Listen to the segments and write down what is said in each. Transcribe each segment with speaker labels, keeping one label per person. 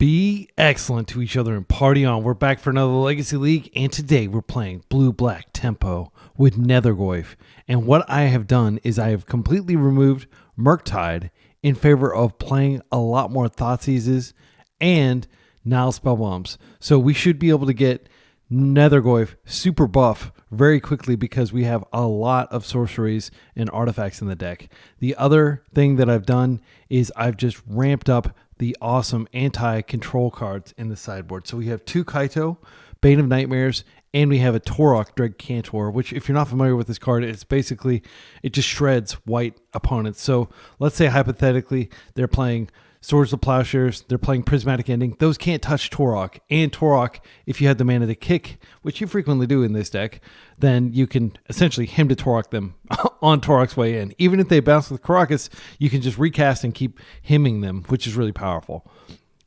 Speaker 1: Be excellent to each other and party on. We're back for another Legacy League, and today we're playing Blue-Black Tempo with Nethergoyf. And what I have done is I have completely removed Murktide in favor of playing a lot more Thoughtseizes and Nihil Spellbombs. So we should be able to get Nethergoyf super buff very quickly because we have a lot of sorceries and artifacts in the deck. The other thing that I've done is I've just ramped up the awesome anti-control cards in the sideboard. So we have 2 Kaito, Bane of Nightmares, and we have a Torok, Dread Cantor, which if you're not familiar with this card, it's basically, it just shreds white opponents. So let's say hypothetically they're playing Swords of Plowshares, they're playing Prismatic Ending. Those can't touch Torok. And Torok, if you had the mana to kick, which you frequently do in this deck, then you can essentially him to Torok them on Torok's way in. Even if they bounce with Karakas, you can just recast and keep hemming them, which is really powerful.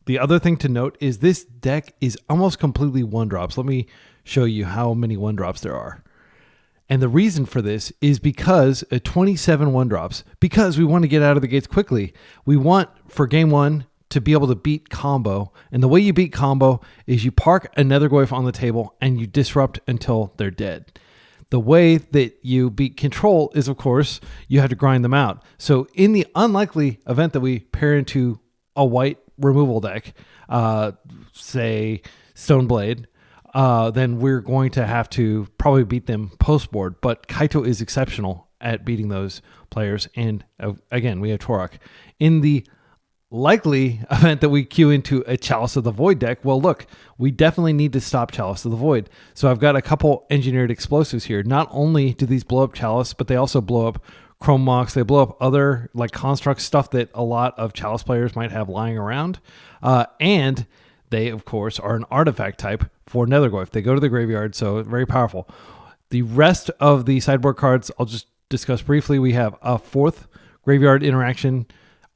Speaker 1: The other thing to note is this deck is almost completely 1-drops. Let me show you how many 1-drops there are. And the reason for this is because 27 1-drops, because we want to get out of the gates quickly. We want, for game 1, to be able to beat combo. And the way you beat combo is you park a Nethergoyf on the table and you disrupt until they're dead. The way that you beat control is, of course, you have to grind them out. So in the unlikely event that we pair into a white removal deck, say Stoneblade, then we're going to have to probably beat them post-board. But Kaito is exceptional at beating those players. And again, we have Torok. In the likely event that we queue into a Chalice of the Void deck, well, look, we definitely need to stop Chalice of the Void. So I've got a couple engineered explosives here. Not only do these blow up Chalice, but they also blow up Chrome Mox. They blow up other like construct stuff that a lot of Chalice players might have lying around. And they, of course, are an artifact type for Nethergoyf. They go to the graveyard, so very powerful. The rest of the sideboard cards, I'll just discuss briefly. We have a 4th graveyard interaction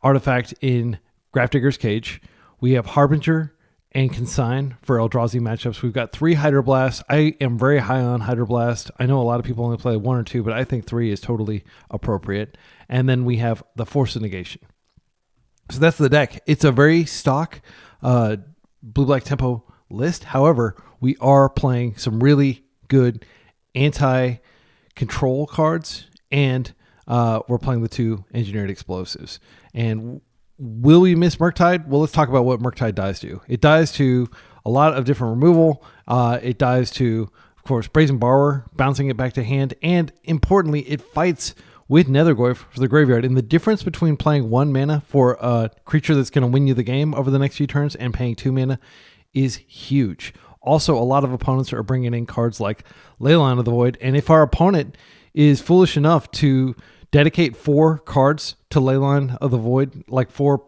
Speaker 1: artifact in Grafdigger's Cage. We have Harbinger and Consign for Eldrazi matchups. We've got 3 Hydroblasts. I am very high on Hydroblast. I know a lot of people only play 1 or 2, but I think 3 is totally appropriate. And then we have the Force of Negation. So that's the deck. It's a very stock Blue-Black Tempo list. However, we are playing some really good anti-control cards, and we're playing the 2 engineered explosives. And will we miss Murktide? Well, let's talk about what Murktide dies to. It dies to a lot of different removal. It dies to, of course, Brazen Borrower, bouncing it back to hand, and importantly, it fights with Nethergoyf for the graveyard. And the difference between playing 1 mana for a creature that's going to win you the game over the next few turns and paying 2 mana is huge. Also, a lot of opponents are bringing in cards like Leyline of the Void. And if our opponent is foolish enough to dedicate 4 cards to Leyline of the Void, like 4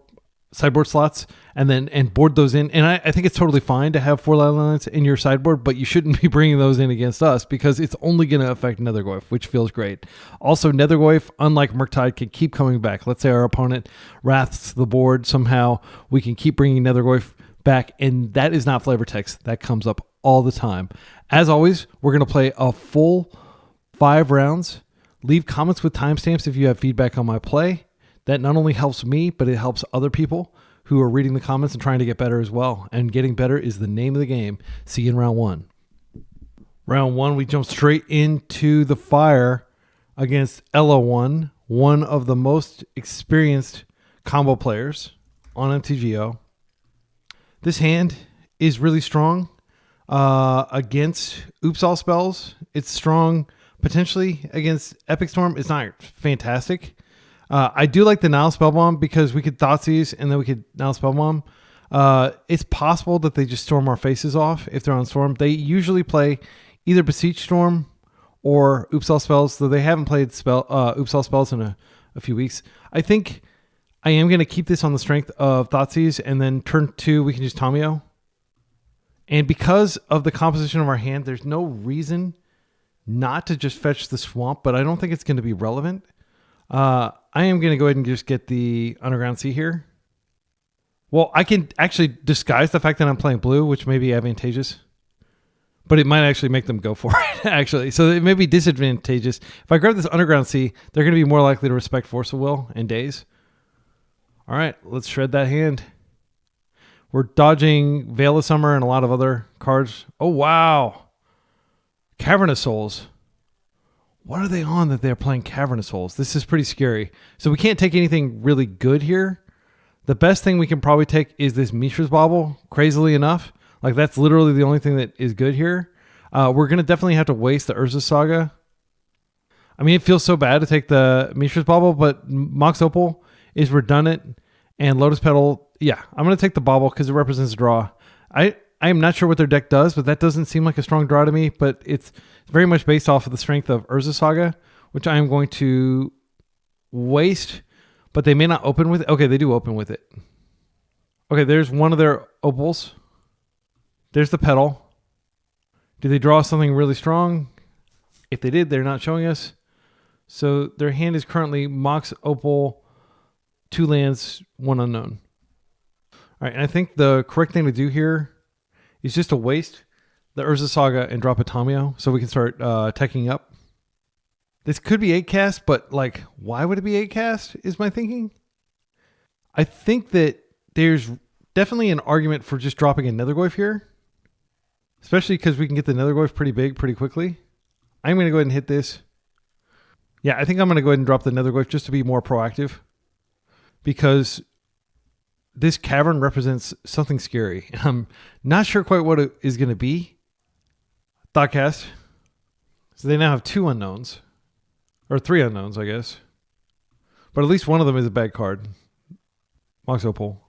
Speaker 1: sideboard slots, and board those in. And I think it's totally fine to have 4 Leylines in your sideboard, but you shouldn't be bringing those in against us because it's only going to affect Nethergoyf, which feels great. Also, Nethergoyf, unlike Murktide, can keep coming back. Let's say our opponent wraths the board somehow. We can keep bringing Nethergoyf back, and that is not flavor text. That comes up all the time. As always, we're going to play a full 5 rounds. Leave comments with timestamps if you have feedback on my play. That not only helps me, but it helps other people who are reading the comments and trying to get better as well. And getting better is the name of the game. See you in round 1. Round 1, we jump straight into the fire against Ella1, one of the most experienced combo players on MTGO. This hand is really strong against Oops All spells. It's strong potentially against Epic Storm. It's not fantastic. I do like the Nihil Spellbomb because we could Thoughtseize and then we could Nihil Spellbomb. It's possible that they just storm our faces off if they're on Storm. They usually play either Beseech Storm or Oops All spells, though they haven't played Oops All spells in a few weeks. I think I am going to keep this on the strength of Thoughtseize, and then turn 2 we can just Tomio. And because of the composition of our hand, there's no reason not to just fetch the Swamp, but I don't think it's going to be relevant. I am going to go ahead and just get the Underground Sea here. Well, I can actually disguise the fact that I'm playing blue, which may be advantageous. But it might actually make them go for it, actually. So it may be disadvantageous. If I grab this Underground Sea, they're going to be more likely to respect Force of Will and Daze. All right, let's shred that hand. We're dodging Veil of Summer and a lot of other cards. Oh, wow. Cavernous Souls. What are they on that they're playing Cavernous Souls? This is pretty scary. So we can't take anything really good here. The best thing we can probably take is this Mishra's Bauble, crazily enough. Like, that's literally the only thing that is good here. We're going to definitely have to waste the Urza Saga. I mean, it feels so bad to take the Mishra's Bauble, but Mox Opal is redundant. And Lotus Petal, yeah, I'm going to take the Bauble because it represents a draw. I am not sure what their deck does, but that doesn't seem like a strong draw to me. But it's very much based off of the strength of Urza Saga, which I am going to waste, but they may not open with it. Okay, they do open with it. Okay, there's one of their opals. There's the Petal. Do they draw something really strong? If they did, they're not showing us. So their hand is currently Mox Opal, 2 lands, 1 unknown. All right, and I think the correct thing to do here is just to waste the Urza Saga and drop a Tamio so we can start teching up. This could be 8 cast, but like, why would it be 8 cast is my thinking. I think that there's definitely an argument for just dropping a Nethergoyf here, especially because we can get the Nethergoyf pretty big pretty quickly. I'm going to go ahead and hit this. Yeah, I think I'm going to go ahead and drop the Nethergoyf just to be more proactive, because this cavern represents something scary. I'm not sure quite what it is going to be. Thoughtcast. So they now have 2 unknowns. Or 3 unknowns, I guess. But at least one of them is a bad card. Mox Opal.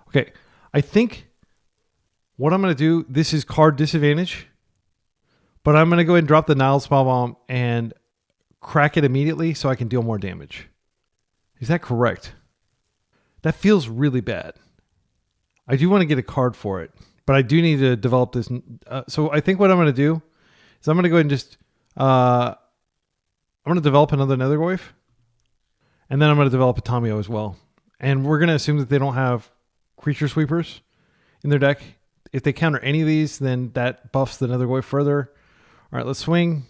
Speaker 1: Okay. I think what I'm going to do, this is card disadvantage. But I'm going to go ahead and drop the Nihil Spellbomb and crack it immediately so I can deal more damage. Is that correct? That feels really bad. I do want to get a card for it, but I do need to develop this. So I think what I'm going to do is I'm going to go ahead and just... I'm going to develop another Nethergoyf, and then I'm going to develop a Tamio as well. And we're going to assume that they don't have creature sweepers in their deck. If they counter any of these, then that buffs the Nethergoyf further. All right, let's swing.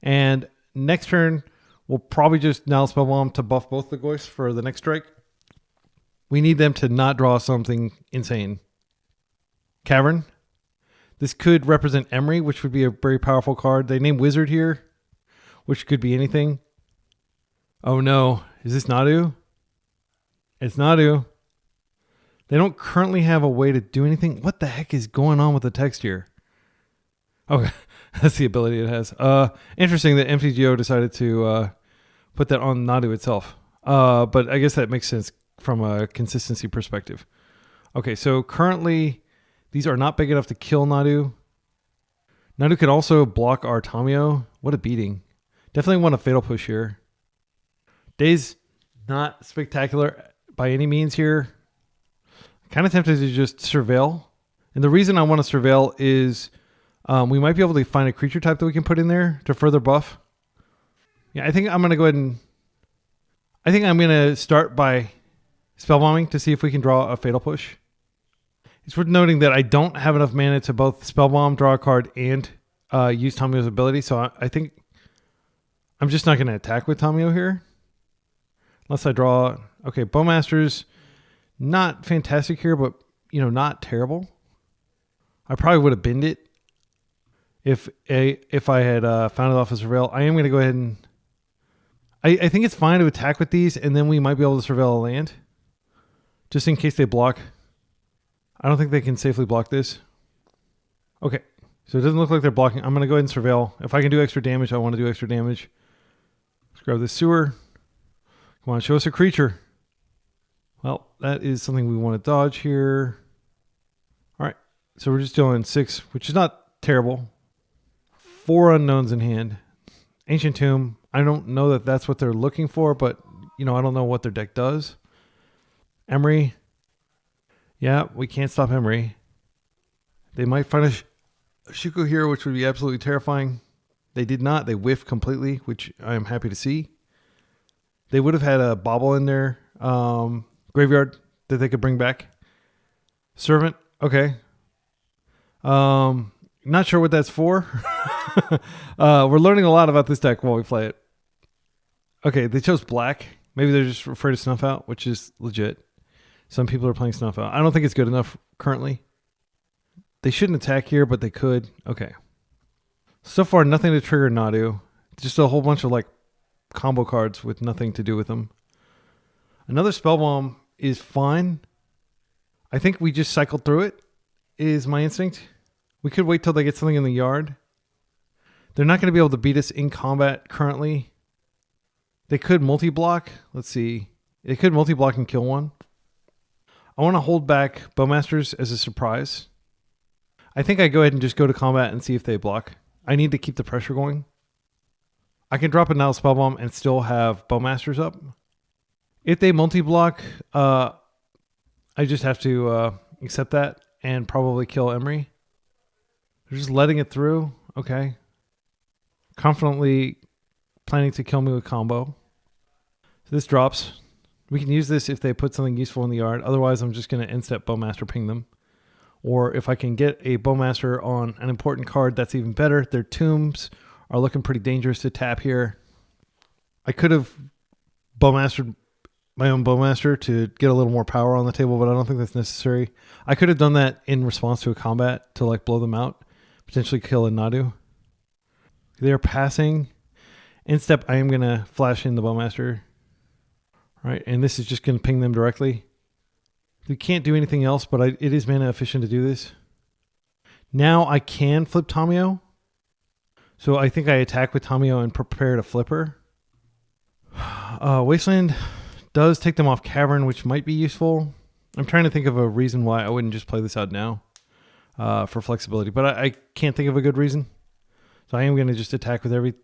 Speaker 1: And next turn, we'll probably just Nihil Spellbomb to buff both the Goyfs for the next strike. We need them to not draw something insane. Cavern. This could represent Emery, which would be a very powerful card. They name Wizard here, which could be anything. Oh no, is this Nadu? It's Nadu. They don't currently have a way to do anything. What the heck is going on with the text here? Okay, that's the ability it has. Interesting that MTGO decided to put that on Nadu itself. But I guess that makes sense from a consistency perspective. Okay, so currently these are not big enough to kill Nadu. Nadu could also block our Tamio. What a beating. Definitely want a Fatal Push here. Day's not spectacular by any means here. Kind of tempted to just Surveil. And the reason I want to Surveil is we might be able to find a creature type that we can put in there to further buff. Yeah, I think I'm going to go ahead and... I think I'm going to start by Spellbombing to see if we can draw a Fatal Push. It's worth noting that I don't have enough mana to both Spellbomb, draw a card, and use Tamio's ability. So I think I'm just not going to attack with Tamio here. Unless I draw... Okay, Bowmaster's not fantastic here, but, you know, not terrible. I probably would have binned it if I had found it off of Surveil. I am going to go ahead and... I think it's fine to attack with these, and then we might be able to Surveil a land. Just in case they block. I don't think they can safely block this. Okay, so it doesn't look like they're blocking. I'm going to go ahead and Surveil. If I can do extra damage, I want to do extra damage. Let's grab this sewer. Come on, show us a creature. Well, that is something we want to dodge here. All right, so we're just dealing 6, which is not terrible. 4 unknowns in hand. Ancient Tomb. I don't know that that's what they're looking for, but, you know, I don't know what their deck does. Emery. Yeah, we can't stop Emery. They might find a Shuko here, which would be absolutely terrifying. They did not. They whiffed completely, which I am happy to see. They would have had a Bauble in their graveyard that they could bring back. Servant. Okay. Not sure what that's for. We're learning a lot about this deck while we play it. Okay, they chose black. Maybe they're just afraid to snuff out, which is legit. Some people are playing Snuff Out. I don't think it's good enough currently. They shouldn't attack here, but they could. Okay. So far, nothing to trigger Nadu. Just a whole bunch of like combo cards with nothing to do with them. Another Spellbomb is fine. I think we just cycled through it, is my instinct. We could wait till they get something in the yard. They're not going to be able to beat us in combat currently. They could multi-block. Let's see. They could multi-block and kill one. I want to hold back Bowmasters as a surprise. I think I go ahead and just go to combat and see if they block. I need to keep the pressure going. I can drop a Nihil Spellbomb and still have Bowmasters up. If they multi-block, I just have to accept that and probably kill Emery. They're just letting it through. Okay. Confidently planning to kill me with combo. So this drops. We can use this if they put something useful in the yard. Otherwise, I'm just going to instep Bowmaster ping them. Or if I can get a Bowmaster on an important card, that's even better. Their tombs are looking pretty dangerous to tap here. I could have Bowmastered my own Bowmaster to get a little more power on the table, but I don't think that's necessary. I could have done that in response to a combat to like blow them out, potentially kill a Nadu. They're passing. Instep, I am going to flash in the Bowmaster. Right, and this is just going to ping them directly. We can't do anything else, but it is mana efficient to do this. Now I can flip Tamiyo. So I think I attack with Tamiyo and prepare to flip her. Wasteland does take them off Cavern, which might be useful. I'm trying to think of a reason why I wouldn't just play this out now for flexibility, but I can't think of a good reason. So I am going to just attack with every...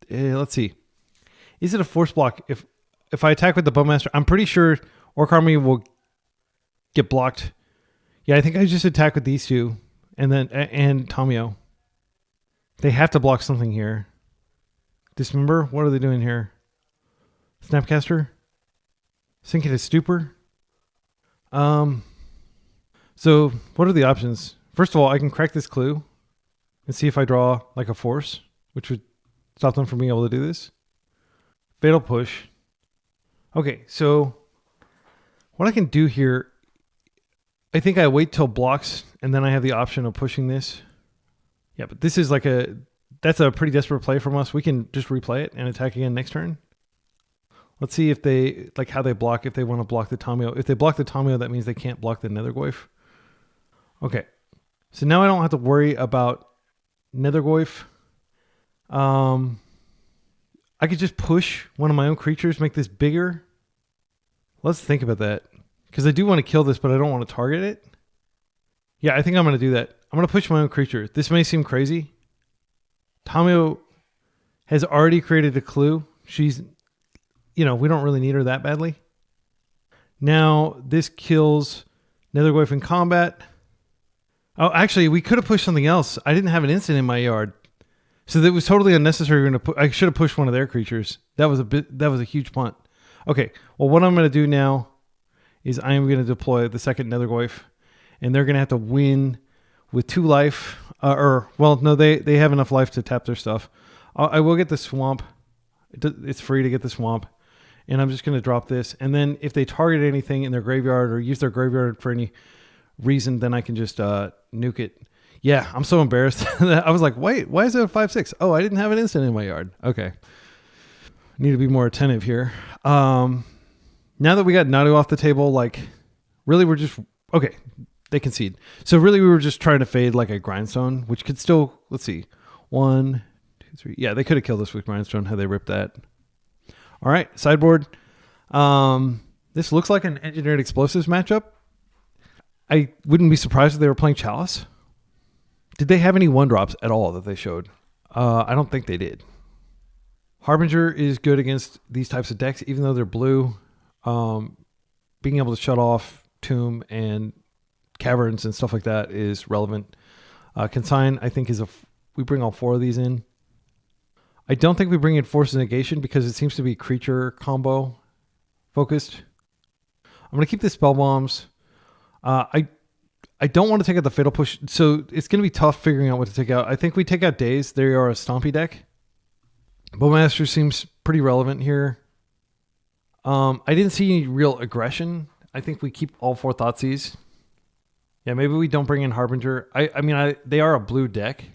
Speaker 1: let's see. Is it a force block? If I attack with the Bowmaster, I'm pretty sure Orc Army will get blocked. Yeah, I think I just attack with these two and Tamiyo. They have to block something here. Dismember? What are they doing here? Snapcaster? Sink into Stupor? So what are the options? First of all, I can crack this clue and see if I draw like a force, which would stop them from being able to do this. Fatal Push. Okay, so what I can do here, I think I wait till blocks and then I have the option of pushing this. Yeah, but this is like that's a pretty desperate play from us. We can just replay it and attack again next turn. Let's see if they, like how they block, if they want to block the Tamiyo. If they block the Tamiyo, that means they can't block the Nethergoyf. Okay, so now I don't have to worry about Nethergoyf. I could just push one of my own creatures, make this bigger. Let's think about that. Because I do want to kill this, but I don't want to target it. Yeah, I think I'm going to do that. I'm going to push my own creature. This may seem crazy. Tamiyo has already created a clue. She's, we don't really need her that badly. Now, this kills Nethergoyf in combat. Oh, actually, we could have pushed something else. I didn't have an instant in my yard. So that was totally unnecessary. I should have pushed one of their creatures. That was a huge punt. Okay, well, what I'm going to do now is I am going to deploy the second Nethergoyf, and they're going to have to win with 2 life. They have enough life to tap their stuff. I will get the swamp. It's free to get the swamp, and I'm just going to drop this. And then if they target anything in their graveyard or use their graveyard for any reason, then I can just nuke it. Yeah, I'm so embarrassed. I was like, wait, why is it a 5/6? Oh, I didn't have an instant in my yard. Okay. Need to be more attentive here. Now that we got Nadu off the table, like, really we're just... Okay, they concede. So really we were just trying to fade like a Grindstone, which could still... Let's see. 1, 2, 3... Yeah, they could have killed us with Grindstone had they ripped that. All right, sideboard. This looks like an Engineered Explosives matchup. I wouldn't be surprised if they were playing Chalice. Did they have any 1-drops at all that they showed? I don't think they did. Harbinger is good against these types of decks, even though they're blue. Being able to shut off Tomb and Caverns and stuff like that is relevant. Consign, I think, we bring all 4 of these in. I don't think we bring in Force of Negation because it seems to be creature combo focused. I'm going to keep the spell bombs. I don't want to take out the Fatal Push, so it's going to be tough figuring out what to take out. I think we take out Daze. They are a Stompy deck. Bowmaster seems pretty relevant here. I didn't see any real aggression I think we keep all 4 Thoughtseize. Yeah, maybe we don't bring in Harbinger. I mean, they are a blue deck.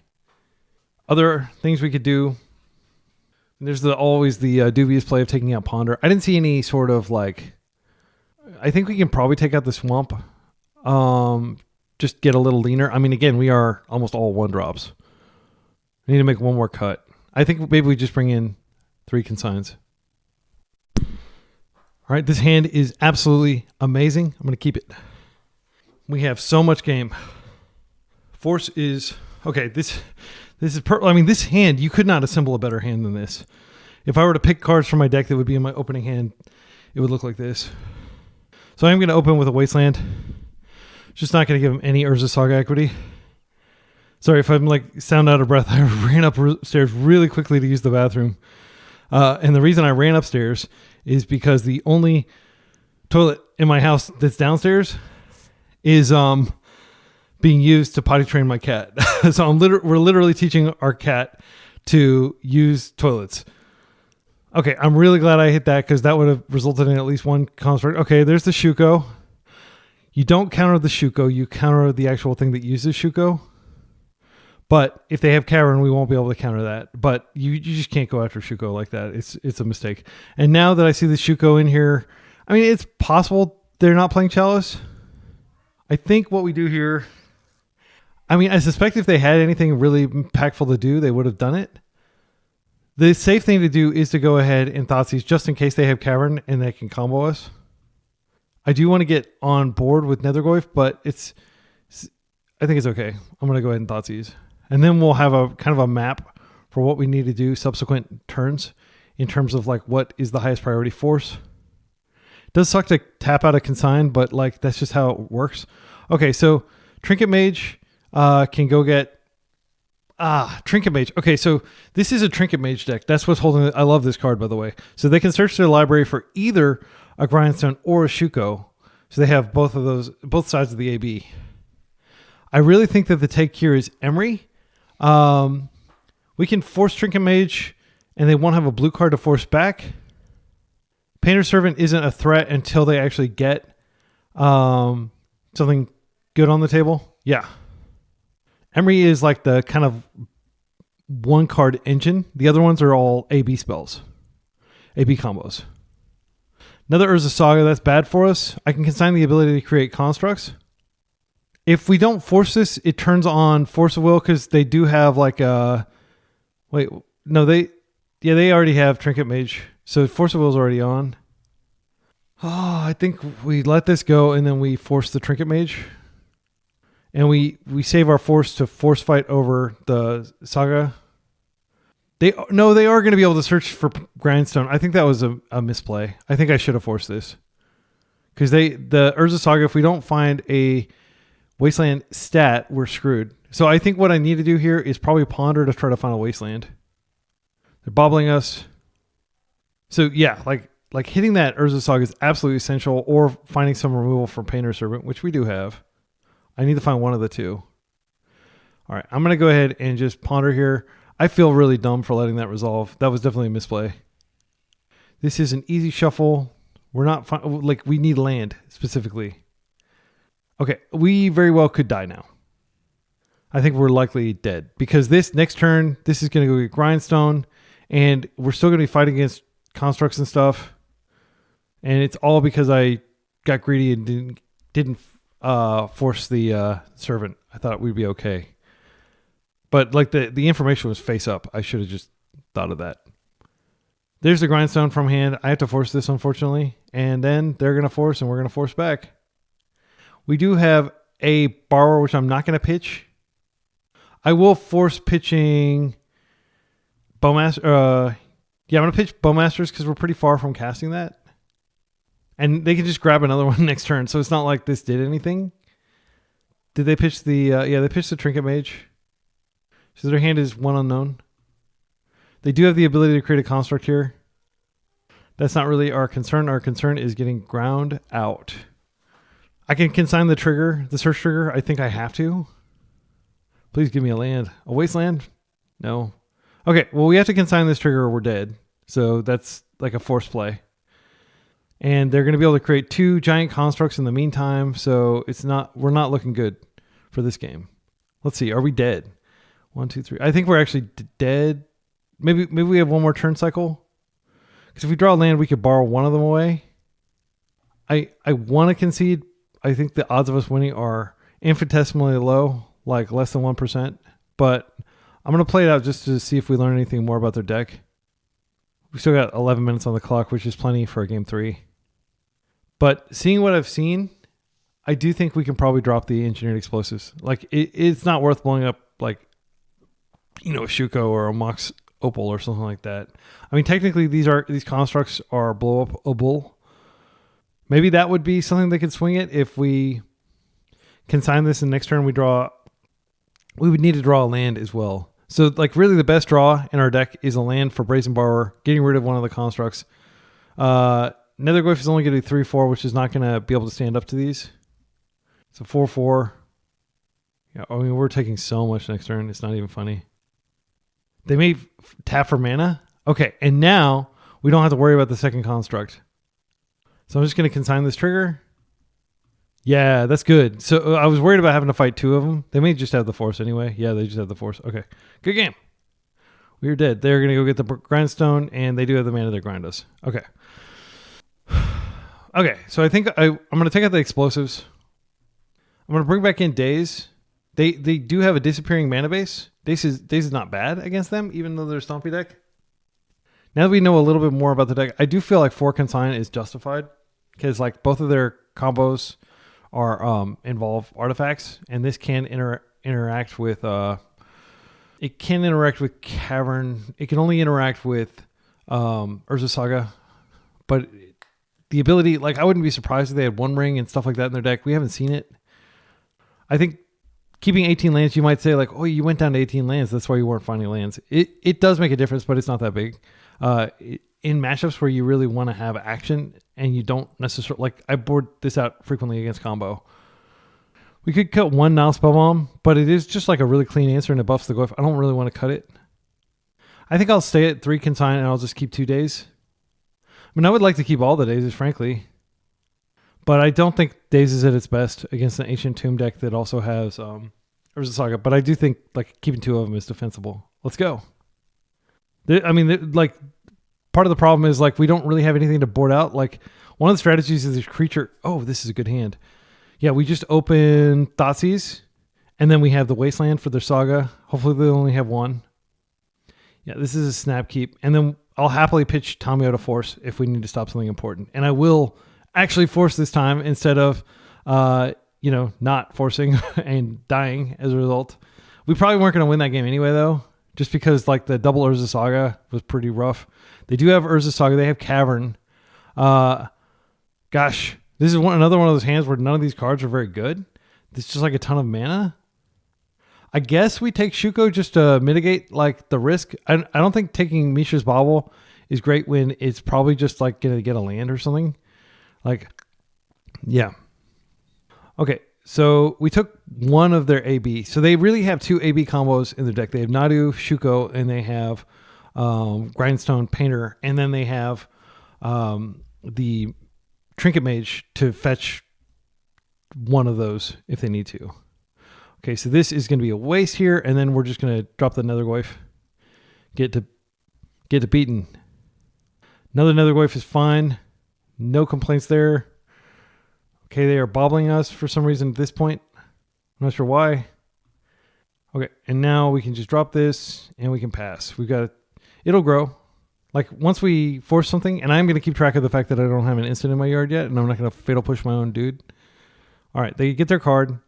Speaker 1: Other things we could do. There's always the dubious play of taking out Ponder. I didn't see any sort of like... I think we can probably take out the Swamp. Just get a little leaner. I mean, again, we are almost all 1-drops. We need to make one more cut. I think maybe we just bring in 3 consigns. All right, this hand is absolutely amazing. I'm going to keep it. We have so much game. Force is... Okay, this is... I mean, this hand, you could not assemble a better hand than this. If I were to pick cards from my deck that would be in my opening hand, it would look like this. So I'm going to open with a Wasteland. Just not going to give him any Urza Saga equity. Sorry if I'm like sound out of breath. I ran upstairs really quickly to use the bathroom. And the reason I ran upstairs is because the only toilet in my house that's downstairs is being used to potty train my cat. So we're literally teaching our cat to use toilets. Okay, I'm really glad I hit that because that would have resulted in at least one construct. Okay, there's the Shuko. You don't counter the Shuko, you counter the actual thing that uses Shuko. But if they have Cavern, we won't be able to counter that. But you just can't go after Shuko like that. It's a mistake. And now that I see the Shuko in here, I mean, it's possible they're not playing Chalice. I think what we do here, I mean, I suspect if they had anything really impactful to do, they would have done it. The safe thing to do is to go ahead and Thoughtseize just in case they have Cavern and they can combo us. I do want to get on board with Nethergoyf, but I think it's okay. I'm going to go ahead and Thoughtseize. And then we'll have a kind of a map for what we need to do subsequent turns in terms of like what is the highest priority force. It does suck to tap out a consign, but like that's just how it works. Okay, so Trinket Mage can go get Trinket Mage. Okay, so this is a Trinket Mage deck. That's what's holding it. I love this card, by the way. So they can search their library for either a Grindstone or a Shuko. So they have both of those, both sides of the AB. I really think that the take here is Emery. We can force Trinket Mage, and they won't have a blue card to force back. Painter Servant isn't a threat until they actually get something good on the table. Yeah. Emery is like the kind of 1-card engine. The other ones are all AB spells. AB combos. Another Urza Saga, that's bad for us. I can consign the ability to create constructs. If we don't force this, it turns on Force of Will because they do have like a... Wait, no, they already have Trinket Mage. So Force of Will is already on. Oh, I think we let this go and then we force the Trinket Mage. And we save our force to force fight over the Saga. They are going to be able to search for Grindstone. I think that was a misplay. I think I should have forced this. Because the Urza Saga, if we don't find a Wasteland stat, we're screwed. So I think what I need to do here is probably Ponder to try to find a Wasteland. They're bobbling us. So yeah, like hitting that Urza Saga is absolutely essential, or finding some removal from Painter Servant, which we do have. I need to find one of the two. All right, I'm going to go ahead and just Ponder here. I feel really dumb for letting that resolve. That was definitely a misplay. This is an easy shuffle. We're not we need land specifically. Okay, we very well could die now. I think we're likely dead because this next turn, this is going to go get Grindstone, and we're still going to be fighting against constructs and stuff. And it's all because I got greedy and didn't force the servant. I thought we'd be okay. But like the information was face up. I should have just thought of that. There's the Grindstone from hand. I have to force this, unfortunately. And then they're going to force, and we're going to force back. We do have a Borrower, which I'm not going to pitch. I will force pitching Bowmaster. Yeah, I'm going to pitch Bowmasters because we're pretty far from casting that. And they can just grab another one next turn. So it's not like this did anything. Did they pitch the... yeah, they pitched the Trinket Mage. So their hand is one unknown. They do have the ability to create a construct here. That's not really our concern. Our concern is getting ground out. I can consign the trigger, the search trigger. I think I have to. Please give me a land. A Wasteland? No. Okay, well, we have to consign this trigger or we're dead. So that's like a force play. And they're going to be able to create 2 giant constructs in the meantime. So we're not looking good for this game. Let's see. Are we dead? 1, 2, 3. I think we're actually dead. Maybe we have one more turn cycle. Because if we draw a land, we could borrow one of them away. I want to concede. I think the odds of us winning are infinitesimally low, like less than 1%. But I'm going to play it out just to see if we learn anything more about their deck. We still got 11 minutes on the clock, which is plenty for a game 3. But seeing what I've seen, I do think we can probably drop the engineered explosives. Like it's not worth blowing up like, a Shuko or a Mox Opal or something like that. I mean, technically these constructs are blow upable. Maybe that would be something that could swing it if we consign this and next turn we would need to draw a land as well. So like really the best draw in our deck is a land for Brazen Borrower, getting rid of one of the constructs. Nethergoyf is only going to do 3/4, which is not going to be able to stand up to these. So 4/4. Yeah, I mean, we're taking so much next turn. It's not even funny. They may tap for mana. Okay, and now we don't have to worry about the second construct. So I'm just going to consign this trigger. Yeah, that's good. So I was worried about having to fight 2 of them. They may just have the force anyway. Yeah, they just have the force. Okay, good game. We're dead. They're going to go get the grindstone, and they do have the mana to grind us. Okay. Okay, so I think I'm going to take out the explosives. I'm going to bring back in Daze. They do have a disappearing mana base. Daze is not bad against them, even though they're Stompy deck. Now that we know a little bit more about the deck, I do feel like 4 consign is justified because like both of their combos are involve artifacts, and this can interact with it can interact with Cavern. It can only interact with Urza Saga, but the ability, like I wouldn't be surprised if they had 1 ring and stuff like that in their deck. We haven't seen it. I think keeping 18 lands, you might say like, oh, you went down to 18 lands. That's why you weren't finding lands. It does make a difference, but it's not that big. In matchups where you really want to have action and you don't necessarily, like I board this out frequently against combo. We could cut 1 Nihil Spellbomb, but it is just like a really clean answer and it buffs the Goyf. I don't really want to cut it. I think I'll stay at 3 consign and I'll just keep 2 days. I mean, I would like to keep all the days, frankly. But I don't think Daze is at its best against an Ancient Tomb deck that also has Urza Saga. But I do think like keeping 2 of them is defensible. Let's go. Like part of the problem is like we don't really have anything to board out. Like one of the strategies is this creature. Oh, this is a good hand. Yeah, we just open Thoughtseize, and then we have the Wasteland for their Saga. Hopefully they only have 1. Yeah, this is a snap keep. And then I'll happily pitch Tamio to force if we need to stop something important. And I will actually force this time instead of, not forcing and dying as a result. We probably weren't going to win that game anyway, though, just because like the double Urza Saga was pretty rough. They do have Urza Saga. They have Cavern. Gosh, this is another one of those hands where none of these cards are very good. It's just like a ton of mana. I guess we take Shuko just to mitigate like the risk. I don't think taking Mishra's Bauble is great when it's probably just like going to get a land or something. Like, yeah. Okay, so we took 1 of their AB. So they really have 2 AB combos in their deck. They have Nadu, Shuko, and they have Grindstone Painter. And then they have the Trinket Mage to fetch 1 of those if they need to. Okay, so this is going to be a waste here, and then we're just going to drop the Nethergoyf. Get to beaten. Another Nethergoyf is fine. No complaints there. Okay, they are bobbling us for some reason at this point. I'm not sure why. Okay, and now we can just drop this, and we can pass. It'll grow. Like, once we force something, and I'm going to keep track of the fact that I don't have an instant in my yard yet, and I'm not going to fatal push my own dude. All right, they get their card.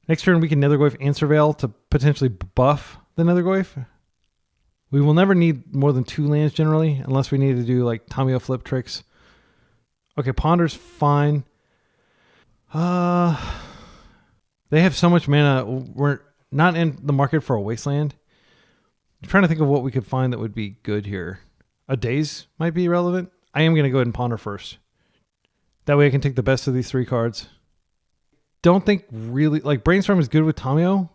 Speaker 1: Next turn, we can Nethergoyf and Surveil to potentially buff the Nethergoyf. We will never need more than 2 lands generally, unless we need to do like Tamio flip tricks. Okay, Ponder's fine. They have so much mana. We're not in the market for a Wasteland. I'm trying to think of what we could find that would be good here. A Daze might be relevant. I am going to go ahead and Ponder first. That way I can take the best of these 3 cards. Don't think really like Brainstorm is good with Tamio.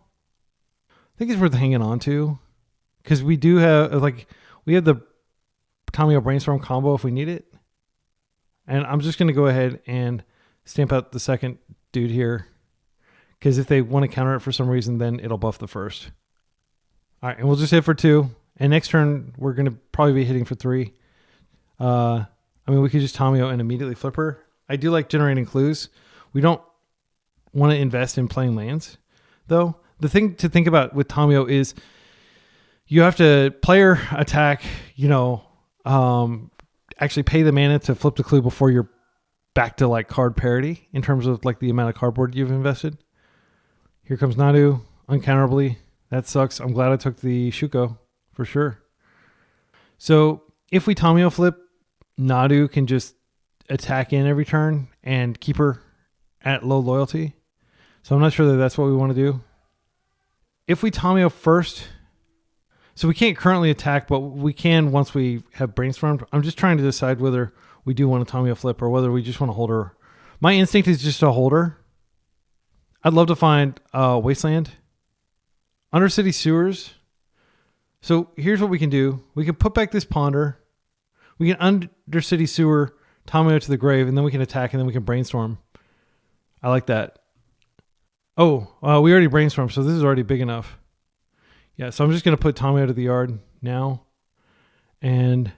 Speaker 1: I think it's worth hanging on to because we do have we have the Tamio Brainstorm combo if we need it. And I'm just going to go ahead and stamp out the second dude here. Because if they want to counter it for some reason, then it'll buff the first. All right, and we'll just hit for 2. And next turn, we're going to probably be hitting for 3. I mean, we could just Tamiyo and immediately flip her. I do like generating clues. We don't want to invest in playing lands, though. The thing to think about with Tamiyo is you have to player attack, actually pay the mana to flip the clue before you're back to like card parity in terms of like the amount of cardboard you've invested. Here comes Nadu, uncounterably. That sucks. I'm glad I took the Shuko for sure. So if we Tamiyo flip, Nadu can just attack in every turn and keep her at low loyalty. So I'm not sure that that's what we want to do. If we Tamiyo first, so we can't currently attack, but we can once we have brainstormed. I'm just trying to decide whether we do want to Tamiyo flip or whether we just want to hold her. My instinct is just to hold her. I'd love to find Wasteland. Undercity Sewers. So here's what we can do. We can put back this Ponder. We can Undercity Sewer, Tamiyo to the grave, and then we can attack, and then we can brainstorm. I like that. Oh, we already brainstormed, so this is already big enough. Yeah, so I'm just going to put Tamiyo to the yard now and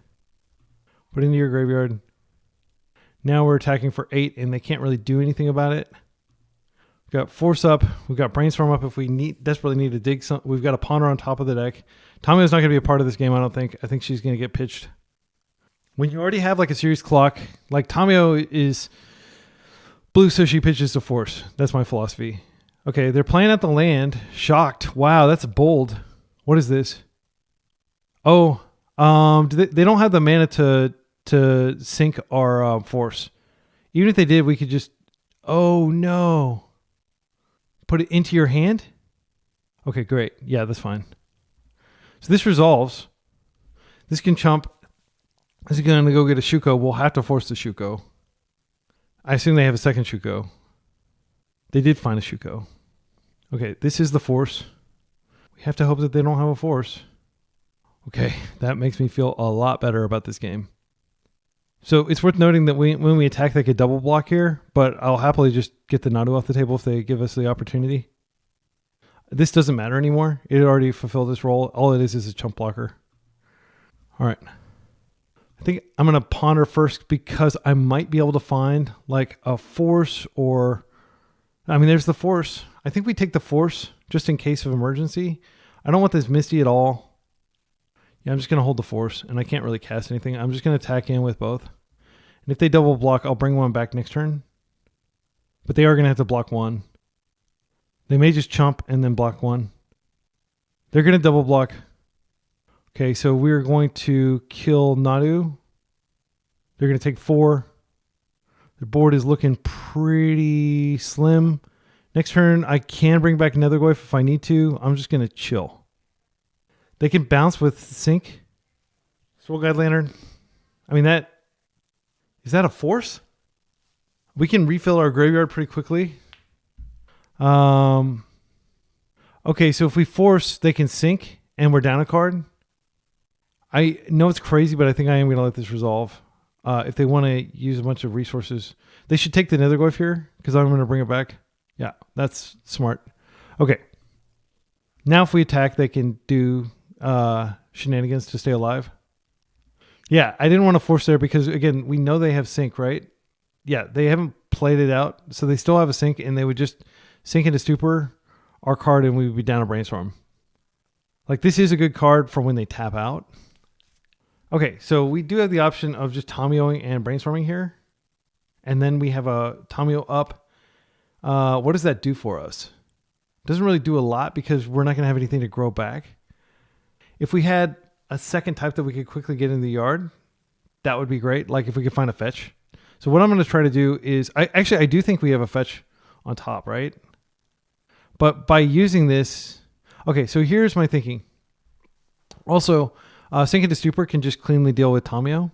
Speaker 1: put it into your graveyard. Now we're attacking for 8, and they can't really do anything about it. We've got Force up. We've got Brainstorm up if we desperately need to dig some. We've got a Ponder on top of the deck. Tamiyo's not going to be a part of this game, I don't think. I think she's going to get pitched. When you already have like a series clock, like Tamiyo is blue, so she pitches to Force. That's my philosophy. Okay, they're playing at the land. Shocked. Wow, that's bold. What is this? Oh, they don't have the mana to sink our Force. Even if they did, we could just... Oh, no. Put it into your hand? Okay, great. Yeah, that's fine. So this resolves. This can chump. This is going to go get a Shuko. We'll have to force the Shuko. I assume they have a second Shuko. They did find a Shuko. Okay, this is the Force. We have to hope that they don't have a Force. Okay, that makes me feel a lot better about this game. So it's worth noting that when we attack, they could double block here, but I'll happily just get the Nadu off the table if they give us the opportunity. This doesn't matter anymore. It already fulfilled its role. All it is a chump blocker. All right. I think I'm going to Ponder first because I might be able to find like a Force or... I mean, there's the Force. I think we take the Force just in case of emergency. I don't want this Misty at all. Yeah, I'm just going to hold the Force, and I can't really cast anything. I'm just going to attack in with both. And if they double block, I'll bring one back next turn. But they are going to have to block one. They may just chump and then block one. They're going to double block. Okay, so we're going to kill Nadu. They're going to take 4. The board is looking pretty slim. Next turn, I can bring back Nethergoyf if I need to. I'm just going to chill. They can bounce with Sync. Soul Guide Lantern. I mean, is that a Force? We can refill our graveyard pretty quickly. Okay, so if we Force, they can Sync, and we're down a card. I know it's crazy, but I think I am going to let this resolve. If they want to use a bunch of resources, they should take the Nethergoyf here, because I'm going to bring it back. Yeah, that's smart. Okay. Now if we attack, they can do shenanigans to stay alive. Yeah, I didn't want to Force there because, again, we know they have Sync, right? Yeah, they haven't played it out, so they still have a Sync, and they would just Sync into Stupor, our card, and we would be down a Brainstorm. Like, this is a good card for when they tap out. Okay, so we do have the option of just Tamiyoing and Brainstorming here. And then we have a Tamiyo up. What does that do for us? Doesn't really do a lot because we're not going to have anything to grow back. If we had a second type that we could quickly get in the yard, that would be great. Like if we could find a fetch. So what I'm going to try to do is, I do think we have a fetch on top, right? But by using this, okay, so here's my thinking. Also, Sync into Stupor can just cleanly deal with Tamiyo.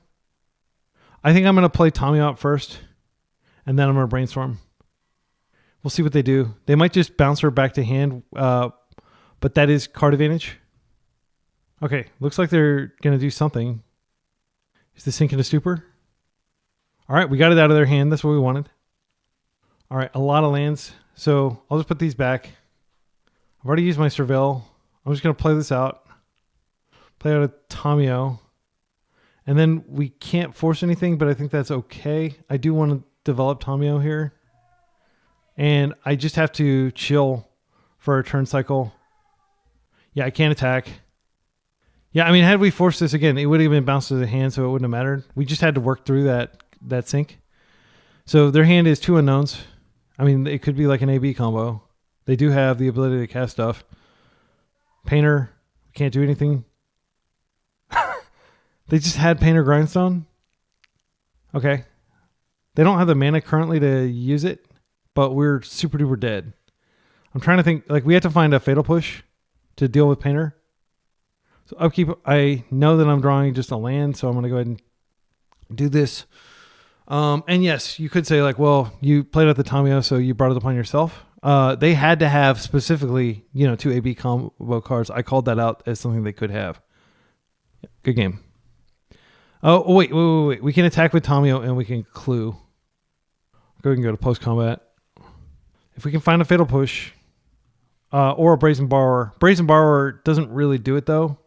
Speaker 1: I think I'm going to play Tamiyo out first, and then I'm going to Brainstorm. We'll see what they do. They might just bounce her back to hand, but that is card advantage. Okay, looks like they're going to do something. Is this Sync into Stupor? All right, we got it out of their hand. That's what we wanted. All right, a lot of lands. So I'll just put these back. I've already used my Surveil. I'm just going to play this out. Play out a Tamiyo. And then we can't force anything, but I think that's okay. I do want to develop Tamiyo here. And I just have to chill for a turn cycle. Yeah, I can't attack. Yeah, I mean, had we forced this again, it would have been bounced to the hand, so it wouldn't have mattered. We just had to work through that sync. So their hand is 2 unknowns. I mean, it could be like an AB combo. They do have the ability to cast stuff. Painter, can't do anything. They just had Painter Grindstone. Okay. They don't have the mana currently to use it, but we're super duper dead. I'm trying to think, like we have to find a Fatal Push to deal with Painter. So upkeep, I know that I'm drawing just a land, so I'm going to go ahead and do this. And yes, you could say like, well, you played out the Tamiyo, so you brought it upon yourself. They had to have specifically, 2 AB combo cards. I called that out as something they could have. Good game. Oh, wait. We can attack with Tamiyo and we can clue. Go ahead and go to post-combat. If we can find a Fatal Push or a Brazen Borrower. Brazen Borrower doesn't really do it, though.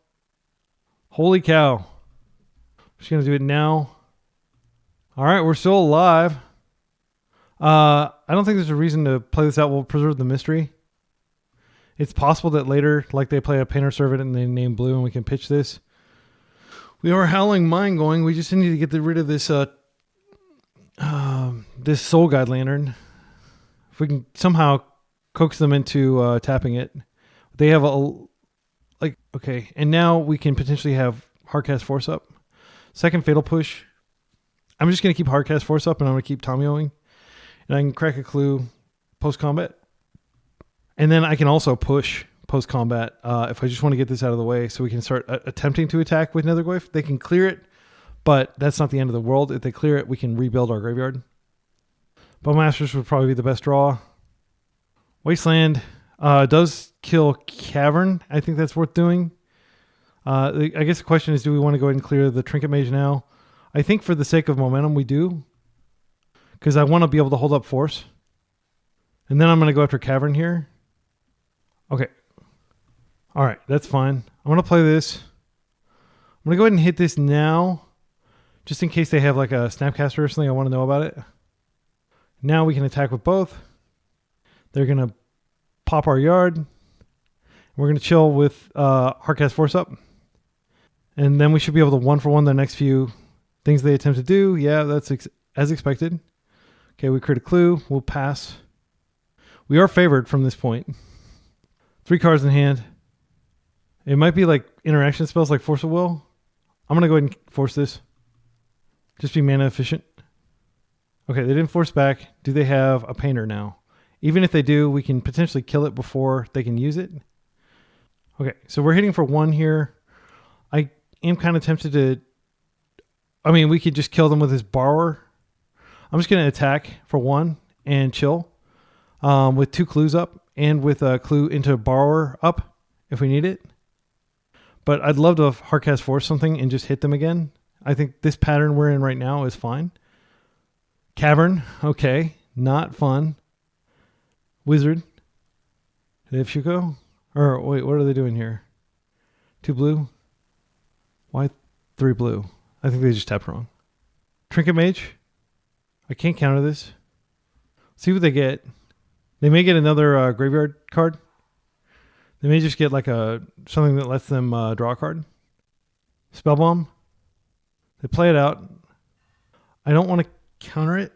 Speaker 1: Holy cow. I'm just going to do it now. All right, we're still alive. I don't think there's a reason to play this out. We'll preserve the mystery. It's possible that later, like they play a Painter Servant and they name blue and we can pitch this. We are Howling Mine going. We just need to get rid of this this Soul Guide Lantern. If we can somehow coax them into tapping it. They have okay. And now we can potentially have Hardcast Force up. Second Fatal Push. I'm just going to keep Hardcast Force up and I'm going to keep Tamiyoing. And I can crack a clue post-combat. And then I can also push post-combat if I just want to get this out of the way so we can start attempting to attack with Nethergoyf. They can clear it, but that's not the end of the world. If they clear it, we can rebuild our graveyard. Bowmasters would probably be the best draw. Wasteland does kill Cavern. I think that's worth doing. I guess the question is, do we want to go ahead and clear the Trinket Mage now? I think for the sake of momentum, we do. Because I want to be able to hold up Force. And then I'm going to go after Cavern here. Okay. All right, that's fine. I'm going to play this. I'm going to go ahead and hit this now. Just in case they have like a Snapcaster or something I want to know about it. Now we can attack with both. They're going to pop our yard. We're going to chill with Hardcast Force up. And then we should be able to 1-for-1 the next few things they attempt to do. Yeah, that's as expected. Okay, we create a clue. We'll pass. We are favored from this point. 3 cards in hand. It might be like interaction spells like Force of Will. I'm going to go ahead and force this. Just be mana efficient. Okay, they didn't force back. Do they have a Painter now? Even if they do, we can potentially kill it before they can use it. Okay, so we're hitting for 1 here. I am kind of tempted to... I mean, we could just kill them with his Borrower. I'm just going to attack for 1 and chill with 2 clues up and with a clue into Borrower up if we need it. But I'd love to Hardcast Force something and just hit them again. I think this pattern we're in right now is fine. Cavern, okay, not fun. Wizard. Do they have Shuko? Or wait, what are they doing here? 2 blue? Why 3 blue? I think they just tapped wrong. Trinket Mage. I can't counter this. See what they get. They may get another graveyard card. They may just get like something that lets them draw a card. Spellbomb. They play it out. I don't want to counter it.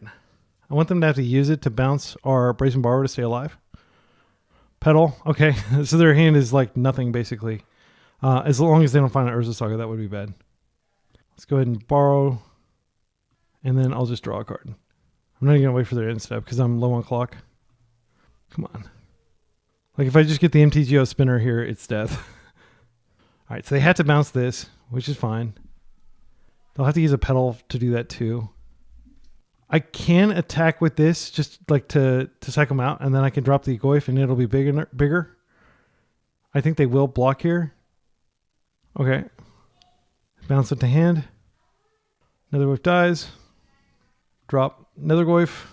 Speaker 1: I want them to have to use it to bounce our Brazen Borrower to stay alive. Petal. Okay, so their hand is like nothing basically. As long as they don't find an Urza Saga, that would be bad. Let's go ahead and borrow. And then I'll just draw a card. I'm not even going to wait for their end step because I'm low on clock. Come on. Like if I just get the MTGO spinner here, it's death. All right, so they had to bounce this, which is fine. They'll have to use a Petal to do that too. I can attack with this just like to psych them out, and then I can drop the Goyf and it'll be bigger. I think they will block here. Okay. Bounce it to hand. Another Murktides. drop Nethergoyf,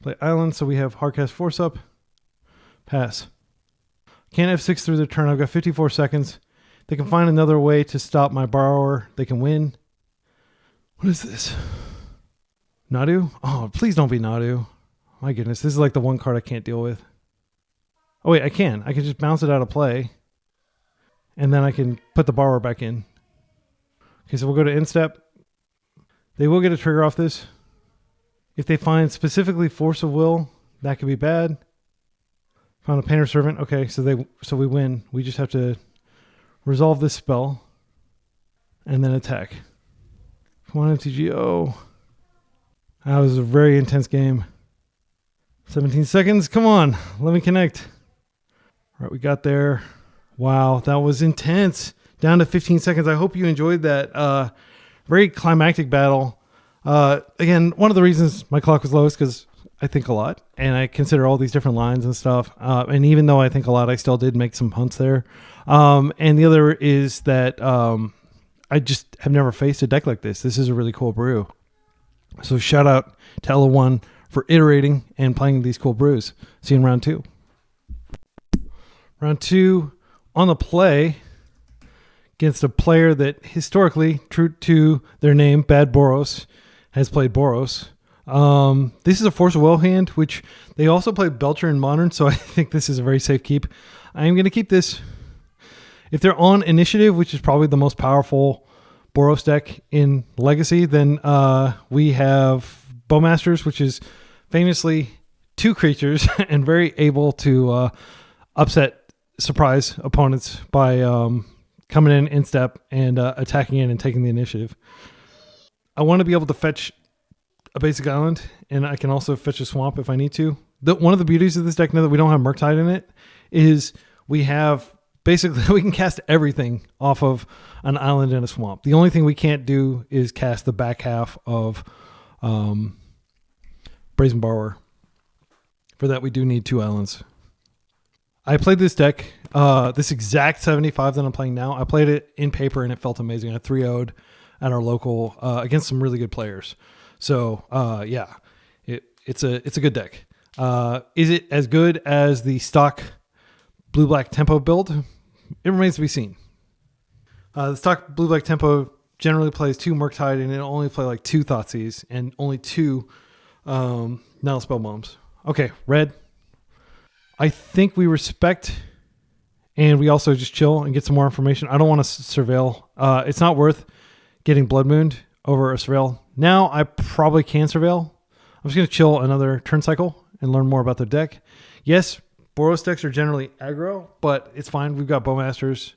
Speaker 1: play Island, so we have Hardcast Force up, pass. Can't F6 through the turn. I've got 54 seconds. They can find another way to stop my borrower. They can win. What is this? Nadu? Oh, please don't be Nadu. My goodness, this is like the one card I can't deal with. Oh wait, I can. I can just bounce it out of play. And then I can put the borrower back in. Okay, so we'll go to end step. They will get a trigger off this. If they find specifically Force of Will, that could be bad. Found a Painter Servant. Okay, so we win. We just have to resolve this spell and then attack. Come on, MTGO. That was a very intense game. 17 seconds. Come on, let me connect. All right, we got there. Wow, that was intense. Down to 15 seconds. I hope you enjoyed that very climactic battle. Again, one of the reasons my clock was low is because I think a lot, and I consider all these different lines and stuff. And even though I think a lot, I still did make some punts there. And the other is that I just have never faced a deck like this. This is a really cool brew. So shout out to Ella1 for iterating and playing these cool brews. See you in round 2. Round 2 on the play against a player that historically, true to their name, Bad Boros, has played Boros. This is a Force of Will hand, which they also play Belcher in Modern, so I think this is a very safe keep. I'm going to keep this. If they're on Initiative, which is probably the most powerful Boros deck in Legacy, then we have Bowmasters, which is famously 2 creatures and very able to upset surprise opponents by coming in step and attacking in and taking the initiative. I want to be able to fetch a basic island, and I can also fetch a swamp if I need to. One of the beauties of this deck, now that we don't have Murktide in it, is we have basically, we can cast everything off of an island and a swamp. The only thing we can't do is cast the back half of Brazen Borrower. For that, we do need 2 islands. I played this deck, this exact 75 that I'm playing now. I played it in paper, and it felt amazing. I 3-0'd at our local against some really good players. So, yeah, it's a good deck. Is it as good as the stock blue-black tempo build? It remains to be seen. The stock blue-black tempo generally plays 2 Murktide, and it'll only play like 2 Thoughtseize and only 2 Nihil Spellbombs. Okay, red. I think we respect, and we also just chill and get some more information. I don't want to surveil. It's not worth getting Blood Mooned over a surveil. Now I probably can surveil. I'm just going to chill another turn cycle and learn more about their deck. Yes, Boros decks are generally aggro, but it's fine. We've got Bowmasters.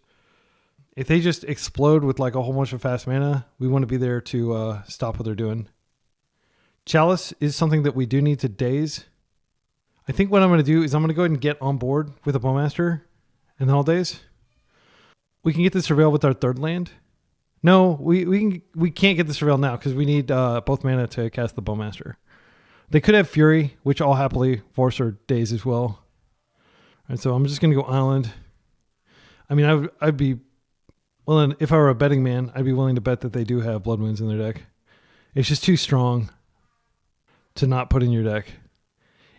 Speaker 1: If they just explode with like a whole bunch of fast mana, we want to be there to stop what they're doing. Chalice is something that we do need to daze. I think what I'm going to do is I'm going to go ahead and get on board with a Bowmaster and then I'll daze. We can get the surveil with our 3rd land. No, we can't get the surveil now because we need both mana to cast the Bowmaster. They could have Fury, which I'll happily force or daze as well. All right, so I'm just going to go Island. I mean, I'd be willing, if I were a betting man, I'd be willing to bet that they do have Blood Moons in their deck. It's just too strong to not put in your deck.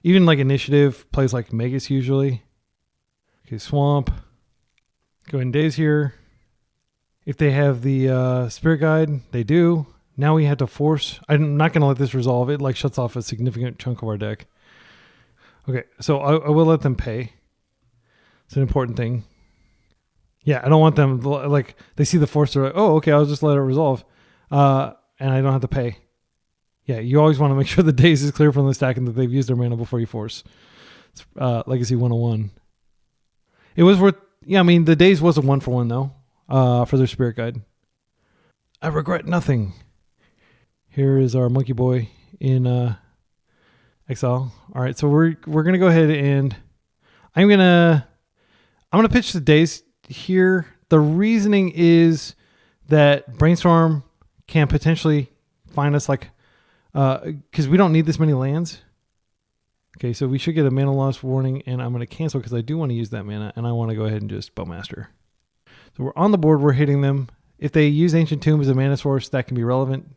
Speaker 1: Even like Initiative plays like Magus usually. Okay, Swamp. Go ahead and daze here. If they have the Spirit Guide, they do. Now we have to force. I'm not going to let this resolve. It like shuts off a significant chunk of our deck. Okay, so I will let them pay. It's an important thing. Yeah, I don't want them, like, they see the force, they're like, oh, okay, I'll just let it resolve. And I don't have to pay. Yeah, you always want to make sure the daze is clear from the stack and that they've used their mana before you force. It's Legacy 101. It was worth, yeah, I mean, the daze was a 1-for-1 though, for their Spirit Guide. I regret nothing. Here is our monkey boy in exile. All right, so we're gonna go ahead and I'm gonna pitch the daze here. The reasoning is that Brainstorm can potentially find us like because we don't need this many lands. Okay, so we should get a mana loss warning, and I'm going to cancel because I do want to use that mana, and I want to go ahead and just Bowmaster. So we're on the board, we're hitting them. If they use Ancient Tomb as a mana source, that can be relevant.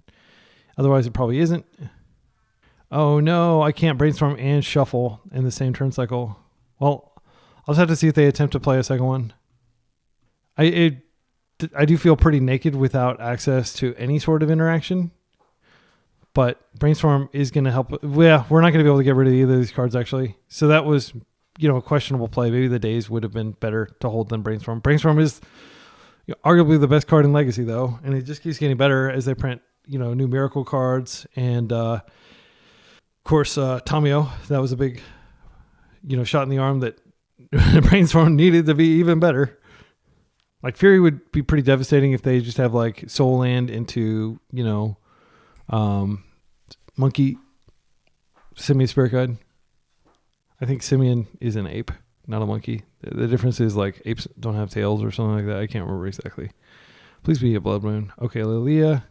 Speaker 1: Otherwise, it probably isn't. Oh no, I can't brainstorm and shuffle in the same turn cycle. Well, I'll just have to see if they attempt to play a second one. I do feel pretty naked without access to any sort of interaction. But brainstorm is going to help. Yeah, we're not going to be able to get rid of either of these cards, actually. So that was, a questionable play. Maybe the days would have been better to hold than brainstorm. Brainstorm is arguably the best card in Legacy, though. And it just keeps getting better as they print, new miracle cards. And, of course, Tamio. That was a big, shot in the arm that brainstorm needed to be even better. Like, Fury would be pretty devastating if they just have, like, Soul Land into, Monkey Simian Spirit Guide. I think Simian is an ape, not a monkey. The difference is like apes don't have tails or something like that. I can't remember exactly. Please be a Blood Moon. Okay, Lilia.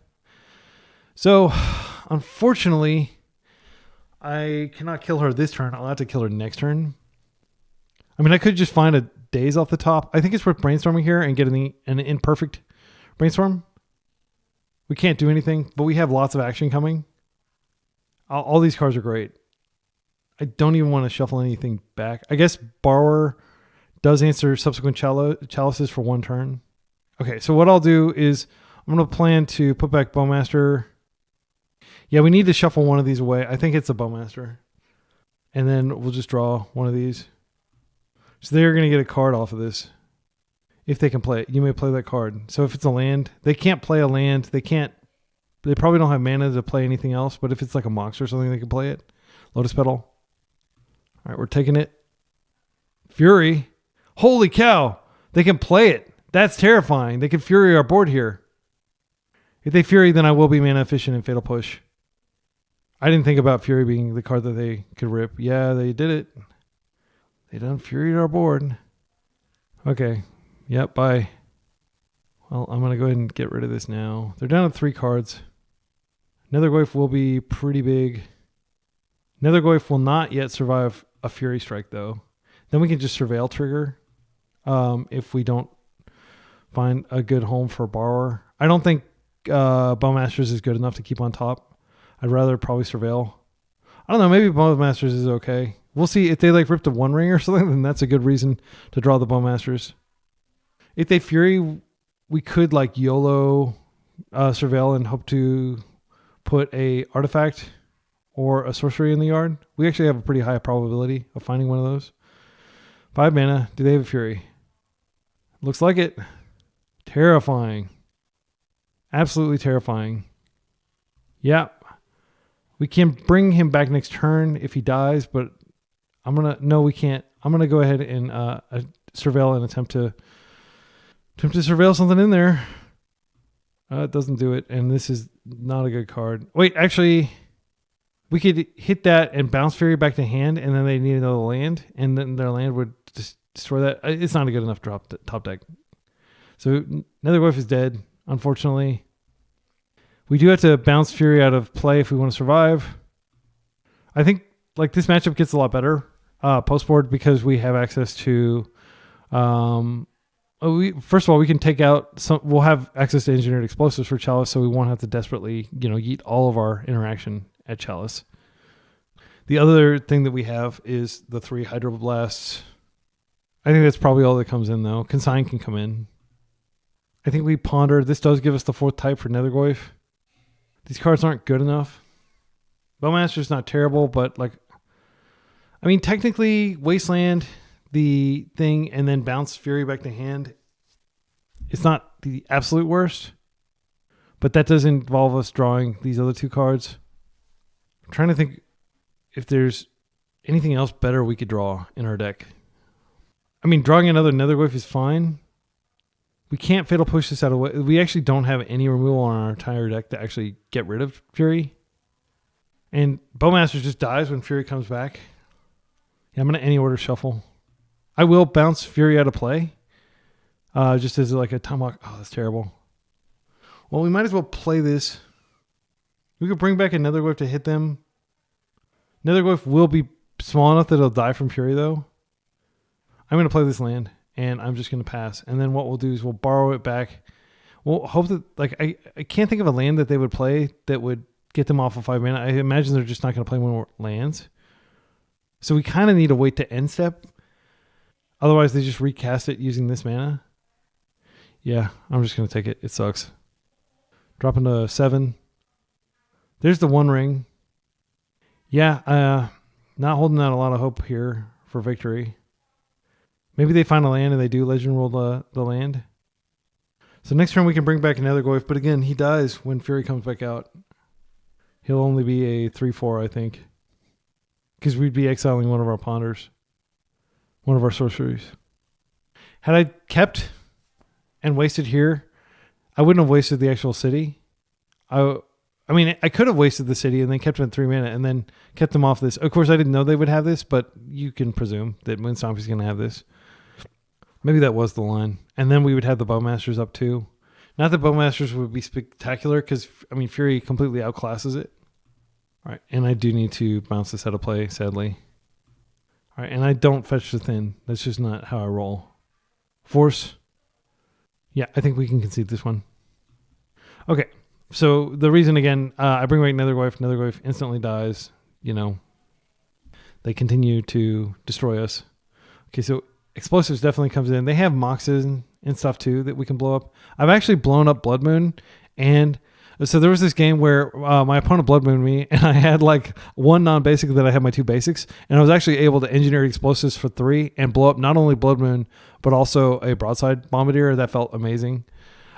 Speaker 1: So, unfortunately, I cannot kill her this turn. I'll have to kill her next turn. I mean, I could just find a Daze off the top. I think it's worth brainstorming here and getting an imperfect brainstorm. We can't do anything, but we have lots of action coming. All these cards are great. I don't even want to shuffle anything back. I guess Borrower does answer subsequent chalices for one turn. Okay, so what I'll do is I'm going to plan to put back Bowmaster. Yeah, we need to shuffle one of these away. I think it's a Bowmaster. And then we'll just draw one of these. So they're going to get a card off of this. If they can play it, you may play that card. So if it's a land, they can't play a land. They probably don't have mana to play anything else. But if it's like a Mox or something, they can play it. Lotus Petal. All right, we're taking it. Fury. Holy cow. They can play it. That's terrifying. They can Fury our board here. If they Fury, then I will be mana efficient in Fatal Push. I didn't think about Fury being the card that they could rip. Yeah, they did it. They done Furied our board. Okay. Yep, bye. Well, I'm going to go ahead and get rid of this now. They're down to 3 cards. Nethergoyf will be pretty big. Nethergoyf will not yet survive a Fury Strike, though. Then we can just Surveil trigger if we don't find a good home for Borrower. I don't think Bowmasters is good enough to keep on top. I'd rather probably Surveil. I don't know, maybe Bowmasters is okay. We'll see if they rip the One Ring or something, then that's a good reason to draw the Bowmasters. If they Fury, we could YOLO Surveil and hope to put a artifact or a sorcery in the yard. We actually have a pretty high probability of finding one of those. 5 mana. Do they have a Fury? Looks like it. Terrifying. Absolutely terrifying. Yeah. We can bring him back next turn if he dies, but no, we can't. I'm going to go ahead and surveil and attempt to surveil something in there. It doesn't do it, and this is not a good card. Wait, actually, we could hit that and bounce Fury back to hand, and then they need another land, and then their land would just destroy that. It's not a good enough top deck. So Nethergoyf is dead, unfortunately. We do have to bounce Fury out of play if we want to survive. I think this matchup gets a lot better post board because we have access to. First of all, we can take out some. We'll have access to engineered explosives for Chalice, so we won't have to desperately, yeet all of our interaction at Chalice. The other thing that we have is the 3 Hydroblasts. I think that's probably all that comes in, though. Consign can come in. I think we ponder. This does give us the 4th type for Nethergoyf. These cards aren't good enough. Bowmaster's not terrible, but technically, Wasteland, the thing, and then bounce Fury back to hand. It's not the absolute worst, but that does involve us drawing these other 2 cards. I'm trying to think if there's anything else better we could draw in our deck. Drawing another Nethergoyf is fine. We can't Fatal Push this out of the way. We actually don't have any removal on our entire deck to actually get rid of Fury. And Bowmaster just dies when Fury comes back. Yeah, I'm going to any order shuffle. I will bounce Fury out of play. Just as a tomahawk. Oh, that's terrible. Well, we might as well play this. We could bring back a Nethergoyf to hit them. Nethergoyf will be small enough that it'll die from Fury, though. I'm going to play this land, and I'm just going to pass. And then what we'll do is we'll borrow it back. We'll hope that, I can't think of a land that they would play that would get them off of 5 mana. I imagine they're just not going to play more lands. So we kind of need to wait to end step. Otherwise, they just recast it using this mana. Yeah, I'm just going to take it. It sucks. Dropping to 7. There's the 1 ring. Yeah, not holding out a lot of hope here for victory. Maybe they find a land and they do legend roll the land. So next turn we can bring back another Nethergoyf, but again, he dies when Fury comes back out. He'll only be a 3/4, I think. Because we'd be exiling one of our ponders. One of our sorceries. Had I kept and wasted here, I wouldn't have wasted the actual city. I mean, I could have wasted the city and then kept them at 3 mana and then kept them off this. Of course, I didn't know they would have this, but you can presume that when Stompy's going to have this. Maybe that was the line. And then we would have the Bowmasters up too. Not that Bowmasters would be spectacular because, I mean, Fury completely outclasses it. All right, and I do need to bounce this out of play, sadly. All right, and I don't fetch the thin. That's just not how I roll. Force. Yeah, I think we can concede this one. Okay, so the reason, again, I bring back Nethergoyf. Nethergoyf instantly dies. You know, they continue to destroy us. Okay, so Explosives definitely comes in. They have Moxes and stuff too that we can blow up. I've actually blown up Blood Moon, and so there was this game where my opponent Blood Mooned me, and I had like one non-basic that I had my 2 basics, and I was actually able to engineer Explosives for 3 and blow up not only Blood Moon but also a Broadside Bombardier. That felt amazing.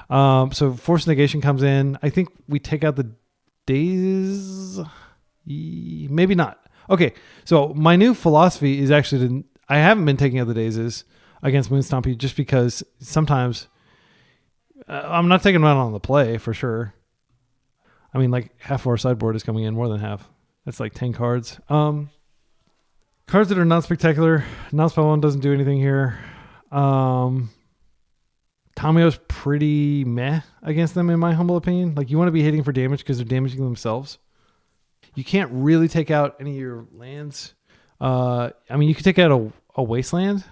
Speaker 1: So Force Negation comes in. I think we take out the Daze. Maybe not. Okay, so my new philosophy is actually to... I haven't been taking out the Dazes against Moon Stompy just because sometimes I'm not taking them out on the play for sure. I mean, like half of our sideboard is coming in, more than half. That's like 10 cards. Cards that are not spectacular. Non-Spellbomb doesn't do anything here. Tomio's pretty meh against them in my humble opinion. Like you want to be hitting for damage because they're damaging themselves. You can't really take out any of your lands. I mean, you could take out a wasteland,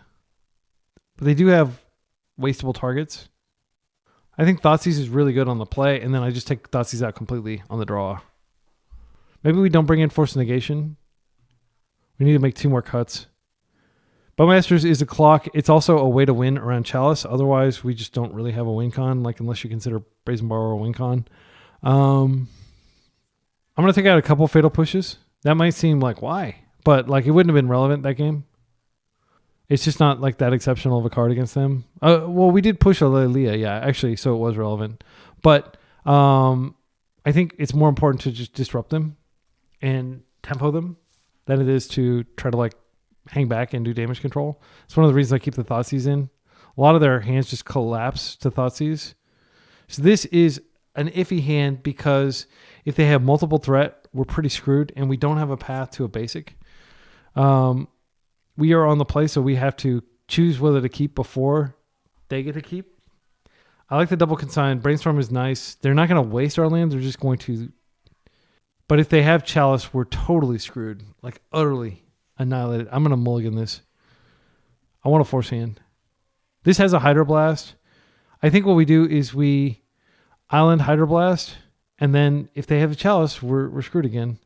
Speaker 1: but they do have wastable targets. I think Thoughtseize is really good on the play, and then I just take Thoughtseize out completely on the draw. Maybe we don't bring in Force Negation. We need to make 2 more cuts. Bowmasters is a clock. It's also a way to win around Chalice. Otherwise, we just don't really have a win con, like unless you consider Brazen Borrower a win con. I'm going to take out a couple Fatal Pushes. That might seem like, why? But like it wouldn't have been relevant that game. It's just not like that exceptional of a card against them. Well, we did push Alelia, yeah, actually, so it was relevant. But I think it's more important to just disrupt them and tempo them than it is to try to like hang back and do damage control. It's one of the reasons I keep the Thoughtseize in. A lot of their hands just collapse to Thoughtseize. So this is an iffy hand because if they have multiple threat, we're pretty screwed and we don't have a path to a basic. We are on the play, so we have to choose whether to keep before they get to keep. I like the double consign. Brainstorm is nice. They're not going to waste our land. They're just going to... But if they have Chalice, we're totally screwed. Like, utterly annihilated. I'm going to mulligan this. I want a Force hand. This has a Hydroblast. I think what we do is we Island Hydroblast, and then if they have a Chalice, we're screwed again.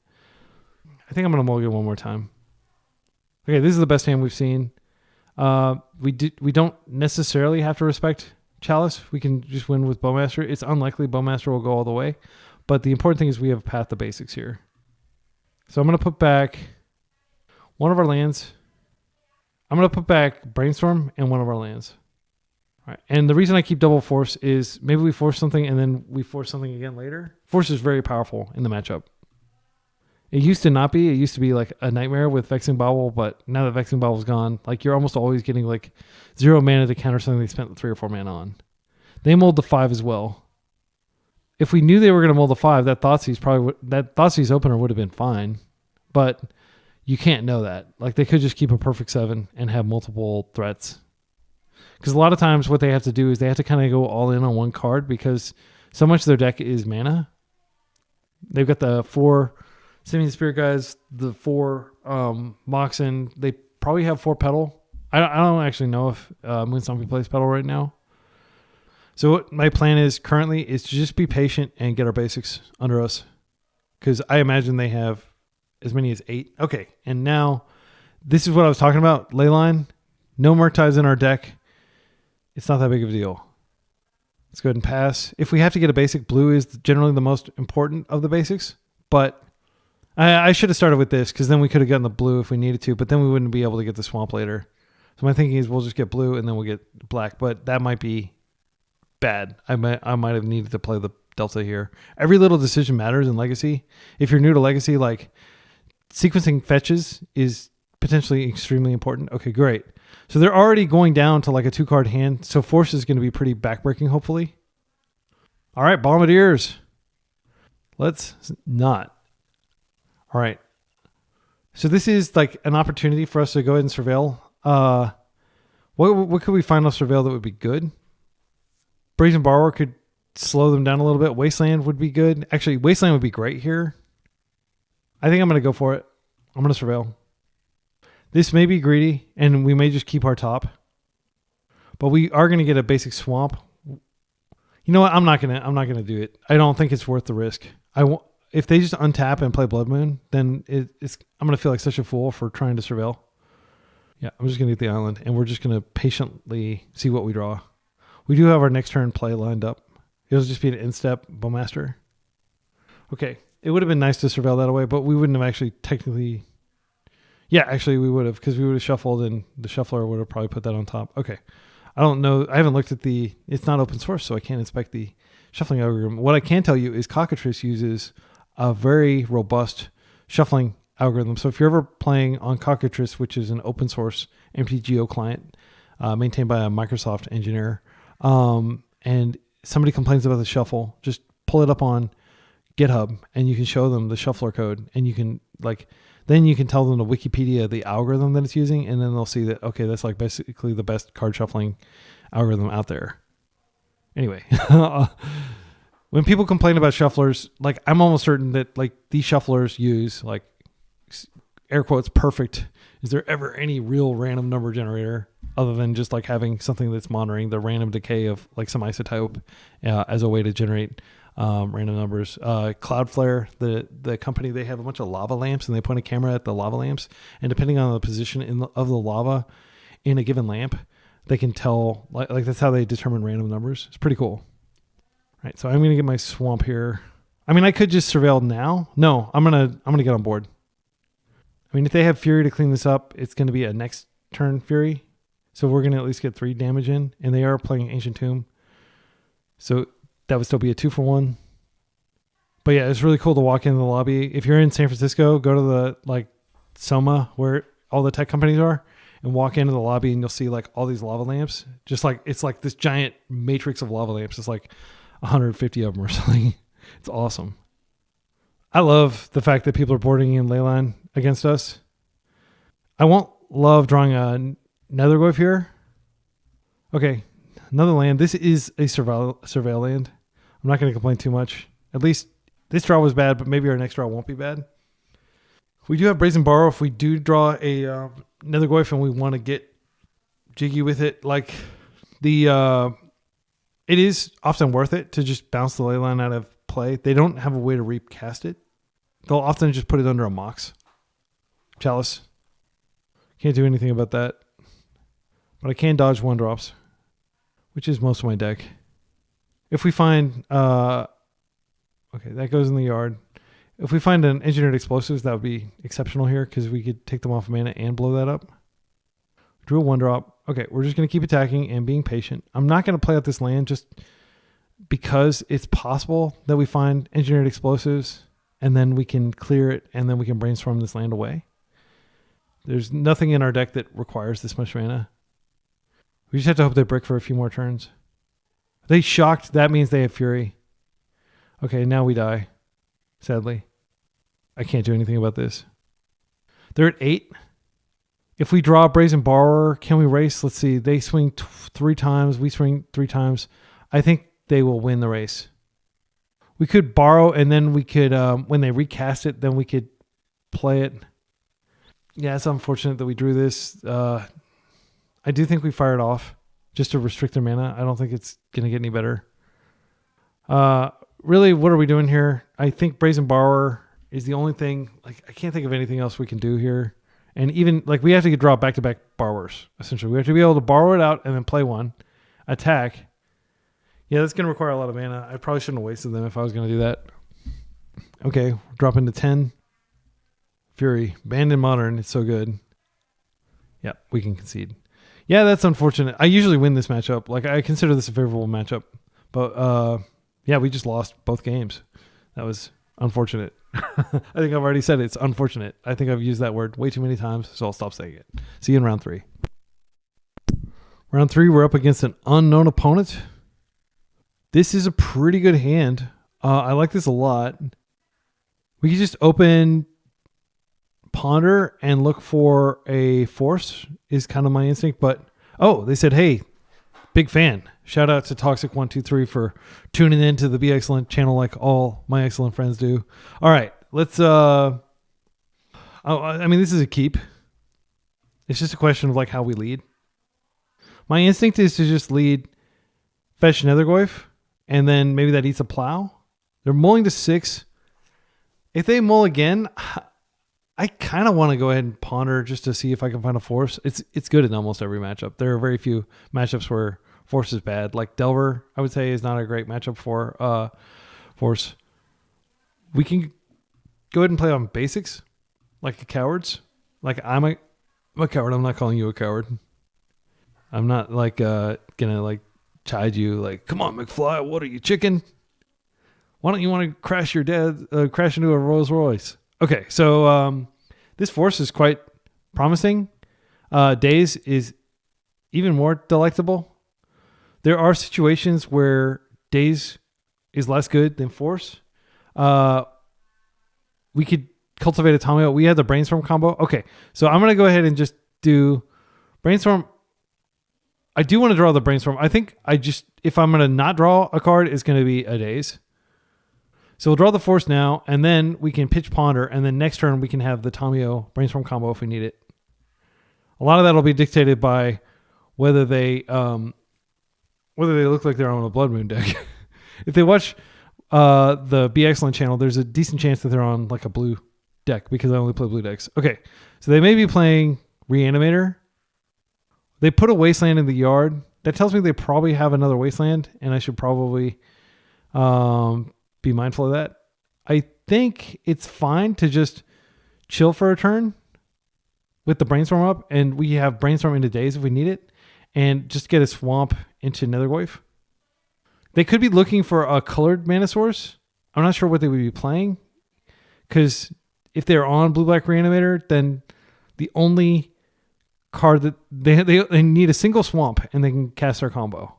Speaker 1: I think I'm going to mulligan one more time. Okay, this is the best hand we've seen. We don't necessarily have to respect Chalice. We can just win with Bowmaster. It's unlikely Bowmaster will go all the way. But the important thing is we have a path to basics here. So I'm going to put back one of our lands. I'm going to put back Brainstorm and one of our lands. All right. And the reason I keep double Force is maybe we force something and then we force something again later. Force is very powerful in the matchup. It used to not be. It used to be like a nightmare with Vexing Bauble, but now that Vexing Bauble's gone, like you're almost always getting like 0 mana to counter something they spent 3 or 4 mana on. They mold the 5 as well. If we knew they were going to mold the 5, that Thoughtseize opener would have been fine, but you can't know that. Like they could just keep a perfect 7 and have multiple threats. Because a lot of times what they have to do is they have to kind of go all in on one card because so much of their deck is mana. They've got the 4 Simian Spirit guys, the 4 Moxen. They probably have 4 Petal. I don't actually know if Moon Stompy plays Petal right now. So what my plan is currently is to just be patient and get our basics under us. because I imagine they have as many as 8. Okay, and now this is what I was talking about. Leyline, no Murktides in our deck. It's not that big of a deal. Let's go ahead and pass. If we have to get a basic, blue is generally the most important of the basics. But I should have started with this because then we could have gotten the blue if we needed to, but then we wouldn't be able to get the swamp later. So my thinking is we'll just get blue and then we'll get black, but that might be bad. I might have needed to play the Delta here. Every little decision matters in Legacy. If you're new to Legacy, like sequencing fetches is potentially extremely important. Okay, great. So they're already going down to like a 2-card hand. So Force is going to be pretty backbreaking, hopefully. All right, Bombardiers. Let's not. All right. So this is like an opportunity for us to go ahead and surveil. What could we find off surveil that would be good? Brazen Borrower could slow them down a little bit. Wasteland would be good. Actually, Wasteland would be great here. I think I'm going to go for it. I'm going to surveil. This may be greedy, and we may just keep our top. But we are going to get a basic swamp. You know what? I'm not gonna do it. I don't think it's worth the risk. If they just untap and play Blood Moon, then I'm gonna feel like such a fool for trying to surveil. Yeah, I'm just gonna get the island, and we're just gonna patiently see what we draw. We do have our next turn play lined up. It'll just be an instep Bowmaster. Okay, it would have been nice to surveil that away, but we wouldn't have actually technically. Yeah, actually we would have, because we would have shuffled, and the shuffler would have probably put that on top. Okay. I don't know. I haven't looked at it's not open source, so I can't inspect the shuffling algorithm. What I can tell you is Cockatrice uses a very robust shuffling algorithm. So if you're ever playing on Cockatrice, which is an open source MTGO client maintained by a Microsoft engineer, and somebody complains about the shuffle, just pull it up on GitHub and you can show them the shuffler code, and you can then you can tell them to Wikipedia the algorithm that it's using, and then they'll see that, okay, that's like basically the best card shuffling algorithm out there. Anyway, when people complain about shufflers, like I'm almost certain that like these shufflers use like air quotes perfect. Is there ever any real random number generator other than just like having something that's monitoring the random decay of like some isotope as a way to generate random numbers? Cloudflare, the company, they have a bunch of lava lamps, and they point a camera at the lava lamps, and depending on the position of the lava in a given lamp, they can tell like that's how they determine random numbers. It's pretty cool. All right, so I'm gonna get my swamp here. I mean, I could just surveil now. No, I'm gonna get on board. I mean, if they have Fury to clean this up, it's gonna be a next turn Fury, so we're gonna at least get 3 damage in, and they are playing Ancient Tomb, so that would still be a 2-for-1. But yeah, it's really cool to walk into the lobby. If you're in San Francisco, go to the like Soma where all the tech companies are, and walk into the lobby, and you'll see like all these lava lamps. Just like it's like this giant matrix of lava lamps. It's like 150 of them or something. It's awesome. I love the fact that people are boarding in Leyline against us. I won't love drawing a Nethergoyf here. Okay, another land. This is a surveil land. I'm not going to complain too much. At least this draw was bad, but maybe our next draw won't be bad. We do have Brazen Borrow if we do draw a Nethergoyf and we want to get jiggy with it. Like it is often worth it to just bounce the Leyline out of play. They don't have a way to recast it. They'll often just put it under a Mox. Chalice. Can't do anything about that. But I can dodge 1-drops, which is most of my deck. If we find... okay, that goes in the yard. If we find an Engineered Explosives, that would be exceptional here because we could take them off mana and blow that up. Drew a 1-drop. Okay, we're just going to keep attacking and being patient. I'm not going to play out this land just because it's possible that we find Engineered Explosives and then we can clear it and then we can brainstorm this land away. There's nothing in our deck that requires this much mana. We just have to hope they brick for a few more turns. If they shocked, that means they have Fury. Okay, now we die. Sadly. I can't do anything about this. They're at 8. If we draw a Brazen Borrower, can we race? Let's see. They swing 3 times. We swing 3 times. I think they will win the race. We could borrow, and then we could, when they recast it, then we could play it. Yeah, it's unfortunate that we drew this. I do think we fired off just to restrict their mana. I don't think it's going to get any better. Really, what are we doing here? I think Brazen Borrower is the only thing. Like, I can't think of anything else we can do here. And even, like, we have to draw back-to-back borrowers, essentially. We have to be able to borrow it out and then play one. Attack. Yeah, that's going to require a lot of mana. I probably shouldn't have wasted them if I was going to do that. Okay, drop into 10. Fury. Banned in Modern. It's so good. Yeah, we can concede. Yeah, that's unfortunate. I usually win this matchup. Like, I consider this a favorable matchup. But, yeah, we just lost both games. That was unfortunate. I think I've already said it. It's unfortunate. I think I've used that word way too many times, so I'll stop saying it. See you in round 3. Round 3, we're up against an unknown opponent. This is a pretty good hand. I like this a lot. We can just open Ponder and look for a force is kind of my instinct. But, oh, they said, hey, big fan. Shout out to Toxic123 for tuning in to the Be Excellent channel like all my excellent friends do. All right, let's... I mean, this is a keep. It's just a question of like how we lead. My instinct is to just lead Fetch Nethergoyf, and then maybe that eats a plow. They're mulling to 6. If they mull again, I kind of want to go ahead and ponder just to see if I can find a force. It's good in almost every matchup. There are very few matchups where force is bad. Like Delver, I would say, is not a great matchup for force. We can go ahead and play on basics, like the cowards. Like I'm a coward. I'm not calling you a coward. I'm not like gonna like chide you like, come on, McFly, what are you, chicken? Why don't you want to crash your crash into a Rolls Royce? Okay, so this force is quite promising. Daze is even more delectable. There are situations where Daze is less good than force. We could cultivate a Tomio. We have the Brainstorm combo. Okay, so I'm going to go ahead and just do Brainstorm. I do want to draw the Brainstorm. I think if I'm going to not draw a card, it's going to be a Daze. So we'll draw the force now, and then we can pitch Ponder, and then next turn we can have the Tomio Brainstorm combo if we need it. A lot of that will be dictated by whether they look like they're on a Blood Moon deck. If they watch the Be Excellent channel, there's a decent chance that they're on like a blue deck because I only play blue decks. Okay, so they may be playing Reanimator. They put a Wasteland in the yard. That tells me they probably have another Wasteland, and I should probably be mindful of that. I think it's fine to just chill for a turn with the Brainstorm up, and we have Brainstorm into Daze if we need it, and just get a Swamp into Nethergoyf. They could be looking for a colored mana source. I'm not sure what they would be playing, because if they're on Blue-Black Reanimator, then the only card that they need a single Swamp, and they can cast their combo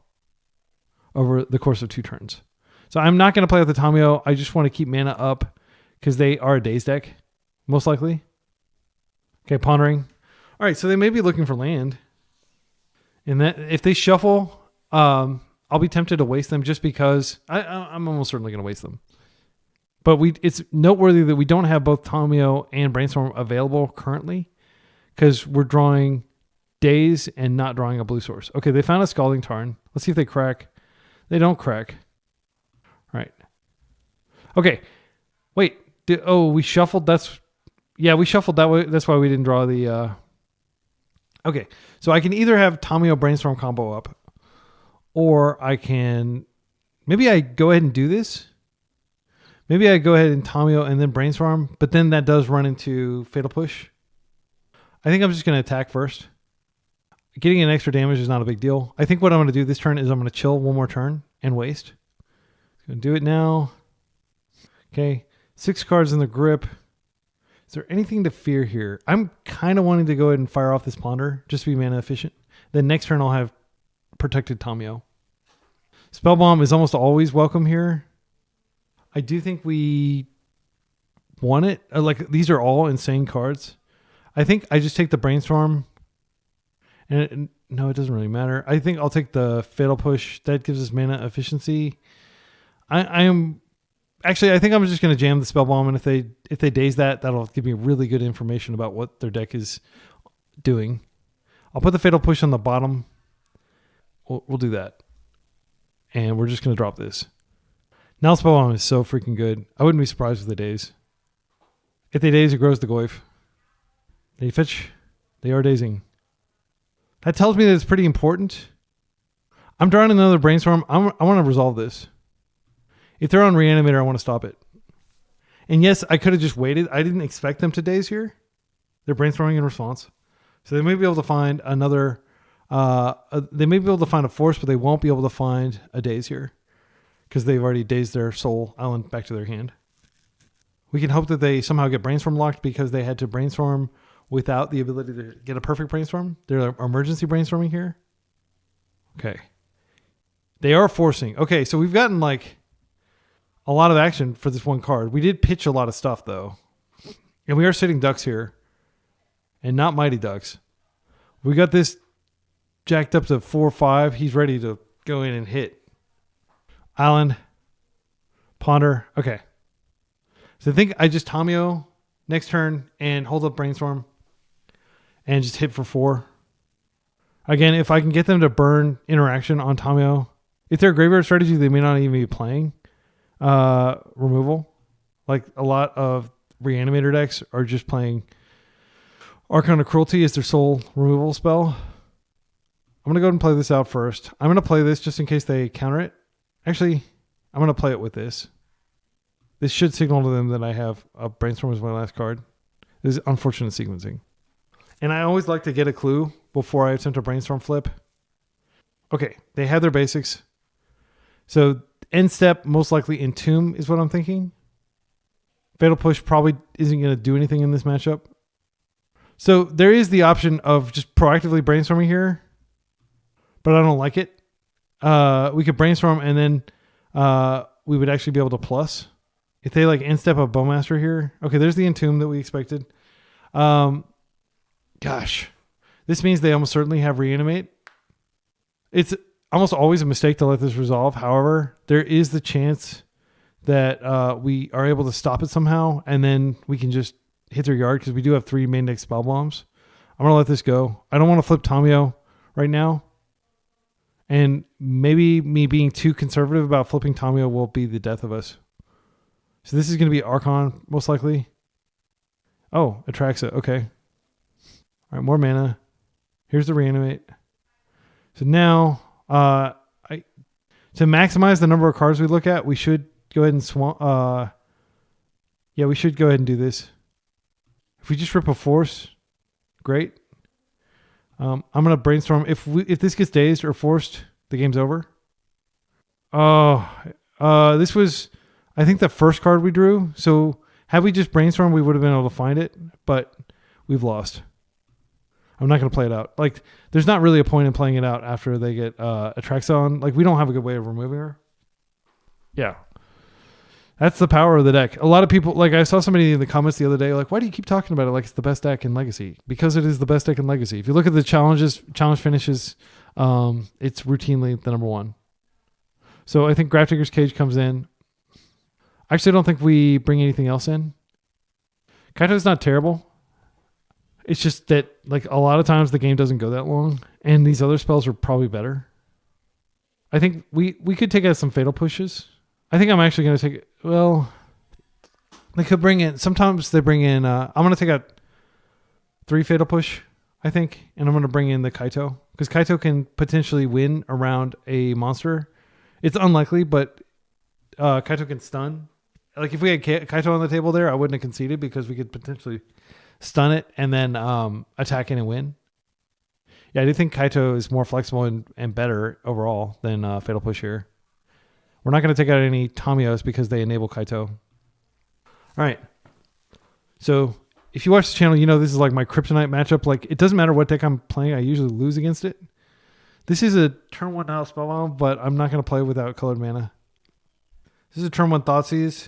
Speaker 1: over the course of 2 turns. So I'm not going to play with the Tomio. I just want to keep mana up because they are a Daze deck, most likely. Okay, pondering. All right, so they may be looking for land. And that if they shuffle, I'll be tempted to waste them just because I'm almost certainly going to waste them. But it's noteworthy that we don't have both Tomio and Brainstorm available currently because we're drawing Daze and not drawing a blue source. Okay, they found a Scalding Tarn. Let's see if they crack. They don't crack. Right. Okay. Wait. We shuffled. We shuffled that way. That's why we didn't draw the... Okay. So I can either have Tomio Brainstorm combo up, or I can... Maybe I go ahead and do this. Maybe I go ahead and Tomio and then Brainstorm, but then that does run into Fatal Push. I think I'm just going to attack first. Getting an extra damage is not a big deal. I think what I'm going to do this turn is I'm going to chill one more turn and waste. Gonna do it now. Okay, 6 cards in the grip. Is there anything to fear here? I'm kind of wanting to go ahead and fire off this Ponder just to be mana efficient. Then next turn I'll have protected Tomio. Spellbomb is almost always welcome here. I do think we want it. Like these are all insane cards. I think I just take the Brainstorm. And no, it doesn't really matter. I think I'll take the Fatal Push. That gives us mana efficiency. I think I'm just going to jam the Spellbomb, and if they Daze that, that'll give me really good information about what their deck is doing. I'll put the Fatal Push on the bottom. We'll do that. And we're just going to drop this. Now Spellbomb is so freaking good. I wouldn't be surprised with the Daze. If they daze, it grows the Goyf. They fetch. They are dazing. That tells me that it's pretty important. I'm drawing another brainstorm. I want to resolve this. If they're on Reanimator, I want to stop it. And yes, I could have just waited. I didn't expect them to daze here. They're brainstorming in response. So they may be able to find another... they may be able to find a force, but they won't be able to find a daze here. Because they've already dazed their soul island back to their hand. We can hope that they somehow get brainstorm locked because they had to brainstorm without the ability to get a perfect brainstorm. They're emergency brainstorming here. Okay. They are forcing. Okay, so we've gotten like a lot of action for this one card. We did pitch a lot of stuff though. And we are sitting ducks here. And not mighty ducks. We got this jacked up to 4-5. He's ready to go in and hit. Island. Ponder. Okay. So I think I just Tamio next turn and hold up brainstorm. And just hit for 4. Again, if I can get them to burn interaction on Tamio. If they're a graveyard strategy, they may not even be playing removal. Like a lot of Reanimator decks are just playing Archon of Cruelty as their sole removal spell. I'm going to go ahead and play this out first. I'm going to play this just in case they counter it. Actually, I'm going to play it with this. This should signal to them that I have a brainstorm as my last card. This is unfortunate sequencing. And I always like to get a clue before I attempt a brainstorm flip. Okay, they have their basics. So end step, most likely Entomb is what I'm thinking. Fatal Push probably isn't going to do anything in this matchup. So there is the option of just proactively brainstorming here, but I don't like it. We could brainstorm and then we would actually be able to plus. If they like end step a Bowmaster here. Okay, there's the Entomb that we expected. Gosh, this means they almost certainly have Reanimate. It's almost always a mistake to let this resolve. However, there is the chance that we are able to stop it somehow, and then we can just hit their yard because we do have 3 main deck spell bombs. I'm going to let this go. I don't want to flip Tamio right now. And maybe me being too conservative about flipping Tamio will be the death of us. So this is going to be Archon, most likely. Oh, Atraxa. Okay. All right, more mana. Here's the Reanimate. So now, to maximize the number of cards we look at, we should go ahead and we should go ahead and do this. If we just rip a force, great. I'm gonna brainstorm. If this gets dazed or forced, the game's over. Oh, this was, I think, the first card we drew. So had we just brainstormed, we would have been able to find it, but we've lost. I'm not going to play it out. Like, there's not really a point in playing it out after they get Atraxa on. Like, we don't have a good way of removing her. Yeah. That's the power of the deck. A lot of people, like I saw somebody in the comments the other day, like, why do you keep talking about it like it's the best deck in Legacy? Because it is the best deck in Legacy. If you look at the challenge finishes, it's routinely the number 1. So I think Grafdigger's Cage comes in. I actually don't think we bring anything else in. Kaito's not terrible. It's just that, like, a lot of times the game doesn't go that long, and these other spells are probably better. I think we could take out some Fatal Pushes. I think I'm actually going to take it. Well, they could bring in, sometimes they bring in, I'm going to take out 3 Fatal Push, I think, and I'm going to bring in the Kaito, because Kaito can potentially win around a monster. It's unlikely, but Kaito can stun. Like, if we had Kaito on the table there, I wouldn't have conceded because we could potentially stun it and then attack in and win. Yeah, I do think Kaito is more flexible and better overall than Fatal Push here. We're not going to take out any Tamios because they enable Kaito. All right. So if you watch the channel, you know this is like my kryptonite matchup. Like, it doesn't matter what deck I'm playing. I usually lose against it. This is a turn 1 Nihil Spellbomb, but I'm not going to play without colored mana. This is a turn 1 Thoughtseize.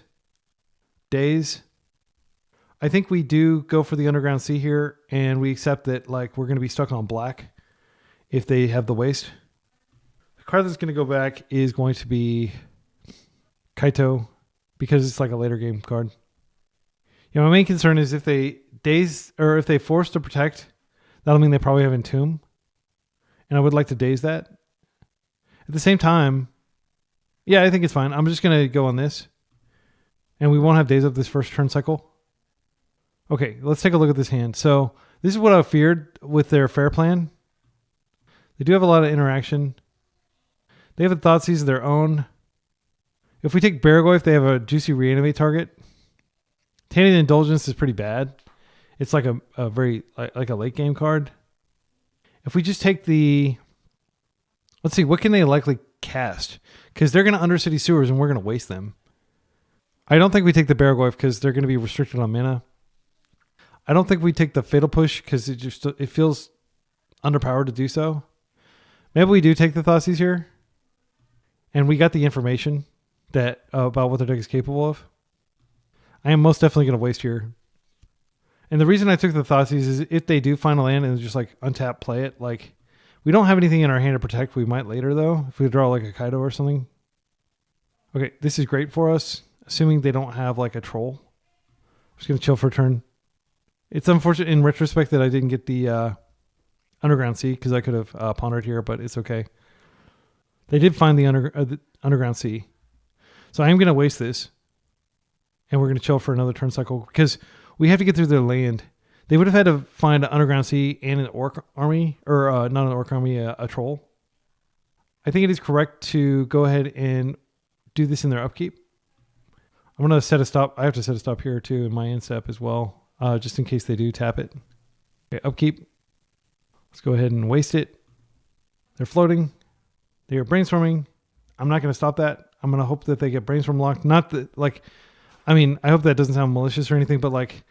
Speaker 1: Daze. I think we do go for the Underground Sea here, and we accept that, like, we're going to be stuck on black if they have the waste. The card that's going to go back is going to be Kaito, because it's like a later game card. You know, my main concern is if they daze, or if they force to protect, that'll mean they probably have Entomb, and I would like to daze that. At the same time, yeah, I think it's fine. I'm just going to go on this, and we won't have daze up this first turn cycle. Okay, let's take a look at this hand. So this is what I feared with their fair plan. They do have a lot of interaction. They have a Thoughtseize of their own. If we take Barragoyf, they have a juicy reanimate target. Tainted Indulgence is pretty bad. It's like a very like a late game card. If we just take the, let's see, what can they likely cast? Because they're going to Undercity Sewers and we're going to waste them. I don't think we take the Barragoyf because they're going to be restricted on mana. I don't think we take the Fatal Push because it feels underpowered to do so. Maybe we do take the Thoughtseize here. And we got the information that about what their deck is capable of. I am most definitely going to waste here. And the reason I took the Thoughtseize is if they do find a land and just like untap play it, like we don't have anything in our hand to protect. We might later though, if we draw like a Kaido or something. Okay, this is great for us, assuming they don't have like a troll. I'm just going to chill for a turn. It's unfortunate in retrospect that I didn't get the Underground Sea because I could have pondered here, but it's okay. They did find the Underground Sea. So I am going to waste this. And we're going to chill for another turn cycle because we have to get through their land. They would have had to find an Underground Sea and an Orc army, or not an Orc army, a troll. I think it is correct to go ahead and do this in their upkeep. I'm going to set a stop. I have to set a stop here too in my end step as well, just in case they do tap it. Okay, upkeep. Let's go ahead and waste it. They're floating. They are brainstorming. I'm not going to stop that. I'm going to hope that they get brainstorm locked. Not that, like, I mean, I hope that doesn't sound malicious or anything, but like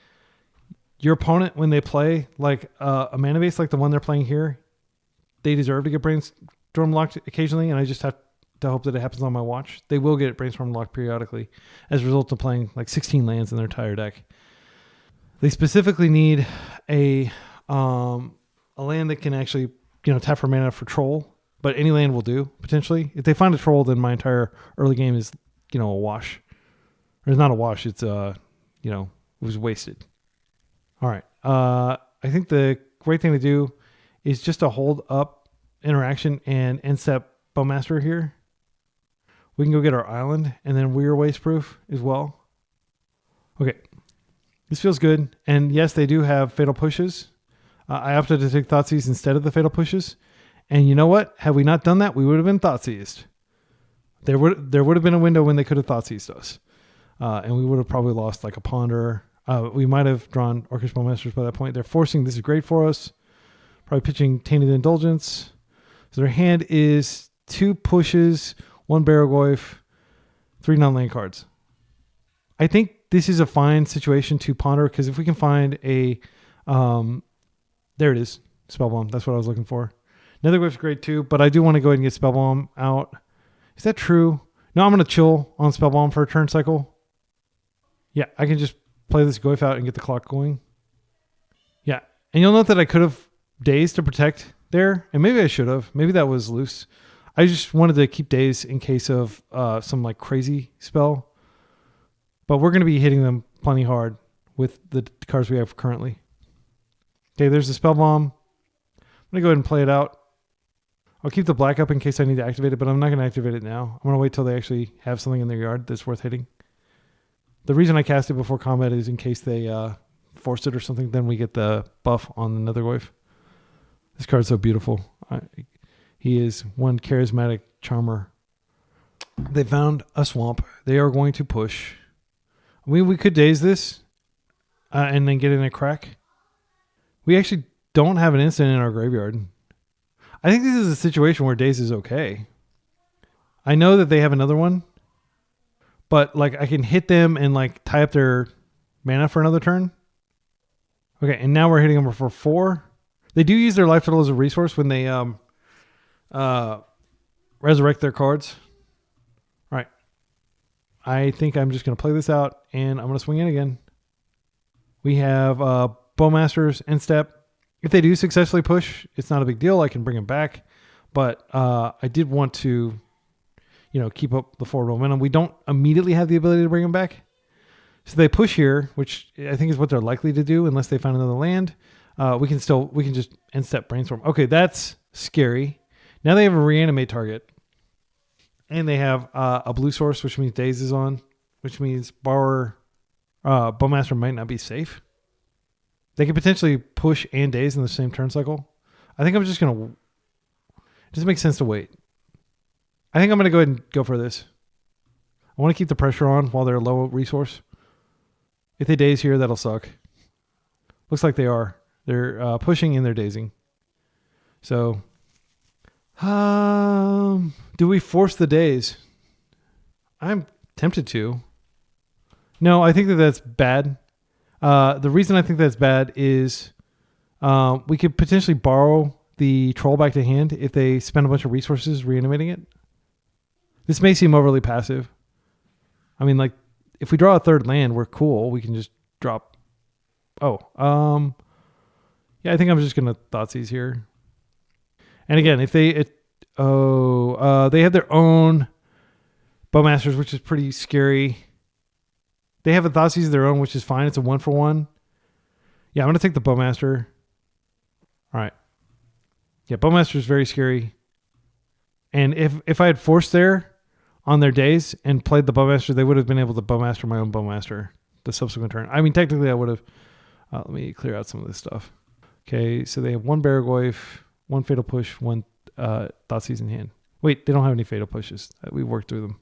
Speaker 1: your opponent, when they play like a mana base like the one they're playing here, they deserve to get brainstorm locked occasionally, and I just have to hope that it happens on my watch. They will get brainstorm locked periodically as a result of playing like 16 lands in their entire deck. They specifically need a land that can actually, tap for mana for troll, but any land will do potentially. If they find a troll, then my entire early game is, a wash. Or it's not a wash. It's it was wasted. All right. I think the great thing to do is just to hold up interaction and end step Bowmaster here. We can go get our island, and then we're waste proof as well. Okay. This feels good. And yes, they do have fatal pushes. I opted to take Thoughtseize instead of the fatal pushes. And you know what? Had we not done that, we would have been Thoughtseized. There would have been a window when they could have Thoughtseized us. And we would have probably lost like a ponder. We might have drawn Orcish Bowmasters by that point. They're forcing. This is great for us. Probably pitching Tainted Indulgence. So their hand is 2 pushes, 1 Barragoyf, 3 non-land cards. I think this is a fine situation to ponder because if we can find a... there it is. Spellbomb. That's what I was looking for. Nethergoyf's great too, but I do want to go ahead and get Spellbomb out. Is that true? No, I'm going to chill on Spellbomb for a turn cycle. Yeah, I can just play this Goyf out and get the clock going. Yeah, and you'll note that I could have Daze to protect there, and maybe I should have. Maybe that was loose. I just wanted to keep Daze in case of some like crazy spell. But we're going to be hitting them plenty hard with the cards we have currently. Okay, there's the Spellbomb. I'm going to go ahead and play it out. I'll keep the black up in case I need to activate it, but I'm not going to activate it now. I'm going to wait till they actually have something in their yard that's worth hitting. The reason I cast it before combat is in case they force it or something, then we get the buff on the Nethergoyf. This card's so beautiful. He is one charismatic charmer. They found a swamp. They are going to push. We could Daze this and then get in a crack. We actually don't have an instant in our graveyard. I think this is a situation where Daze is okay. I know that they have another one, but like I can hit them and like tie up their mana for another turn. Okay, and now we're hitting them for 4. They do use their life total as a resource when they resurrect their cards. All right. I think I'm just going to play this out and I'm going to swing in again. We have Bowmasters end step. If they do successfully push, it's not a big deal. I can bring them back. But I did want to, keep up the forward momentum. We don't immediately have the ability to bring them back. So they push here, which I think is what they're likely to do unless they find another land. We can just end step Brainstorm. Okay, that's scary. Now they have a reanimate target. And they have a blue source, which means Daze is on, which means Bowmaster might not be safe. They could potentially push and daze in the same turn cycle. I think I'm just going to... It doesn't make sense to wait. I think I'm going to go ahead and go for this. I want to keep the pressure on while they're low resource. If they daze here, that'll suck. Looks like they are. They're pushing and they're dazing. So, do we force the daze? I'm tempted to. No, I think that that's bad. The reason I think that's bad is we could potentially borrow the troll back to hand if they spend a bunch of resources reanimating it. This may seem overly passive. I mean, like, if we draw a third land, we're cool. We can just drop. Oh, yeah, I think I'm just going to Thoughtseize here. And again, if they, they have their own Bowmasters, which is pretty scary. They have a Thoughtseize of their own, which is fine. It's a 1-for-1. Yeah, I'm going to take the Bowmaster. All right. Yeah, Bowmaster is very scary. And if I had forced there on their days and played the Bowmaster, they would have been able to Bowmaster my own Bowmaster the subsequent turn. I mean, technically I would have. Let me clear out some of this stuff. Okay, so they have one Barragoyf, one Fatal Push, one Thoughtseize in hand. Wait, they don't have any Fatal Pushes. We worked through them.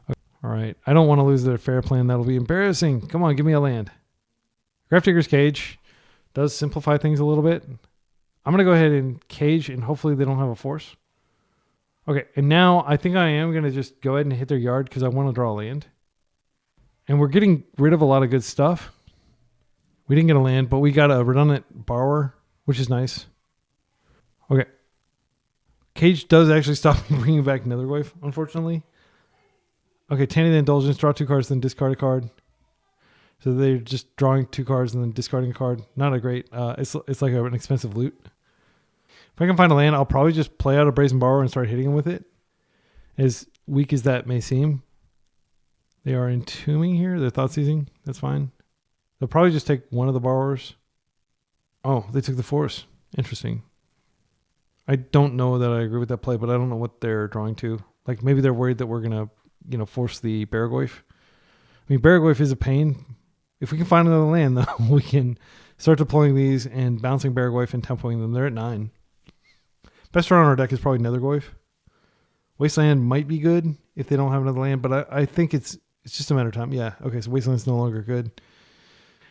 Speaker 1: Okay. All right. I don't want to lose their fair plan. That'll be embarrassing. Come on, give me a land. Grafdigger's Cage does simplify things a little bit. I'm going to go ahead and cage, and hopefully they don't have a force. Okay, and now I think I am going to just go ahead and hit their yard because I want to draw a land. And we're getting rid of a lot of good stuff. We didn't get a land, but we got a redundant borrower, which is nice. Okay. Cage does actually stop me bringing back Nethergoyf, unfortunately. Okay, Tanny the Indulgence, draw 2 cards, then discard a card. So they're just drawing 2 cards and then discarding a card. Not a great... It's like an expensive loot. If I can find a land, I'll probably just play out a Brazen Borrower and start hitting him with it. As weak as that may seem. They are entombing here. They're Thoughtseizing. That's fine. They'll probably just take one of the borrowers. Oh, they took the force. Interesting. I don't know that I agree with that play, but I don't know what they're drawing to. Like, maybe they're worried that we're going to, force the Barragoyf. I mean, Barragoyf is a pain. If we can find another land, though, we can start deploying these and bouncing Barragoyf and tempoing them. They're at 9. Best draw on our deck is probably Nethergoyf. Wasteland might be good if they don't have another land, but I think it's just a matter of time. Yeah, okay, so Wasteland's no longer good.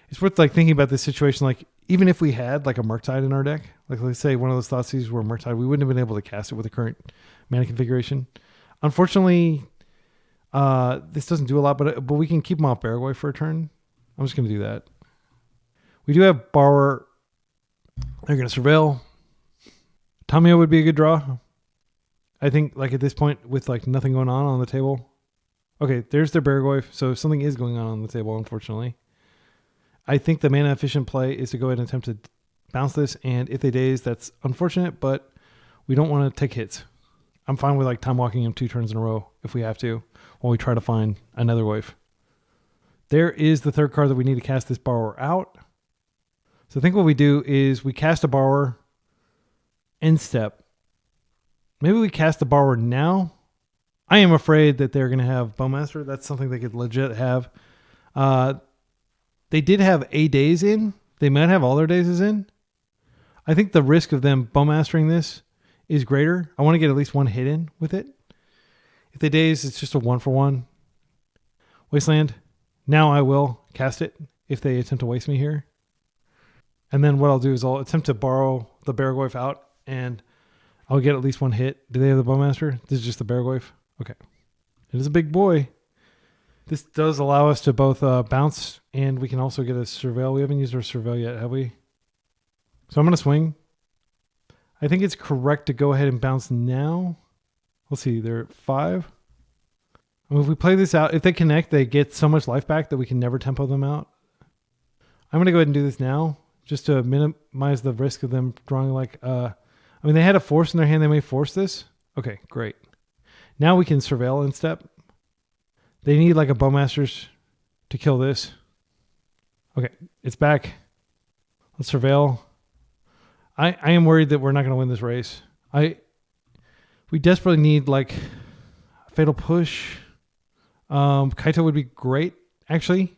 Speaker 1: It's worth thinking about this situation. Even if we had a Murktide in our deck, let's say one of those Thoughtseizes were Murktide, we wouldn't have been able to cast it with the current mana configuration. Unfortunately, this doesn't do a lot, but we can keep them off Barragoyf for a turn. I'm just going to do that. We do have Borrower. They're going to Surveil. Tamio would be a good draw. I think at this point with nothing going on the table. Okay, there's their Barragoyf. So something is going on the table, unfortunately. I think the mana efficient play is to go ahead and attempt to bounce this. And if they daze, that's unfortunate, but we don't want to take hits. I'm fine with time walking him 2 turns in a row if we have to, while we try to find another Goyf. There is the 3rd card that we need to cast this borrower out. So I think what we do is we cast a borrower, end step. Maybe we cast the borrower now. I am afraid that they're going to have Bowmaster. That's something they could legit have. They did have a daze in. They might have all their dazes in. I think the risk of them Bowmastering this is greater. I want to get at least 1 hit in with it. If they daze, it's just a 1-for-1. Wasteland. Now I will cast it if they attempt to waste me here. And then what I'll do is I'll attempt to borrow the Barragoyf out and I'll get at least 1 hit. Do they have the Bowmaster? This is just the Barragoyf. Okay. It is a big boy. This does allow us to both bounce and we can also get a Surveil. We haven't used our Surveil yet, have we? So I'm going to swing. I think it's correct to go ahead and bounce now. Let's see, they're at 5. I mean, if we play this out, if they connect, they get so much life back that we can never tempo them out. I'm going to go ahead and do this now just to minimize the risk of them drawing I mean, they had a force in their hand. They may force this. Okay, great. Now we can Surveil in step. They need a Bowmasters to kill this. Okay, it's back. Let's Surveil. I am worried that we're not going to win this race. We desperately need a Fatal Push. Kaito would be great, actually.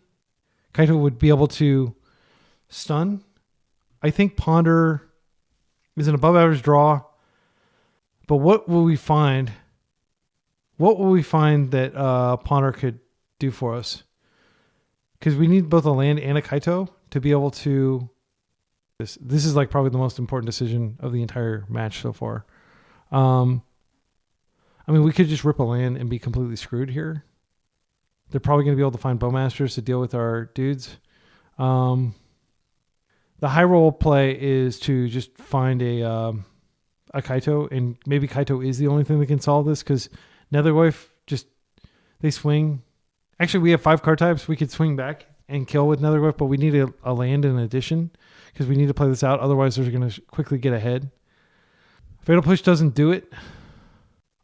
Speaker 1: Kaito would be able to stun I think Ponder is an above average draw. But what will we find? What will we find that Ponder could do for us? Because we need both a land and a Kaito to be able to... This is like probably the most important decision of the entire match so far. I mean, we could just rip a land and be completely screwed here. They're probably going to be able to find Bowmasters to deal with our dudes. The high roll play is to just find a Kaito, and maybe Kaito is the only thing that can solve this, because Nethergoyf just, they swing. Actually, we have 5 card types. We could swing back and kill with Nethergoyf, but we need a land in addition, because we need to play this out. Otherwise, they're going to quickly get ahead. Fatal Push doesn't do it.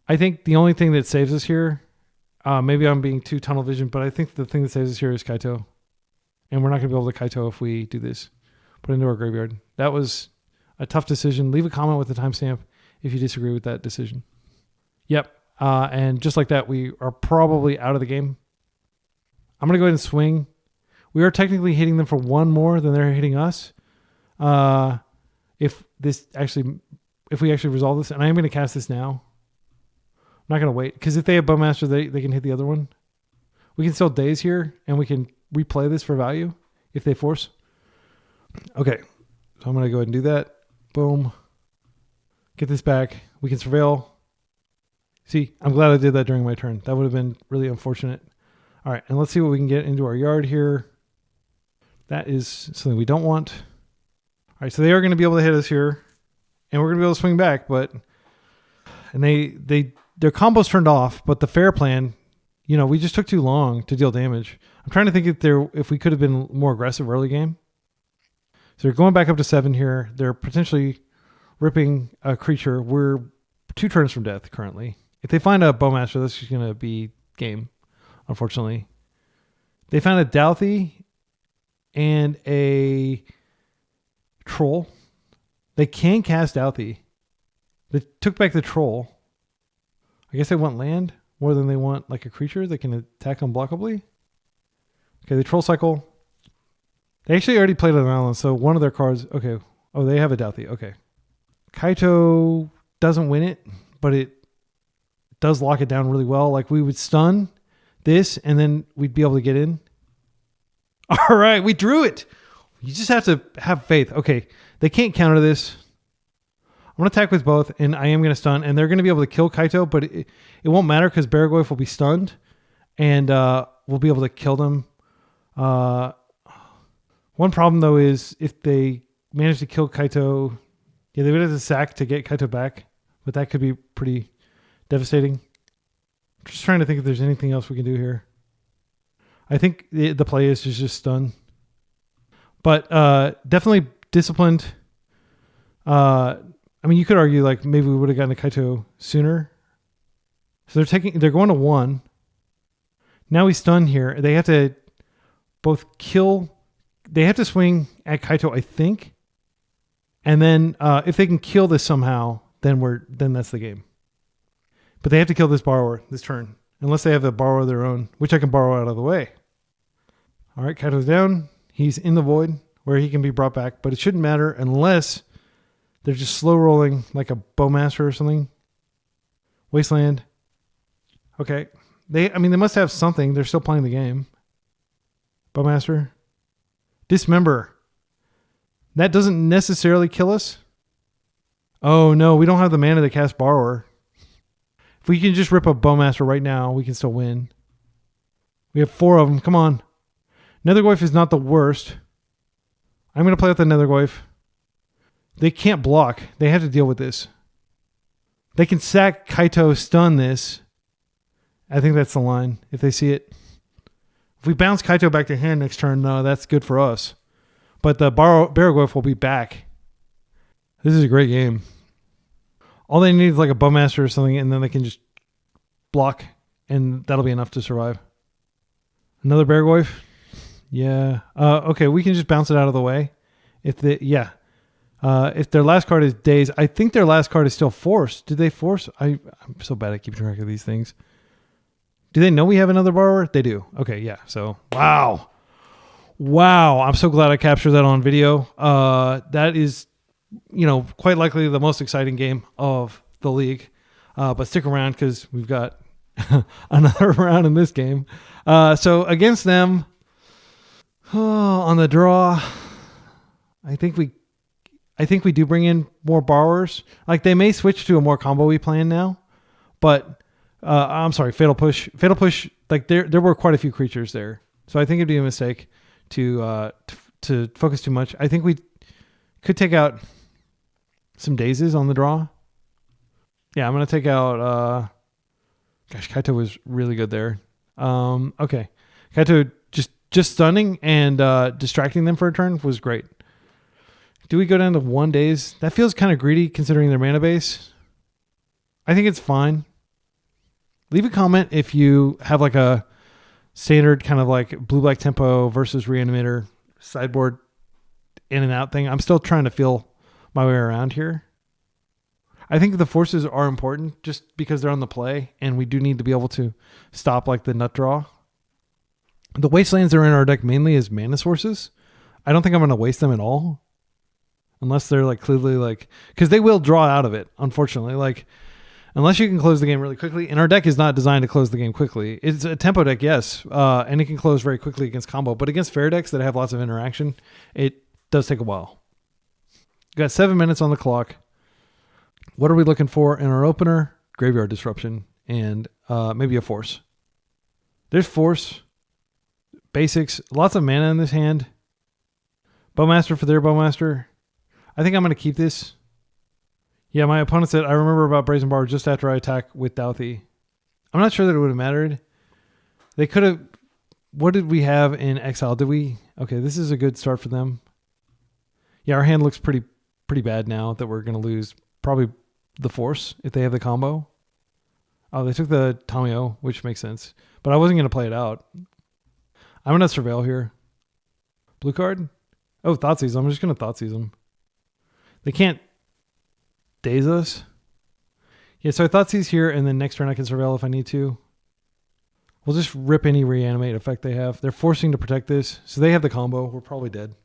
Speaker 1: I think the only thing that saves us here, maybe I'm being too tunnel vision, but I think the thing that saves us here is Kaito. And we're not going to be able to Kaito if we do this. Put it into our graveyard. That was a tough decision. Leave a comment with the timestamp if you disagree with that decision. Yep. And just like that, we are probably out of the game. I'm going to go ahead and swing. We are technically hitting them for 1 more than they're hitting us. If we actually resolve this, and I am going to cast this now. I'm not going to wait, because if they have Bowmaster, they can hit the other one. We can still daze here, and we can replay this for value if they force. Okay, so I'm going to go ahead and do that. Boom. Get this back. We can surveil. See, I'm glad I did that during my turn. That would have been really unfortunate. All right, and let's see what we can get into our yard here. That is something we don't want. All right, so they are going to be able to hit us here, and we're going to be able to swing back, but... And their combo's turned off, but the fair plan, you know, we just took too long to deal damage. I'm trying to think if we could have been more aggressive early game. So they're going back up to 7 here. They're potentially ripping a creature. We're 2 turns from death currently. If they find a Bowmaster, that's just going to be game, unfortunately. They found a Douthie and a Troll. They can cast Douthie. They took back the Troll. I guess they want land more than they want like a creature that can attack unblockably. Okay, the Troll cycle. They actually already played on an island, so one of their cards... Okay. Oh, they have a Douthie. Okay. Kaito doesn't win it, but it does lock it down really well. Like, we would stun this, and then we'd be able to get in. All right, we drew it. You just have to have faith. Okay, they can't counter this. I'm going to attack with both, and I am going to stun, and they're going to be able to kill Kaito, but it won't matter because Barragoyf will be stunned, and we'll be able to kill them. One problem, though, is if they manage to kill Kaito, yeah, they would have to sack to get Kaito back, but that could be pretty devastating. I'm just trying to think if there's anything else we can do here. I think the play is to just stun. But definitely disciplined. I mean, you could argue like maybe we would have gotten a Kaito sooner. So they're going to 1. Now we stun here. They have to both kill. They have to swing at Kaito, I think. And then if they can kill this somehow, then that's the game. But they have to kill this borrower this turn, unless they have a borrower of their own, which I can borrow out of the way. All right, Kaito's down. He's in the void where he can be brought back, but it shouldn't matter unless they're just slow rolling like a Bowmaster or something. Wasteland. Okay. They must have something. They're still playing the game. Bowmaster. Dismember. That doesn't necessarily kill us. Oh no, we don't have the mana to cast Borrower. If we can just rip a Bowmaster right now, we can still win. We have 4 of them. Come on. Nethergoyf is not the worst. I'm going to play with the Nethergoyf. They can't block. They have to deal with this. They can sack Kaito, stun this. I think that's the line, if they see it. If we bounce Kaito back to hand next turn, no, that's good for us. But the Barragoyf will be back. This is a great game. All they need is like a Bowmaster or something, and then they can just block, and that'll be enough to survive. Another Barragoyf? Yeah. Okay, we can just bounce it out of the way. If their last card is Daze, I think their last card is still Force. Did they Force? I'm so bad at keeping track of these things. Do they know we have another borrower? They do. Okay, yeah. So, wow. Wow, I'm so glad I captured that on video. That is, quite likely the most exciting game of the league. But stick around because we've got another round in this game. So against them, on the draw, I think we do bring in more borrowers. Like they may switch to a more combo-y plan now, but I'm sorry, Fatal Push. Fatal Push, like there were quite a few creatures there, so I think it'd be a mistake to focus too much. I think we could take out some dazes on the draw. Yeah, I'm gonna take out. Gosh, Kaito was really good there. Okay, Kaito just stunning and distracting them for a turn was great. Do we go down to 1 daze? That feels kind of greedy considering their mana base. I think it's fine. Leave a comment if you have like a standard kind of like blue-black tempo versus Reanimator sideboard in and out thing. I'm still trying to feel my way around here. I think the forces are important just because they're on the play and we do need to be able to stop like the nut draw. The wastelands that are in our deck mainly as mana sources. I don't think I'm going to waste them at all. Unless they're like clearly like, because they will draw out of it, unfortunately. Like, unless you can close the game really quickly, and our deck is not designed to close the game quickly. It's a tempo deck, yes, and it can close very quickly against combo, but against fair decks that have lots of interaction, it does take a while. You got 7 minutes on the clock. What are we looking for in our opener? Graveyard Disruption and maybe a Force. There's Force, basics, lots of mana in this hand. Bowmaster for their Bowmaster. I think I'm going to keep this. Yeah, my opponent said, I remember about Brazen Bar just after I attack with Douthie. I'm not sure that it would have mattered. They could have... What did we have in Exile? Did we... Okay, this is a good start for them. Yeah, our hand looks pretty bad now that we're going to lose probably the Force if they have the combo. Oh, they took the Tamio, which makes sense. But I wasn't going to play it out. I'm going to Surveil here. Blue card? Oh, Thoughtseize. I'm just going to Thoughtseize them. They can't daze us. Yeah, so I Thoughtseize here, and then next turn I can Surveil if I need to. We'll just rip any Reanimate effect they have. They're forcing to protect this, so they have the combo. We're probably dead.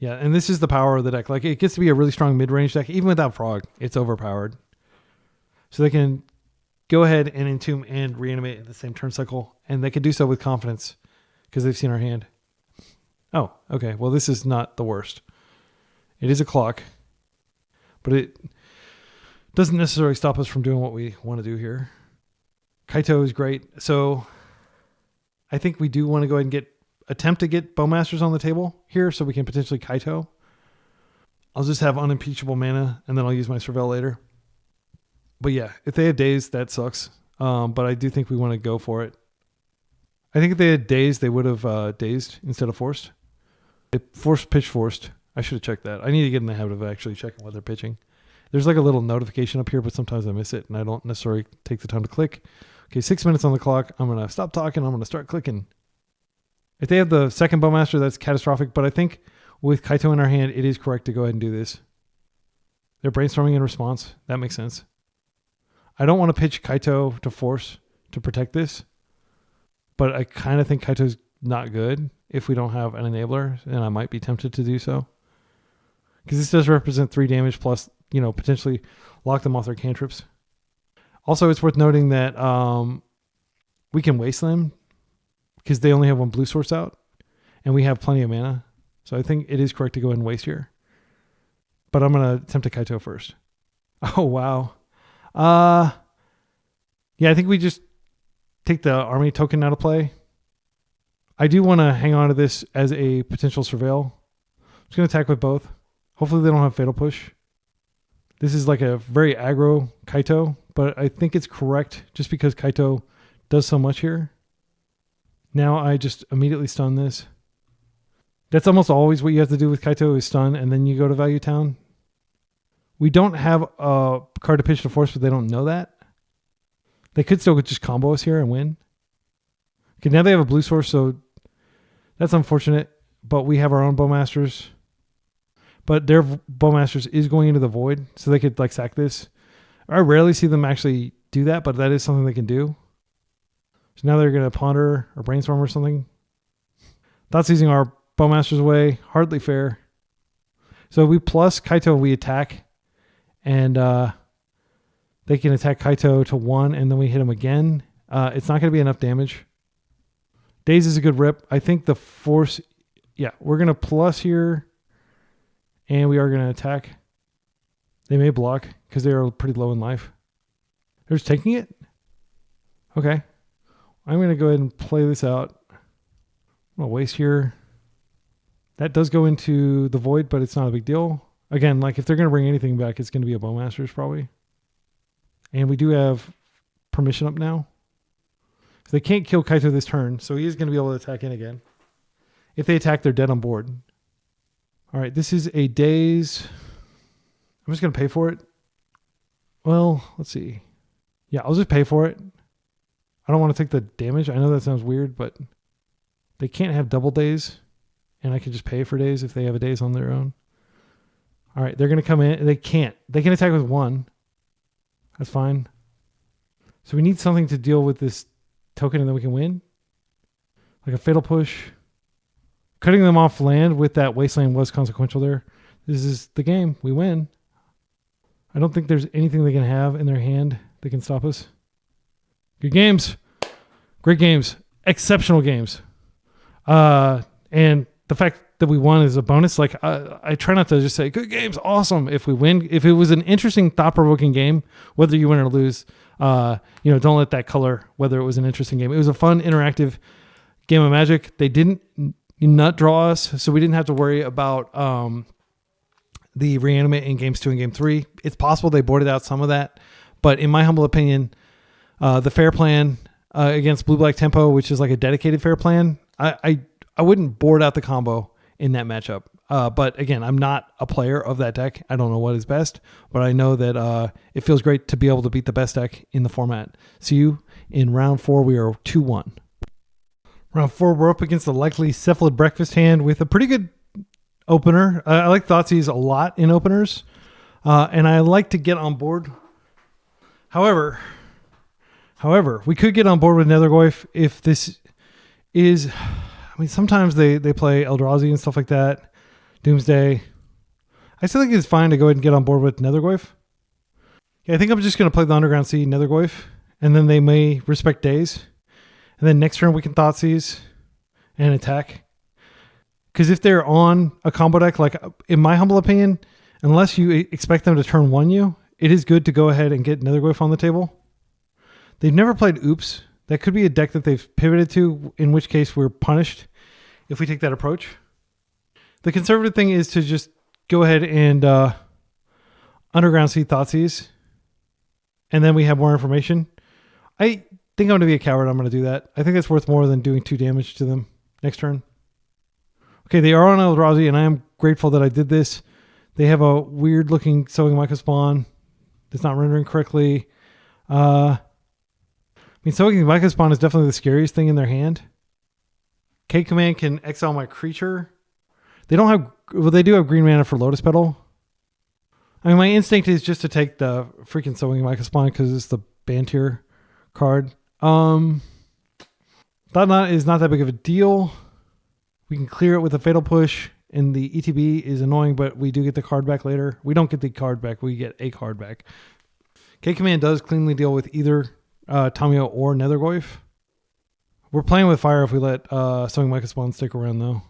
Speaker 1: Yeah, and this is the power of the deck. Like, it gets to be a really strong mid-range deck. Even without Frog, it's overpowered. So they can go ahead and Entomb and Reanimate at the same turn cycle, and they can do so with confidence because they've seen our hand. Oh, okay. Well, this is not the worst. It is a clock, but it doesn't necessarily stop us from doing what we want to do here. Kaito is great. So I think we do want to go ahead and attempt to get Bowmasters on the table here so we can potentially Kaito. I'll just have unimpeachable mana and then I'll use my Surveil later. But yeah, if they have Daze, that sucks. But I do think we want to go for it. I think if they had Dazed, they would have Dazed instead of Forced. They pitch Forced. I should have checked that. I need to get in the habit of actually checking what they're pitching. There's like a little notification up here, but sometimes I miss it and I don't necessarily take the time to click. Okay, 6 minutes on the clock. I'm going to stop talking. I'm going to start clicking. If they have the second Bowmaster, that's catastrophic, but I think with Kaito in our hand, it is correct to go ahead and do this. They're brainstorming in response. That makes sense. I don't want to pitch Kaito to Force to protect this, but I kind of think Kaito's not good if we don't have an enabler, and I might be tempted to do so. Because this does represent 3 damage plus, potentially lock them off their cantrips. Also, it's worth noting that we can Wasteland because they only have 1 blue source out, and we have plenty of mana. So I think it is correct to go ahead and waste here. But I'm going to attempt to Kaito first. Oh, wow. Yeah, I think we just take the army token out of play. I do want to hang on to this as a potential Surveil. I'm just going to attack with both. Hopefully they don't have Fatal Push. This is like a very aggro Kaito, but I think it's correct just because Kaito does so much here. Now I just immediately stun this. That's almost always what you have to do with Kaito is stun, and then you go to Value Town. We don't have a card to pitch to Force, but they don't know that. They could still just combo us here and win. Okay, now they have a blue source, so that's unfortunate, but we have our own Bowmasters. But their Bowmasters is going into the void, so they could sack this. I rarely see them actually do that, but that is something they can do. So now they're going to ponder or brainstorm or something. Thoughtseizing our Bowmasters away. Hardly fair. So we plus Kaito, we attack. And they can attack Kaito to 1, and then we hit him again. It's not going to be enough damage. Daze is a good rip. I think the force... Yeah, we're going to plus here. And we are going to attack. They may block because they are pretty low in life. They're just taking it? Okay. I'm going to go ahead and play this out. I'm going to waste here. That does go into the void, but it's not a big deal. Again, like if they're going to bring anything back, it's going to be a Bowmasters probably. And we do have permission up now. So they can't kill Kaito this turn, so he is going to be able to attack in again. If they attack, they're dead on board. All right, this is a Daze. I'm just going to pay for it. Well, let's see. Yeah, I'll just pay for it. I don't want to take the damage. I know that sounds weird, but they can't have double Daze. And I can just pay for Daze if they have a Daze on their own. All right, they're going to come in. They can't. They can attack with 1. That's fine. So we need something to deal with this token and then we can win. Like a Fatal Push. Cutting them off land with that Wasteland was consequential there. This is the game. We win. I don't think there's anything they can have in their hand that can stop us. Good games. Great games. Exceptional games. And the fact that we won is a bonus. Like I try not to just say good games, awesome. If we win, if it was an interesting, thought-provoking game, whether you win or lose, don't let that color whether it was an interesting game. It was a fun, interactive game of Magic. They didn't nut draw us, so we didn't have to worry about the reanimate in games 2 and game 3. It's possible they boarded out some of that, but in my humble opinion, the fair plan against blue-black tempo, which is like a dedicated fair plan, I wouldn't board out the combo in that matchup. But again, I'm not a player of that deck. I don't know what is best, but I know that it feels great to be able to beat the best deck in the format. See you in round 4. We are 2-1. Round 4, we're up against the likely Cephalid Breakfast hand with a pretty good opener. I like Thoughtseize a lot in openers, and I like to get on board. However, we could get on board with Nethergoyf if this is... I mean, sometimes they play Eldrazi and stuff like that. Doomsday. I still think it's fine to go ahead and get on board with Nethergoyf. Yeah, I think I'm just going to play the Underground Sea Nethergoyf, and then they may respect Daze. And then next turn we can Thoughtseize and attack. Because if they're on a combo deck, like in my humble opinion, unless you expect them to turn 1 you, it is good to go ahead and get Nethergoyf on the table. They've never played Oops. That could be a deck that they've pivoted to, in which case we're punished if we take that approach. The conservative thing is to just go ahead and Underground Sea Thoughtseize, and then we have more information. I think I'm going to be a coward. I'm going to do that. I think that's worth more than doing 2 damage to them next turn. Okay, they are on Eldrazi, and I am grateful that I did this. They have a weird-looking Sowing Micro Spawn that's not rendering correctly. Sowing Micro Spawn is definitely the scariest thing in their hand. K command can exile my creature. They don't have... Well, they do have green mana for Lotus Petal. I mean, my instinct is just to take the freaking Sowing Micro Spawn because it's the ban tier card. Thought Knot is not that big of a deal. We can clear it with a Fatal Push, and the ETB is annoying, but we do get the card back later. We don't get the card back. We get a card back. K command does cleanly deal with either Tamio or Nethergoyf. We're playing with fire if we let Sowing Micro Spawn stick around, though.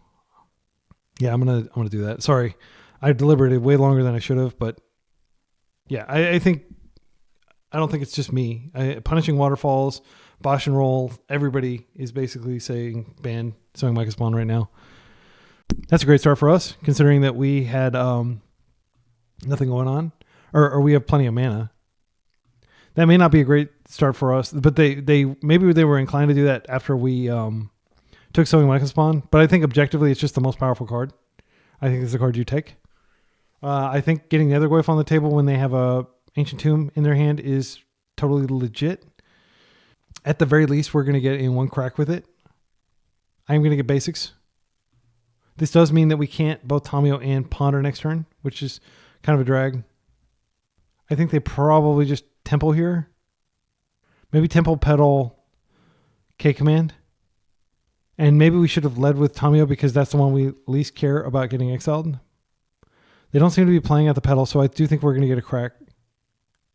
Speaker 1: Yeah, I'm gonna do that. Sorry, I deliberated way longer than I should have, but yeah, I don't think it's just me. Punishing Waterfalls, Bosch and Roll, everybody is basically saying ban Sowing Micro Spawn right now. That's a great start for us, considering that we had nothing going on, or we have plenty of mana. That may not be a great start for us, but maybe they were inclined to do that after we took Sowing Micro Spawn. But I think objectively, it's just the most powerful card. I think it's the card you take. I think getting Nethergoyf on the table when they have a Ancient Tomb in their hand is totally legit. At the very least, we're going to get in one crack with it. I'm going to get basics. This does mean that we can't both Tamio and Ponder next turn, which is kind of a drag. I think they probably just Tempo here. Maybe Tempo Petal K command. And maybe we should have led with Tamiyo because that's the one we least care about getting exiled. They don't seem to be playing at the pedal, so I do think we're going to get a crack.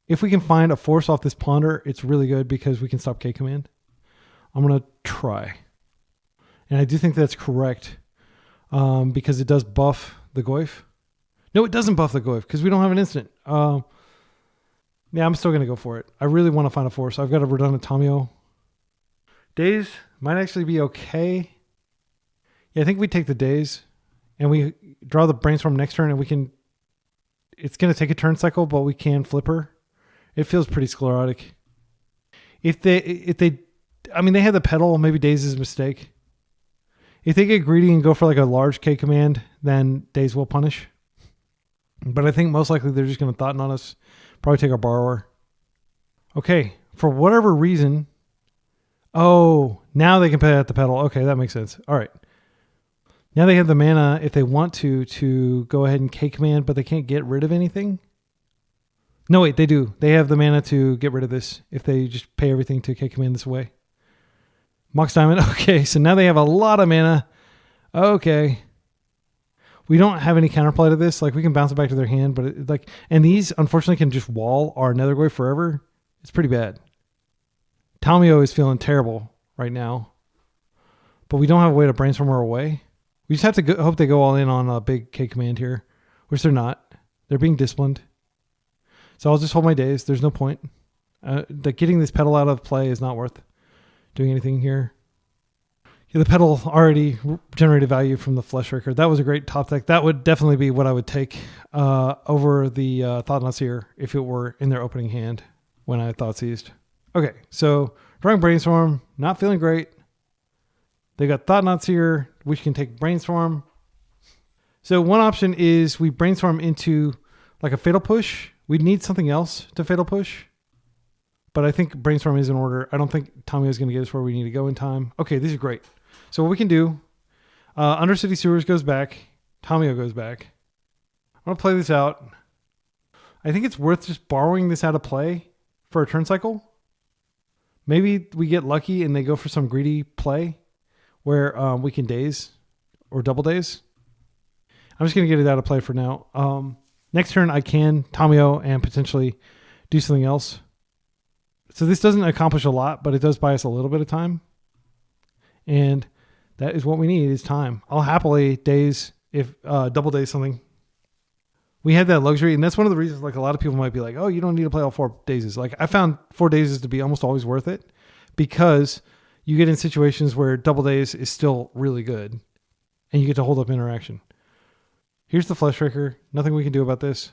Speaker 1: If we can find a force off this ponder, it's really good because we can stop K command. I'm going to try. And I do think that's correct because it does buff the Goyf. No, it doesn't buff the Goyf because we don't have an instant. Yeah, I'm still going to go for it. I really want to find a force. I've got a redundant Tamiyo. Days might actually be okay. Yeah, I think we take the days and we draw the brainstorm next turn and we can... It's going to take a turn cycle, but we can flip her. It feels pretty sclerotic. If they... I mean, they had the pedal. Maybe Days is a mistake. If they get greedy and go for like a large K command, then Days will punish. But I think most likely they're just going to thought on us. Probably take our borrower. Okay. For whatever reason... Oh, now they can play at the pedal. Okay, that makes sense. All right. Now they have the mana, if they want to go ahead and K command, but they can't get rid of anything. No, wait, they do. They have the mana to get rid of this if they just pay everything to K command this away. Mox Diamond. Okay, so now they have a lot of mana. Okay. We don't have any counterplay to this. Like, we can bounce it back to their hand, but and these, unfortunately, can just wall our Nethergoyf forever. It's pretty bad. Tamiyo is feeling terrible right now, but we don't have a way to brainstorm her away. We just have to hope they go all in on a big K command here, which they're not. They're being disciplined. So I'll just hold my days. There's no point. Getting this pedal out of play is not worth doing anything here. Yeah, the pedal already generated value from the Fleshraker. That was a great top deck. That would definitely be what I would take over the Thoughtseize if it were in their opening hand when I Thoughtseized. Okay, so drawing Brainstorm, not feeling great. They got Thoughtseize, which can take Brainstorm. So one option is we Brainstorm into like a Fatal Push. We'd need something else to Fatal Push. But I think Brainstorm is in order. I don't think Tommy is going to get us where we need to go in time. Okay, these are great. So what we can do, Undercity Sewers goes back. Tamiyo goes back. I'm going to play this out. I think it's worth just borrowing this out of play for a turn cycle. Maybe we get lucky and they go for some greedy play where we can daze or double daze. I'm just going to get it out of play for now. Next turn I can Tamiyo and potentially do something else. So this doesn't accomplish a lot, but it does buy us a little bit of time. And that is what we need is time. I'll happily daze if double daze something. We have that luxury, and that's one of the reasons like a lot of people might be like, oh, you don't need to play all 4 dazes. Like I found 4 dazes to be almost always worth it because you get in situations where double daze is still really good and you get to hold up interaction. Here's the Fleshraker. Nothing we can do about this.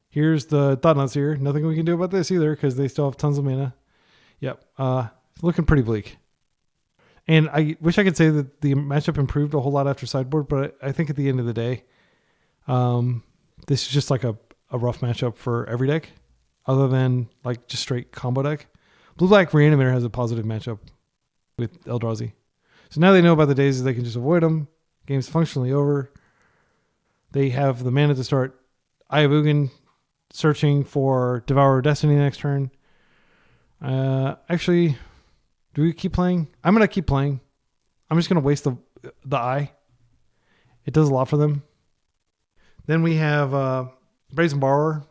Speaker 1: Here's the Thoughtseize. Nothing we can do about this either because they still have tons of mana. Yep. Looking pretty bleak. And I wish I could say that the matchup improved a whole lot after sideboard, but I think at the end of the day, this is just like a rough matchup for every deck other than like just straight combo deck. Blue-Black Reanimator has a positive matchup with Eldrazi. So now they know about the days they can just avoid them. Game's functionally over. They have the mana to start Eye of Ugin searching for Devourer of Destiny next turn. Actually, do we keep playing? I'm going to keep playing. I'm just going to waste the Eye. It does a lot for them. Then we have Brazen Borrower.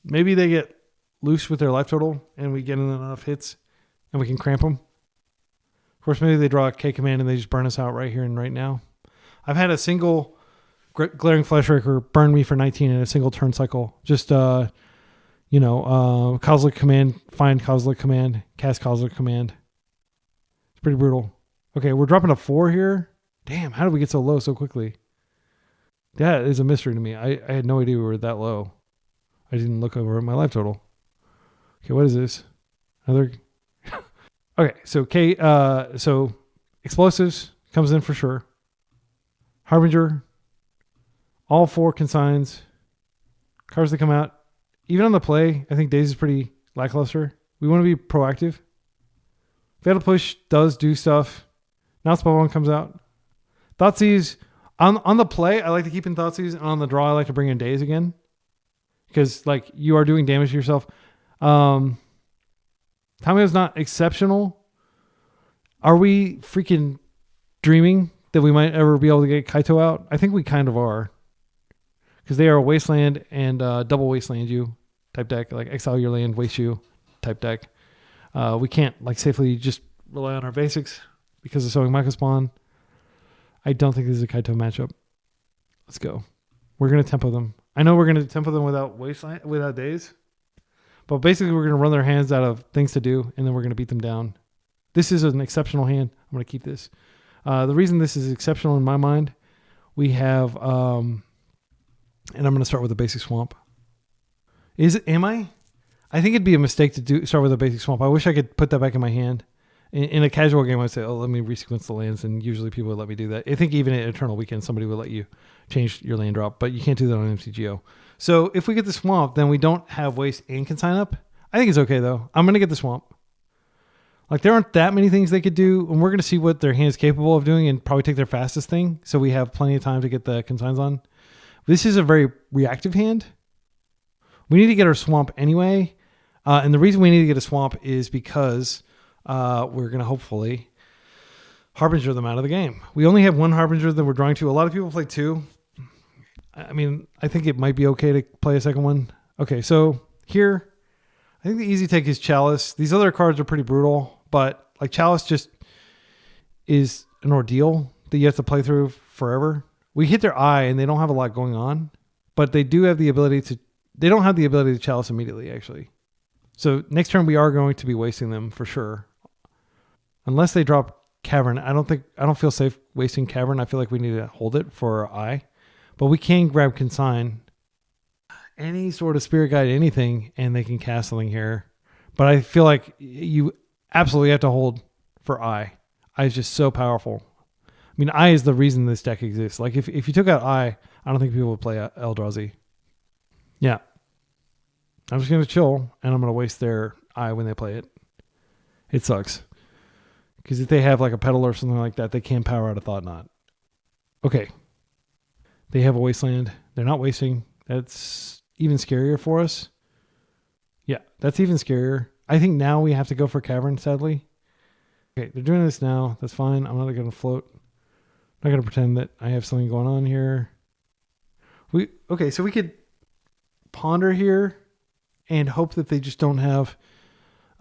Speaker 1: Maybe they get loose with their life total and we get in enough hits and we can cramp them. Of course, maybe they draw a K command and they just burn us out right here and right now. I've had a single Glaring Fleshraker burn me for 19 in a single turn cycle. Just, Kozilek command, find Kozilek command, cast Kozilek command. It's pretty brutal. Okay, we're dropping a 4 here. Damn, how did we get so low so quickly? That is a mystery to me. I had no idea we were that low. I didn't look over at my life total. Okay, what is this? Another... Okay, so Explosives comes in for sure. Harbinger. All 4 consigns. Cards that come out. Even on the play, I think Daze is pretty lackluster. We want to be proactive. Fatal Push does do stuff. Now Spellbomb comes out. Thoughtseize. On the play, I like to keep in Thoughtseize. And on the draw, I like to bring in Daze again. Because like you are doing damage to yourself. Tamiyo's not exceptional. Are we freaking dreaming that we might ever be able to get Kaito out? I think we kind of are. Because they are a wasteland and double wasteland you type deck. Like exile your land, waste you type deck. We can't like safely just rely on our basics because of sowing Micro Spawn. I don't think this is a Kaito matchup. Let's go. We're going to tempo them. I know we're going to tempo them without days. But basically we're going to run their hands out of things to do and then we're going to beat them down. This is an exceptional hand. I'm going to keep this. The reason this is exceptional in my mind, we have, and I'm going to start with a basic swamp. Am I? I think it'd be a mistake to start with a basic swamp. I wish I could put that back in my hand. In a casual game, I'd say, oh, let me resequence the lands, and usually people would let me do that. I think even at Eternal Weekend, somebody would let you change your land drop, but you can't do that on MTGO. So if we get the swamp, then we don't have waste and can sign up. I think it's okay, though. I'm going to get the swamp. Like, there aren't that many things they could do, and we're going to see what their hand is capable of doing and probably take their fastest thing, so we have plenty of time to get the consigns on. This is a very reactive hand. We need to get our swamp anyway, and the reason we need to get a swamp is because we're going to hopefully Harbinger them out of the game. We only have one Harbinger that we're drawing to. A lot of people play two. I mean, I think it might be okay to play a second one. Okay, so here, I think the easy take is Chalice. These other cards are pretty brutal, but like Chalice just is an ordeal that you have to play through forever. We hit their eye and they don't have a lot going on, but they do have the ability to, they don't have the ability to Chalice immediately, actually. So next turn we are going to be wasting them for sure. Unless they drop Cavern. I don't feel safe wasting Cavern. I feel like we need to hold it for our eye. But we can grab Consign. Any sort of Spirit Guide, anything, and they can cast something here. But I feel like you absolutely have to hold for eye. Eye is just so powerful. I mean, eye is the reason this deck exists. Like if you took out eye, I don't think people would play Eldrazi. Yeah. I'm just going to chill, and I'm going to waste their eye when they play it. It sucks. Because if they have like a Petal or something like that, they can power out a Thought Knot. Okay. They have a Wasteland. They're not wasting. That's even scarier for us. Yeah, that's even scarier. I think now we have to go for Cavern, sadly. Okay, they're doing this now. That's fine. I'm not going to float. I'm not going to pretend that I have something going on here. Okay, so we could ponder here and hope that they just don't have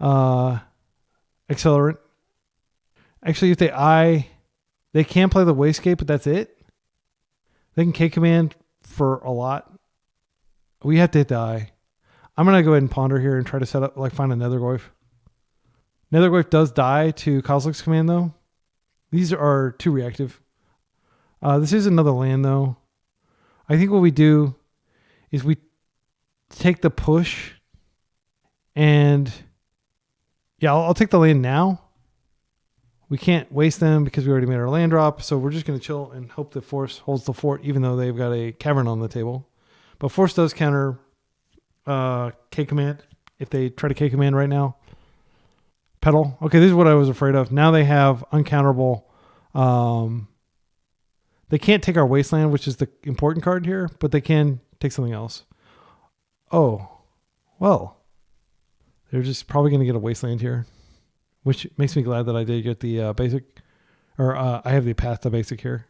Speaker 1: Accelerant. Actually, if they can play the Wastegate, but that's it. They can K-Command for a lot. We have to hit the eye. I'm going to go ahead and ponder here and try to set up, like, find a Nethergoyf. Nethergoyf does die to Kozilek's Command, though. These are too reactive. This is another land, though. I think what we do is we take the push and... Yeah, I'll take the land now. We can't waste them because we already made our land drop, so we're just going to chill and hope that Force holds the fort, even though they've got a Cavern on the table. But Force does counter K-Command if they try to K-Command right now. Petal. Okay, this is what I was afraid of. Now they have uncounterable. They can't take our Wasteland, which is the important card here, but they can take something else. Oh, well. They're just probably going to get a Wasteland here, which makes me glad that I did get the basic, or I have the path to basic here.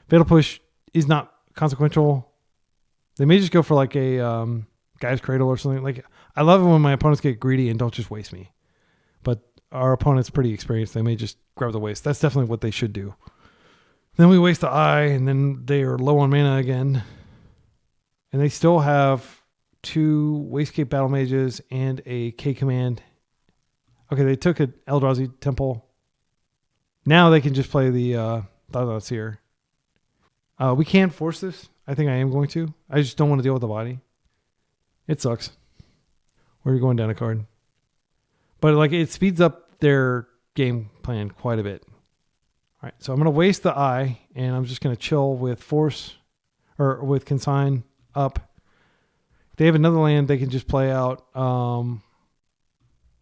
Speaker 1: Fatal Push is not consequential. They may just go for like a Guy's Cradle or something. Like, I love it when my opponents get greedy and don't just waste me. But our opponent's pretty experienced. They may just grab the waste. That's definitely what they should do. Then we waste the eye, and then they are low on mana again. And they still have 2 Wastegate Battle Mages and a K-Command. Okay, they took an Eldrazi Temple. Now they can just play the Thoughtseize here. We can't force this. I think I am going to. I just don't want to deal with the body. It sucks. We're going down a card. But like it speeds up their game plan quite a bit. All right, so I'm going to waste the eye, and I'm just going to chill with Force, or with Consign up. If they have another land, they can just play out... well,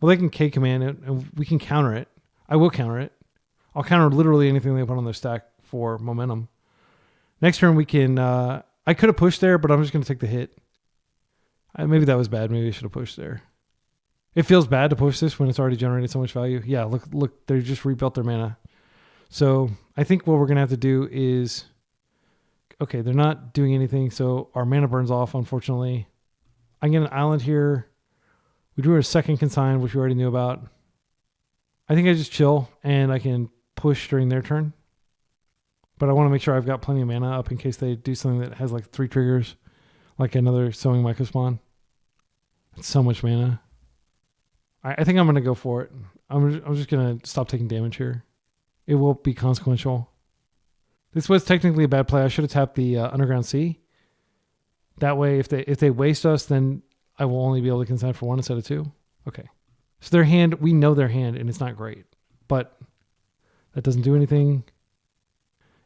Speaker 1: they can K-Command it, and we can counter it. I will counter it. I'll counter literally anything they put on their stack for momentum. Next turn, we can... I could have pushed there, but I'm just going to take the hit. Maybe that was bad. Maybe I should have pushed there. It feels bad to push this when it's already generated so much value. Yeah, look, they just rebuilt their mana. So I think what we're going to have to do is, okay, they're not doing anything, so our mana burns off, unfortunately. I get an island here. We drew a second consign, which we already knew about. I think I just chill, and I can push during their turn. But I want to make sure I've got plenty of mana up in case they do something that has like 3 triggers, like another Sowing Microspawn. It's so much mana. I think I'm going to go for it. I'm just going to stop taking damage here. It will be consequential. This was technically a bad play. I should have tapped the Underground Sea. That way, if they waste us, then I will only be able to consign for 1 instead of 2. Okay. So their hand, we know their hand, and it's not great. But that doesn't do anything.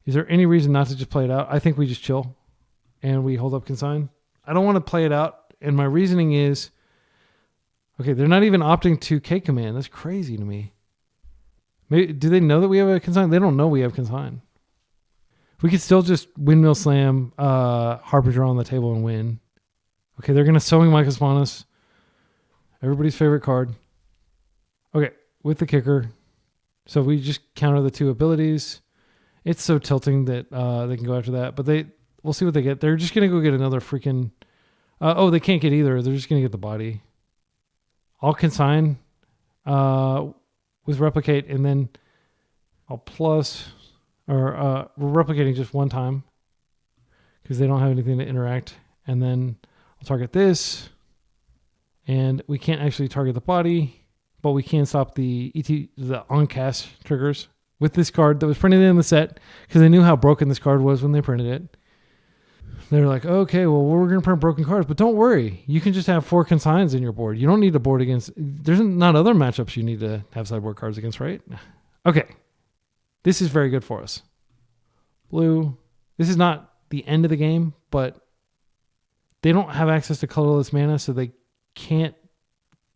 Speaker 1: Is there any reason not to just play it out? I think we just chill, and we hold up consign. I don't want to play it out, and my reasoning is, okay, they're not even opting to K command. That's crazy to me. Maybe, do they know that we have a consign? They don't know we have consign. We could still just Windmill Slam, Harbinger on the table and win. Okay, they're going to Sowing Microspawn us. Everybody's favorite card. Okay, with the kicker. So we just counter the 2 abilities. It's so tilting that they can go after that. But we'll see what they get. They're just going to go get another freaking... oh, they can't get either. They're just going to get the body. I'll consign with Replicate, and then I'll plus... Or we're replicating just 1 time because they don't have anything to interact. And then I'll target this. And we can't actually target the body, but we can stop the on-cast triggers with this card that was printed in the set because they knew how broken this card was when they printed it. They're like, okay, well, we're going to print broken cards, but don't worry. You can just have 4 consigns in your board. You don't need to board against... There's not other matchups you need to have sideboard cards against, right? Okay. This is very good for us. Blue. This is not the end of the game, but they don't have access to colorless mana, so they can't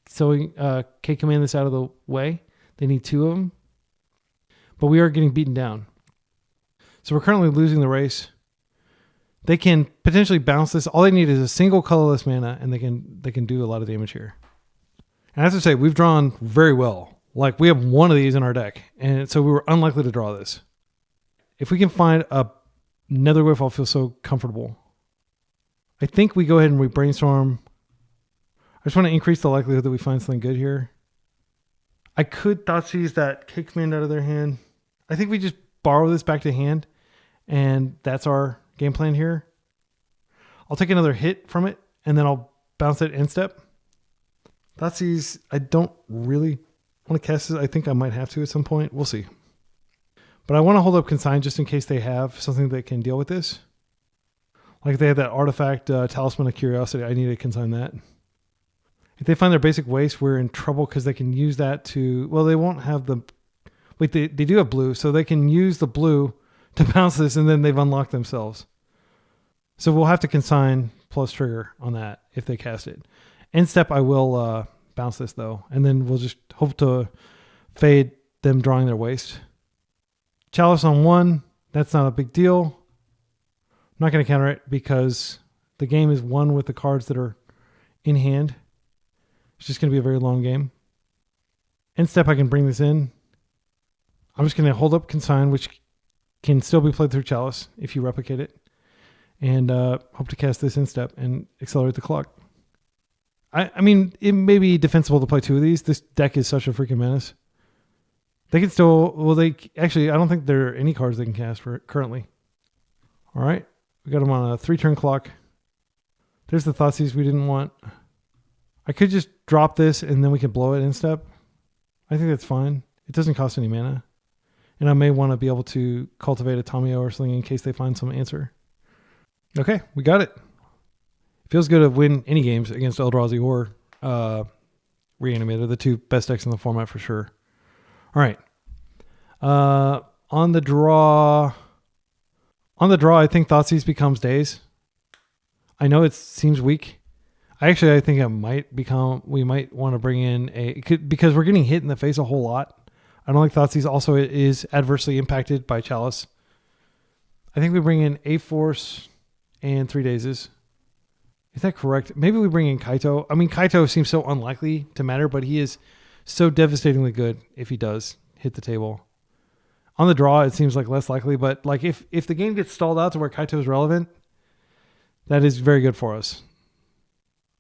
Speaker 1: K command this out of the way. They need 2 of them. But we are getting beaten down. So we're currently losing the race. They can potentially bounce this. All they need is a single colorless mana, and they can do a lot of damage here. And I have to say, we've drawn very well. Like, we have 1 of these in our deck, and so we were unlikely to draw this. If we can find a Nethergoyf, I'll feel so comfortable. I think we go ahead and we brainstorm. I just want to increase the likelihood that we find something good here. I could Thoughtseize that K command out of their hand. I think we just borrow this back to hand, and that's our game plan here. I'll take another hit from it, and then I'll bounce it end step. Thoughtseize, I don't really want to cast it. I think I might have to at some point. We'll see. But I want to hold up consign just in case they have something that can deal with this. Like if they have that artifact, Talisman of Curiosity, I need to consign that. If they find their basic waste, we're in trouble because they can use that to... Well, they won't have the... Wait, they do have blue, so they can use the blue to bounce this, and then they've unlocked themselves. So we'll have to consign plus trigger on that if they cast it. End step, I will bounce this, though, and then we'll just hope to fade them drawing their waste. Chalice on 1, that's not a big deal. I'm not going to counter it because the game is won with the cards that are in hand. It's just going to be a very long game. End step, I can bring this in. I'm just going to hold up consign, which can still be played through Chalice if you replicate it. And hope to cast this end step and accelerate the clock. I mean, it may be defensible to play 2 of these. This deck is such a freaking menace. They can still... Well, actually, I don't think there are any cards they can cast for currently. All right. We got them on a 3-turn clock. There's the Thoughtseize we didn't want. I could just drop this and then we can blow it in step. I think that's fine. It doesn't cost any mana. And I may want to be able to cultivate a Tomio or something in case they find some answer. Okay, we got it. Feels good to win any games against Eldrazi or Reanimator, the 2 best decks in the format for sure. All right. On the draw, I think Thoughtseize becomes Daze. I know it seems weak. I think it might become... We might want to bring in because we're getting hit in the face a whole lot. I don't like Thoughtseize. Also, it is adversely impacted by Chalice. I think we bring in A Force and 3 Dazes. Is that correct? Maybe we bring in Kaito. I mean, Kaito seems so unlikely to matter, but he is so devastatingly good if he does hit the table. On the draw, it seems like less likely, but like if the game gets stalled out to where Kaito is relevant, that is very good for us.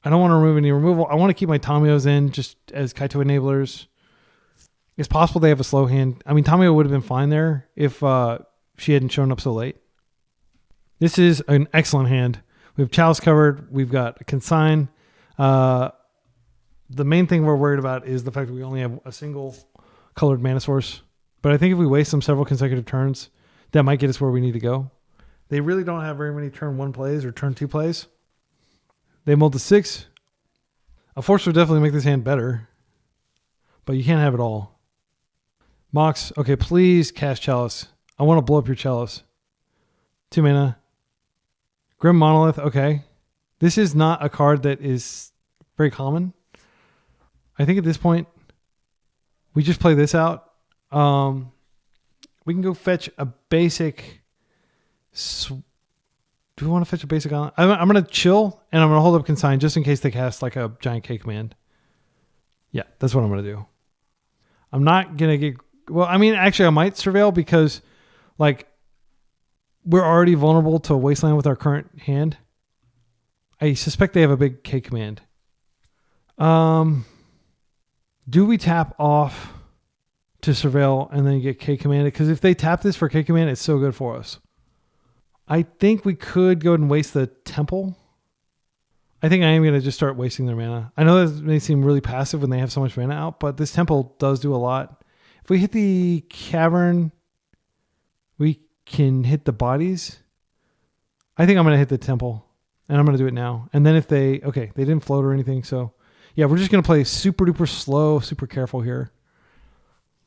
Speaker 1: I don't want to remove any removal. I want to keep my Tamios in just as Kaito enablers. It's possible they have a slow hand. I mean, Tamio would have been fine there if she hadn't shown up so late. This is an excellent hand. We have Chalice covered. We've got a Consign. The main thing we're worried about is the fact that we only have a single colored mana source. But I think if we waste them several consecutive turns, that might get us where we need to go. They really don't have very many turn 1 plays or turn 2 plays. They mulled to 6. A Force would definitely make this hand better. But you can't have it all. Mox, okay, please cast Chalice. I want to blow up your Chalice. 2 mana. Grim Monolith, okay. This is not a card that is very common. I think at this point, we just play this out. We can go fetch a basic. Do we want to fetch a basic island? I'm going to chill and I'm going to hold up Consign just in case they cast like a giant cake command. Yeah, that's what I'm going to do. I'm not going to get. Well, I mean, actually, I might Surveil because like we're already vulnerable to a Wasteland with our current hand. I suspect they have a big cake command. Do we tap off to Surveil and then get K commanded? Because if they tap this for K command, it's so good for us. I think we could go ahead and waste the Temple. I think I am going to just start wasting their mana. I know that may seem really passive when they have so much mana out, but this Temple does do a lot. If we hit the Cavern, we can hit the bodies. I think I'm going to hit the Temple, and I'm going to do it now. And then if they didn't float or anything, so yeah, we're just going to play super duper slow, super careful here.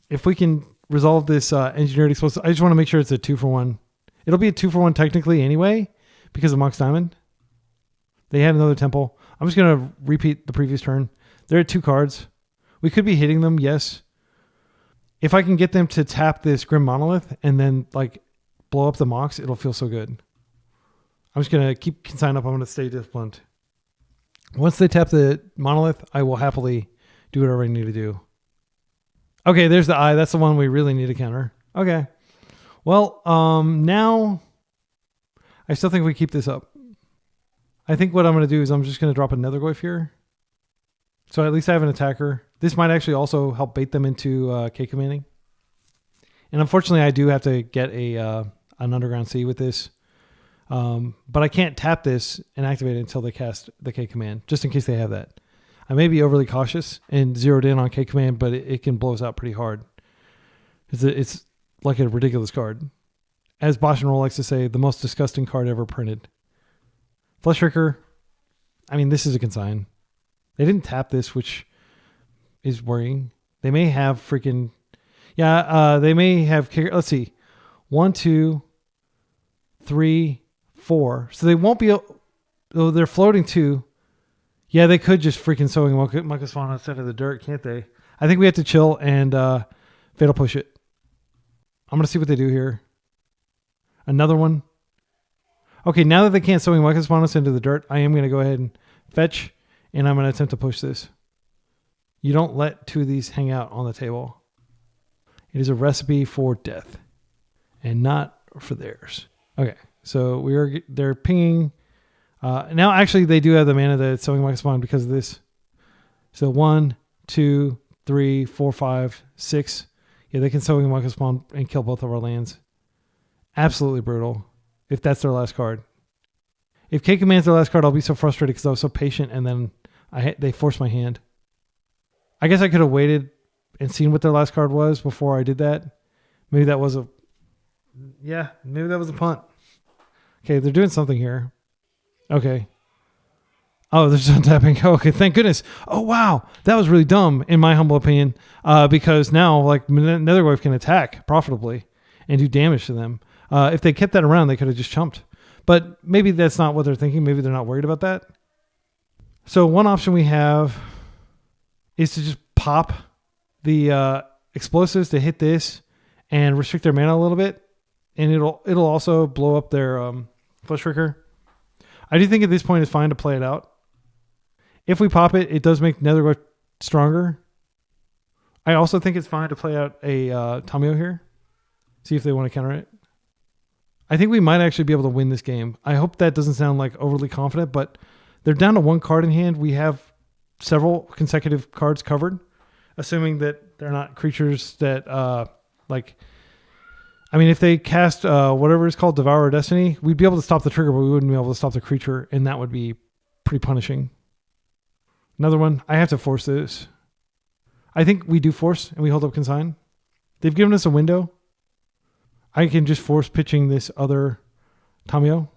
Speaker 1: If we can resolve this engineered explosive, I just want to make sure it's a 2-for-1. It'll be a 2-for-1 technically anyway because of Mox Diamond. They had another Temple. I'm just going to repeat the previous turn. They're at 2 cards. We could be hitting them, yes. If I can get them to tap this Grim Monolith and then like blow up the Mox, it'll feel so good. I'm just going to keep Consign up. I'm going to stay disciplined. Once they tap the Monolith, I will happily do whatever I need to do. Okay, there's the eye. That's the one we really need to counter. Okay. Well, now I still think we keep this up. I think what I'm going to do is I'm just going to drop a Nethergoyf here. So at least I have an attacker. This might actually also help bait them into K commanding. And unfortunately, I do have to get an Underground Sea with this. But I can't tap this and activate it until they cast the K command, just in case they have that. I may be overly cautious and zeroed in on K command, but it can blow us out pretty hard. It's like a ridiculous card. As Bosch and Roll likes to say, the most disgusting card ever printed. Flesh Ricker, I mean, this is a Consign. They didn't tap this, which is worrying. They may have freaking... Yeah, they may have... Let's see. 1, 2, 3, 4. So they won't be... Oh, they're floating 2. Yeah, they could just freaking Sowing Muckus instead of the dirt, can't they? I think we have to chill and Fatal Push it. I'm going to see what they do here. Another one. Okay, now that they can't Sowing Muckus into the dirt, I am going to go ahead and fetch, and I'm going to attempt to push this. You don't let 2 of these hang out on the table. It is a recipe for death, and not for theirs. Okay, so they're pinging. Now, actually, they do have the mana that's Sowing Muckus because of this. So 1, 2, 3, 4, 5, 6. Yeah, they can Sowing Muckus and kill both of our lands. Absolutely brutal. If that's their last card. If K commands their last card, I'll be so frustrated because I was so patient and then they forced my hand. I guess I could have waited and seen what their last card was before I did that. Maybe that was a punt. Okay, they're doing something here. Okay. Oh, there's no tapping. Okay, thank goodness. Oh, wow. That was really dumb, in my humble opinion, because now like Nethergoyf can attack profitably and do damage to them. If they kept that around, they could have just chumped. But maybe that's not what they're thinking. Maybe they're not worried about that. So one option we have is to just pop the explosives to hit this and restrict their mana a little bit. And it'll also blow up their Flesh Ricker. I do think at this point it's fine to play it out. If we pop it, it does make Nethergoyf stronger. I also think it's fine to play out a Tamiyo here. See if they want to counter it. I think we might actually be able to win this game. I hope that doesn't sound like overly confident, but they're down to 1 card in hand. We have several consecutive cards covered, assuming that they're not creatures that if they cast whatever is called Devourer Destiny, we'd be able to stop the trigger, but we wouldn't be able to stop the creature, and that would be pretty punishing. Another one. I have to force this. I think we do force, and we hold up consign. They've given us a window. I can just force pitching this other Tamiyo.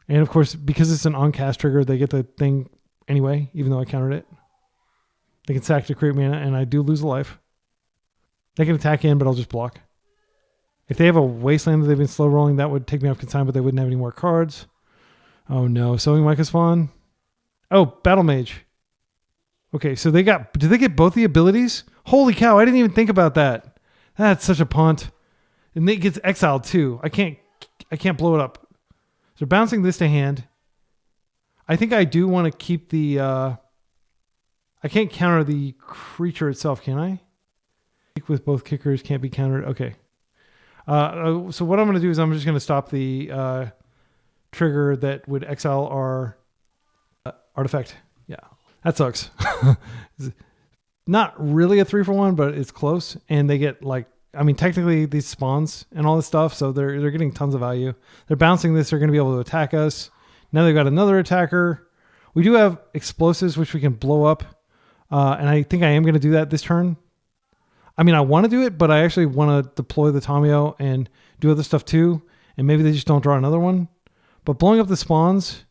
Speaker 1: And of course, because it's an on-cast trigger, they get the thing anyway, even though I countered it. They can sack to create mana, and I do lose a life. They can attack in, but I'll just block. If they have a Wasteland that they've been slow rolling, that would take me off consign, but they wouldn't have any more cards. Oh no, Sowing Micah Spawn. Oh, Battle Mage. Okay, so did they get both the abilities? Holy cow, I didn't even think about that. That's such a punt. And it gets exiled too. I can't blow it up. So bouncing this to hand. I think I do want to keep the I can't counter the creature itself, can I? With both kickers can't be countered. Okay. So what I'm going to do is I'm just going to stop the trigger that would exile our artifact. Yeah, that sucks. Not really a 3-for-1, but it's close. And they get technically these spawns and all this stuff, so they're getting tons of value. They're bouncing this. They're going to be able to attack us. Now they've got another attacker. We do have explosives, which we can blow up. And I think I am going to do that this turn. I mean, I want to do it, but I actually want to deploy the Tamiyo and do other stuff too. And maybe they just don't draw another one. But blowing up the spawns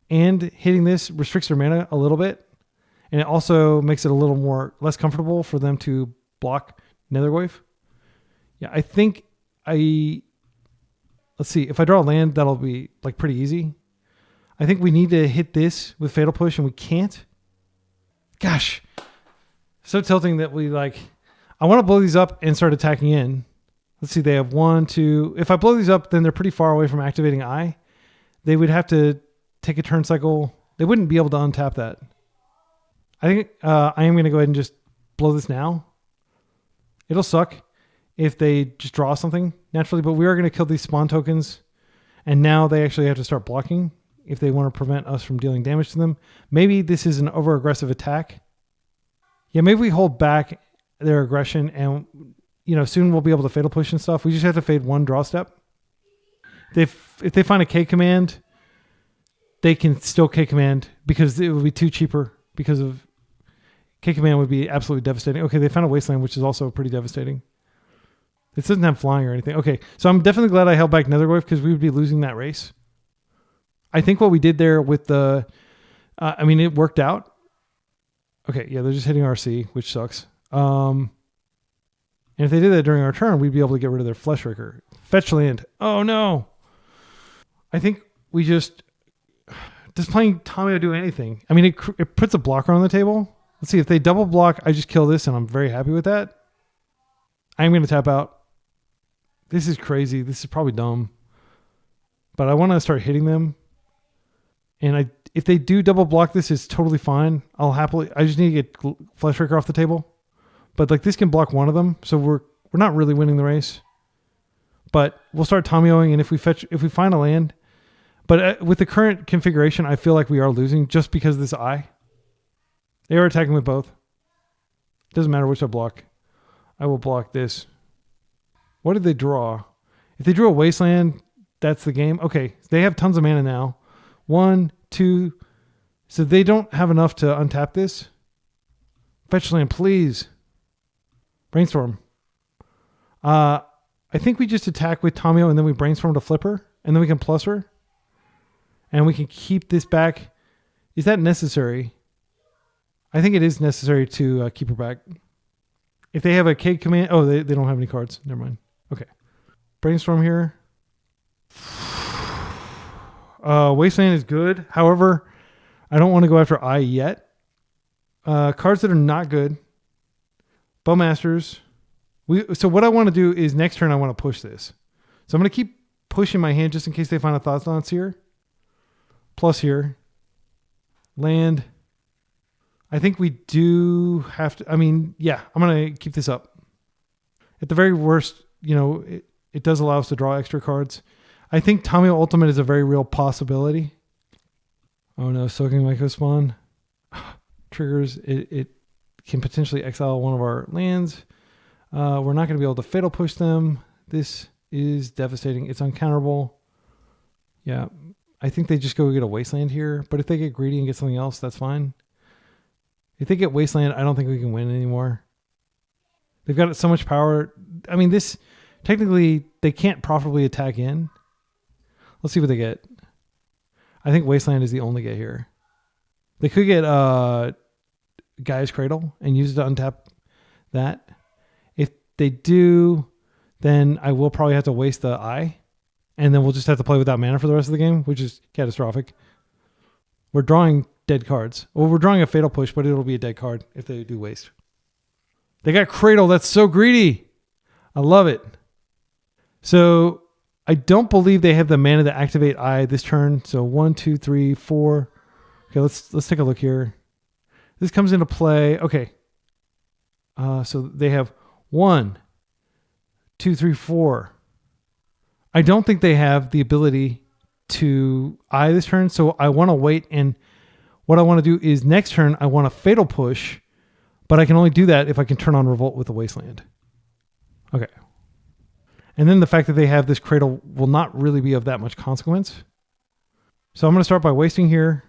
Speaker 1: and hitting this restricts their mana a little bit. And it also makes it a little less comfortable for them to block Nethergoyf. Yeah, I think let's see, if I draw a land, that'll be pretty easy. I think we need to hit this with Fatal Push and we can't. Gosh, so tilting that I want to blow these up and start attacking in. Let's see, they have 1, 2. If I blow these up, then they're pretty far away from activating Eye. They would have to take a turn cycle. They wouldn't be able to untap that. I think I am going to go ahead and just blow this now. It'll suck if they just draw something naturally, but we are going to kill these spawn tokens. And now they actually have to start blocking if they want to prevent us from dealing damage to them. Maybe this is an over-aggressive attack. Yeah, maybe we hold back their aggression and, soon we'll be able to Fatal Push and stuff. We just have to fade 1 draw step. If they find a K command, they can still K command because it would be too cheaper because of K command would be absolutely devastating. Okay, they found a Wasteland, which is also pretty devastating. It doesn't have flying or anything. Okay, so I'm definitely glad I held back Nethergoyf because we would be losing that race. I think what we did there with the, it worked out. Okay, yeah, they're just hitting RC, which sucks. And if they did that during our turn, we'd be able to get rid of their Fleshraker. Fetch land. Oh no. I think we does playing Tamiyo do anything? I mean, it puts a blocker on the table. Let's see, if they double block, I just kill this and I'm very happy with that. I'm going to tap out. This is crazy. This is probably dumb. But I want to start hitting them. And if they do double block this, it's totally fine. I just need to get Fleshraker off the table. But this can block one of them, so we're not really winning the race. But we'll start Tamiyoing, and if we find a land, but with the current configuration, I feel like we are losing just because of this Eye. They are attacking with both. Doesn't matter which I block. I will block this. What did they draw? If they drew a Wasteland, that's the game. Okay, they have tons of mana now. 1, 2. So they don't have enough to untap this. Fetch land, please. Brainstorm. I think we just attack with Tamiyo and then we brainstorm to flip her. And then we can plus her. And we can keep this back. Is that necessary? I think it is necessary to keep her back. If they have a K command. Oh, they don't have any cards. Never mind. Okay. Brainstorm here. Wasteland is good. However, I don't want to go after Eye yet. Cards that are not good. Bowmasters. So what I want to do is next turn I want to push this. So I'm going to keep pushing my hand just in case they find a Thoughtseize here. plus here. Land. I think we do have to, I mean, yeah, I'm going to keep this up. At the very worst, you know, it does allow us to draw extra cards. I think Tamiyo Ultimate is a very real possibility. Oh no, Soaking Mycospawn. Triggers, it can potentially exile one of our lands. We're not going to be able to Fatal Push them. This is devastating. It's uncounterable. Yeah, I think they just go get a Wasteland here. But if they get greedy and get something else, that's fine. If they get Wasteland, I don't think we can win anymore. They've got so much power. I mean, this, technically, they can't profitably attack in. Let's see what they get. I think Wasteland is the only get here. They could get Gaia's Cradle and use it to untap that. If they do, then I will probably have to waste the eye. And then we'll just have to play without mana for the rest of the game, which is catastrophic. We're drawing dead cards. Well, we're drawing a Fatal Push, but it'll be a dead card if they do waste. They got Cradle. That's so greedy. I love it. So I don't believe they have the mana to activate Eye this turn. So 1, 2, 3, 4. Okay, let's take a look here. This comes into play. Okay. So they have 1, 2, 3, 4. I don't think they have the ability to Eye this turn. So I want to wait. And what I want to do is next turn, I want a Fatal Push. But I can only do that if I can turn on Revolt with a Wasteland. Okay. And then the fact that they have this Cradle will not really be of that much consequence. So I'm going to start by wasting here.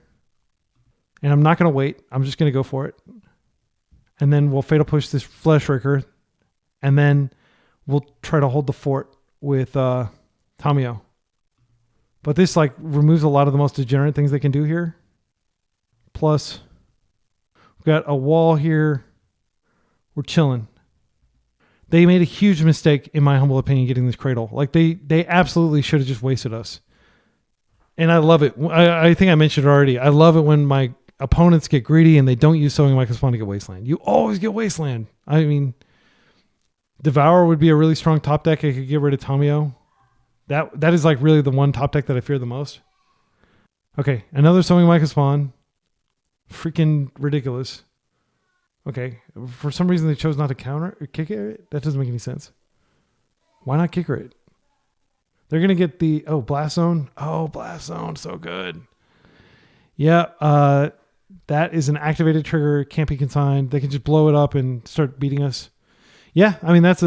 Speaker 1: And I'm not going to wait. I'm just going to go for it. And then we'll Fatal Push this Fleshraker. And then we'll try to hold the fort with Tamiyo. But this like removes a lot of the most degenerate things they can do here. Plus, we've got a wall here. We're chilling. They made a huge mistake, in my humble opinion, getting this Cradle. Like they absolutely should have just wasted us. And I love it. I think I mentioned it already. I love it when my opponents get greedy and they don't use Sowing Mycospawn to get Wasteland. You always get Wasteland. I mean, Devour would be a really strong top deck. I could get rid of Tamiyo. That is like really the one top deck that I fear the most. Okay, another Sowing Mycospawn. Freaking ridiculous. Okay, for some reason they chose not to counter or kick it. That doesn't make any sense. Why not kicker it? They're gonna get the Blast Zone. Oh, Blast Zone, so good. Yeah, that is an activated trigger. Can't be consigned. They can just blow it up and start beating us. Yeah, I mean that's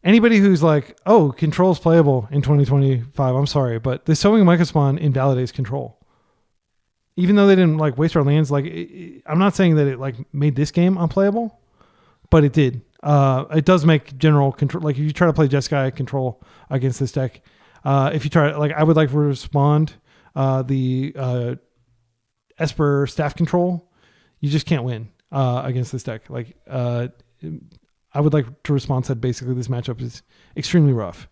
Speaker 1: anybody who's like, oh, control's playable in 2025. I'm sorry, but the Sowing Mycospawn invalidates control. Even though they didn't like waste our lands, like I'm not saying that it like made this game unplayable, but it did. It does make general control. Like if you try to play Jeskai control against this deck, if you try, like I would like to respond the Esper staff control, you just can't win against this deck. Like I would like to respond that basically this matchup is extremely rough.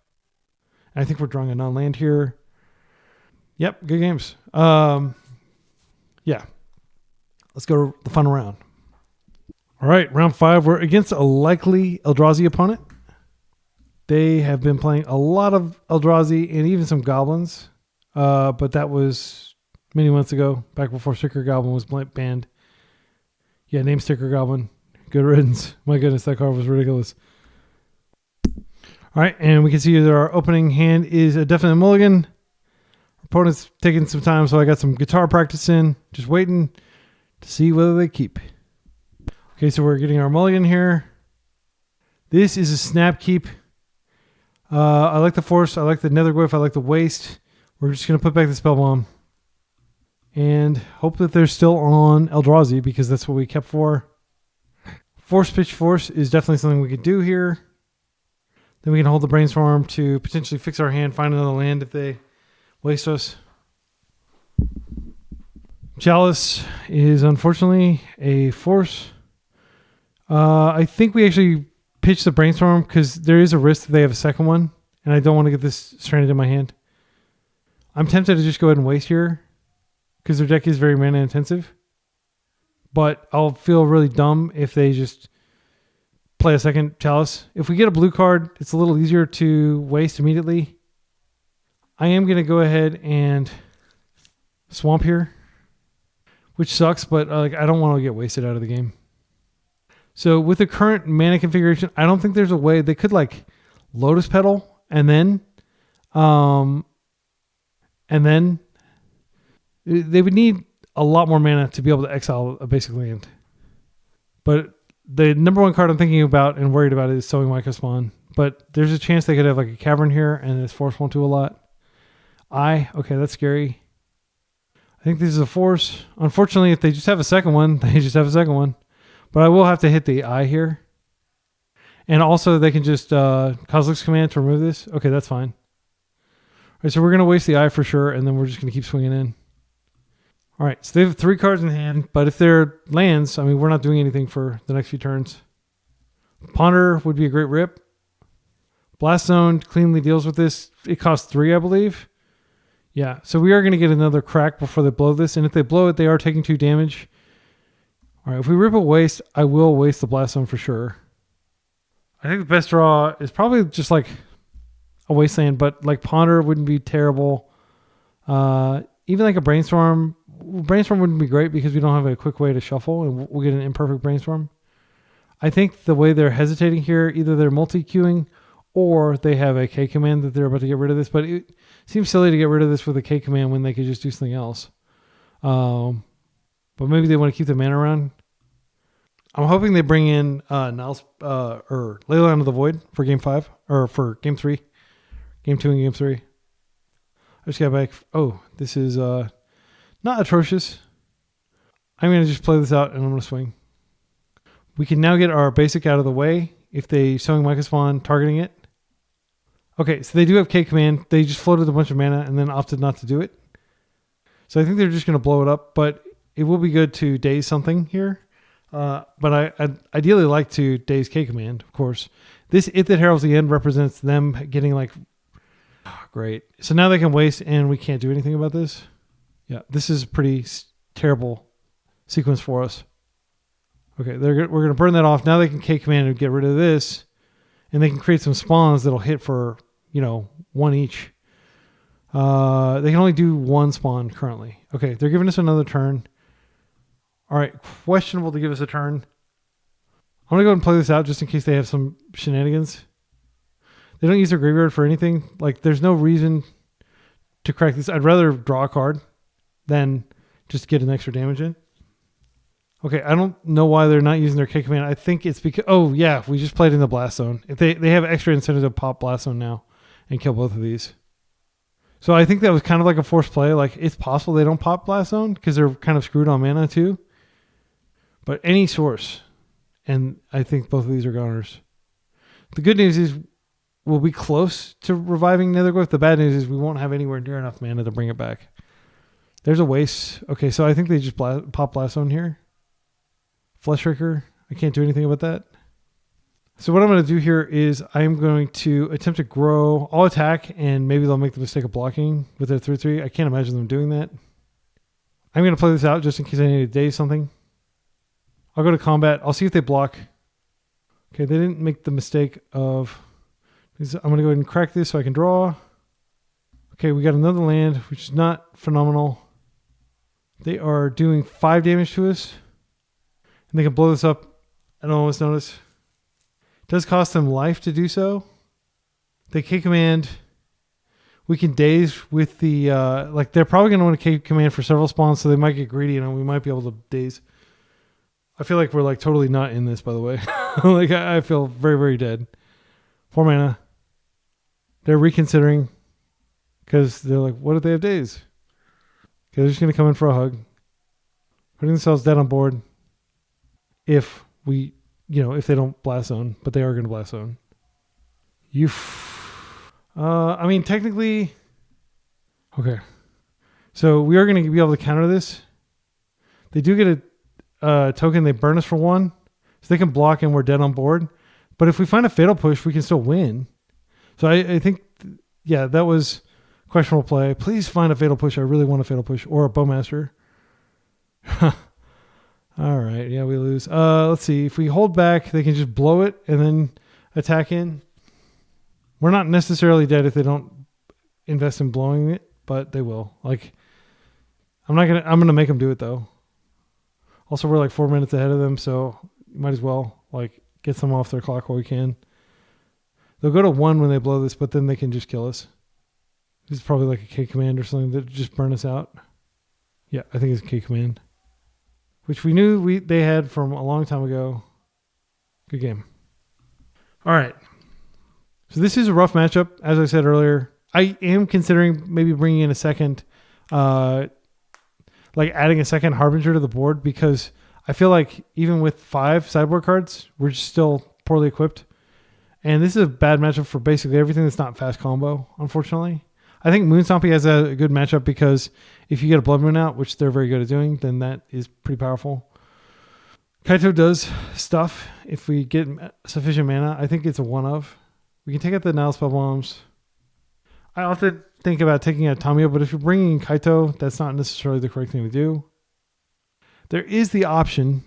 Speaker 1: And I think we're drawing a non-land here. Yep, good games. Yeah. Let's go to the final round. All right, round 5. We're against a likely Eldrazi opponent. They have been playing a lot of Eldrazi and even some Goblins. But that was many months ago, back before Sticker Goblin was banned. Yeah, name Sticker Goblin. Good riddance. My goodness, that card was ridiculous. All right, and we can see that our opening hand is a definite mulligan. Opponent's taking some time, so I got some guitar practice in. Just waiting to see whether they keep. Okay, so we're getting our mulligan here. This is a snap keep. I like the Force. I like the Nethergoyf. I like the Waste. We're just going to put back the Spellbomb. And hope that they're still on Eldrazi, because that's what we kept for. Force Pitch Force is definitely something we could do here. Then we can hold the Brainstorm to potentially fix our hand, find another land if they waste us. Chalice is unfortunately a force. I think we actually pitch the Brainstorm because there is a risk that they have a second one, and I don't want to get this stranded in my hand. I'm tempted to just go ahead and waste here because their deck is very mana intensive, but I'll feel really dumb if they just play a second Chalice. If we get a blue card, it's a little easier to waste immediately. I am going to go ahead and swamp here, which sucks, but like I don't want to get wasted out of the game. So with the current mana configuration, I don't think there's a way they could like Lotus Petal and then they would need a lot more mana to be able to exile a basic land. But the number one card I'm thinking about and worried about is Sowing Mycospawn. But there's a chance they could have like a Cavern here and this Force won't do a lot. Okay, that's scary. I think this is a Force. Unfortunately, if they just have a second one, they just have a second one. But I will have to hit the eye here. And also they can just Kozilek's Command to remove this. Okay, that's fine. All right, so we're going to waste the eye for sure, and then we're just going to keep swinging in. All right, so they have 3 cards in hand, but if they're lands, I mean, we're not doing anything for the next few turns. Ponder would be a great rip. Blast Zone cleanly deals with this. It costs 3, I believe. Yeah, so we are going to get another crack before they blow this, and if they blow it, they are taking 2 damage. All right, if we rip a waste, I will waste the Blast Zone for sure. I think the best draw is probably just like a Wasteland, but like Ponder wouldn't be terrible. Even like a Brainstorm. Brainstorm wouldn't be great because we don't have a quick way to shuffle and we'll get an imperfect Brainstorm. I think the way they're hesitating here, either they're multi-queuing or they have a K command that they're about to get rid of this, but it seems silly to get rid of this with a K command when they could just do something else. But maybe they want to keep the mana around. I'm hoping they bring in Nihil or Leyline of the Void for game 5 or for game 3. Game 2 and game 3. I just got back. Oh, this is not atrocious. I'm going to just play this out and I'm going to swing. We can now get our basic out of the way if they Sowing Mycospawn targeting it. Okay, so they do have K command. They just floated a bunch of mana and then opted not to do it. So I think they're just going to blow it up, but it will be good to daze something here. But I'd ideally like to daze K command, of course. This It That Heralds the End represents them getting like... great. So now they can waste and we can't do anything about this. Yeah, this is a pretty terrible sequence for us. Okay, we're going to burn that off. Now they can K command and get rid of this. And they can create some spawns that'll hit for, 1 each. They can only do 1 spawn currently. Okay, they're giving us another turn. All right, questionable to give us a turn. I'm going to go ahead and play this out just in case they have some shenanigans. They don't use their graveyard for anything. Like, there's no reason to crack this. I'd rather draw a card than just get an extra damage in. Okay, I don't know why they're not using their K command. I think it's because... oh, yeah, we just played in the Blast Zone. If they have extra incentive to pop Blast Zone now and kill both of these. So I think that was kind of like a forced play. Like, it's possible they don't pop Blast Zone because they're kind of screwed on mana too. But any source. And I think both of these are goners. The good news is we'll be close to reviving Nethergoyf. The bad news is we won't have anywhere near enough mana to bring it back. There's a waste. Okay, so I think they just pop Blast Zone here. Fleshraker. I can't do anything about that. So what I'm going to do here is I'm going to attempt to grow. I'll attack, and maybe they'll make the mistake of blocking with their 3/3. I can't imagine them doing that. I'm going to play this out just in case I need to daze something. I'll go to combat. I'll see if they block. Okay, they didn't make the mistake of... I'm going to go ahead and crack this so I can draw. Okay, we got another land, which is not phenomenal. They are doing 5 damage to us. And they can blow this up at a moment's notice. It does cost them life to do so. They K command. We can daze with the... like, they're probably going to want to K command for several spawns, so they might get greedy and we might be able to daze. I feel like we're like totally not in this, by the way. Like, I feel very, very dead. 4 mana. They're reconsidering because they're like, what if they have daze? Okay, they're just going to come in for a hug. Putting themselves dead on board. If we, if they don't Blast Zone, but they are going to Blast Zone. I mean, technically, okay. So we are going to be able to counter this. They do get a token. They burn us for 1. So they can block and we're dead on board. But if we find a Fatal Push, we can still win. So I think, yeah, that was questionable play. Please find a Fatal Push. I really want a Fatal Push or a Bowmaster. All right. Yeah, we lose. Let's see. If we hold back, they can just blow it and then attack in. We're not necessarily dead if they don't invest in blowing it, but they will. Like, I'm gonna make them do it though. Also, we're like 4 minutes ahead of them, so might as well like get some off their clock while we can. They'll go to 1 when they blow this, but then they can just kill us. This is probably like a K command or something that just burn us out. Yeah, I think it's a K command, which we knew they had from a long time ago. Good game. All right. So this is a rough matchup, as I said earlier. I am considering maybe bringing in a second, like adding a second Harbinger to the board, because I feel like even with 5 sideboard cards, we're just still poorly equipped. And this is a bad matchup for basically everything that's not fast combo, unfortunately. I think Moon Stompy has a good matchup because if you get a Blood Moon out, which they're very good at doing, then that is pretty powerful. Kaito does stuff if we get sufficient mana. I think it's a one of. We can take out the Nihil Spellbombs. I often think about taking out Tamiyo, but if you're bringing in Kaito, that's not necessarily the correct thing to do. There is the option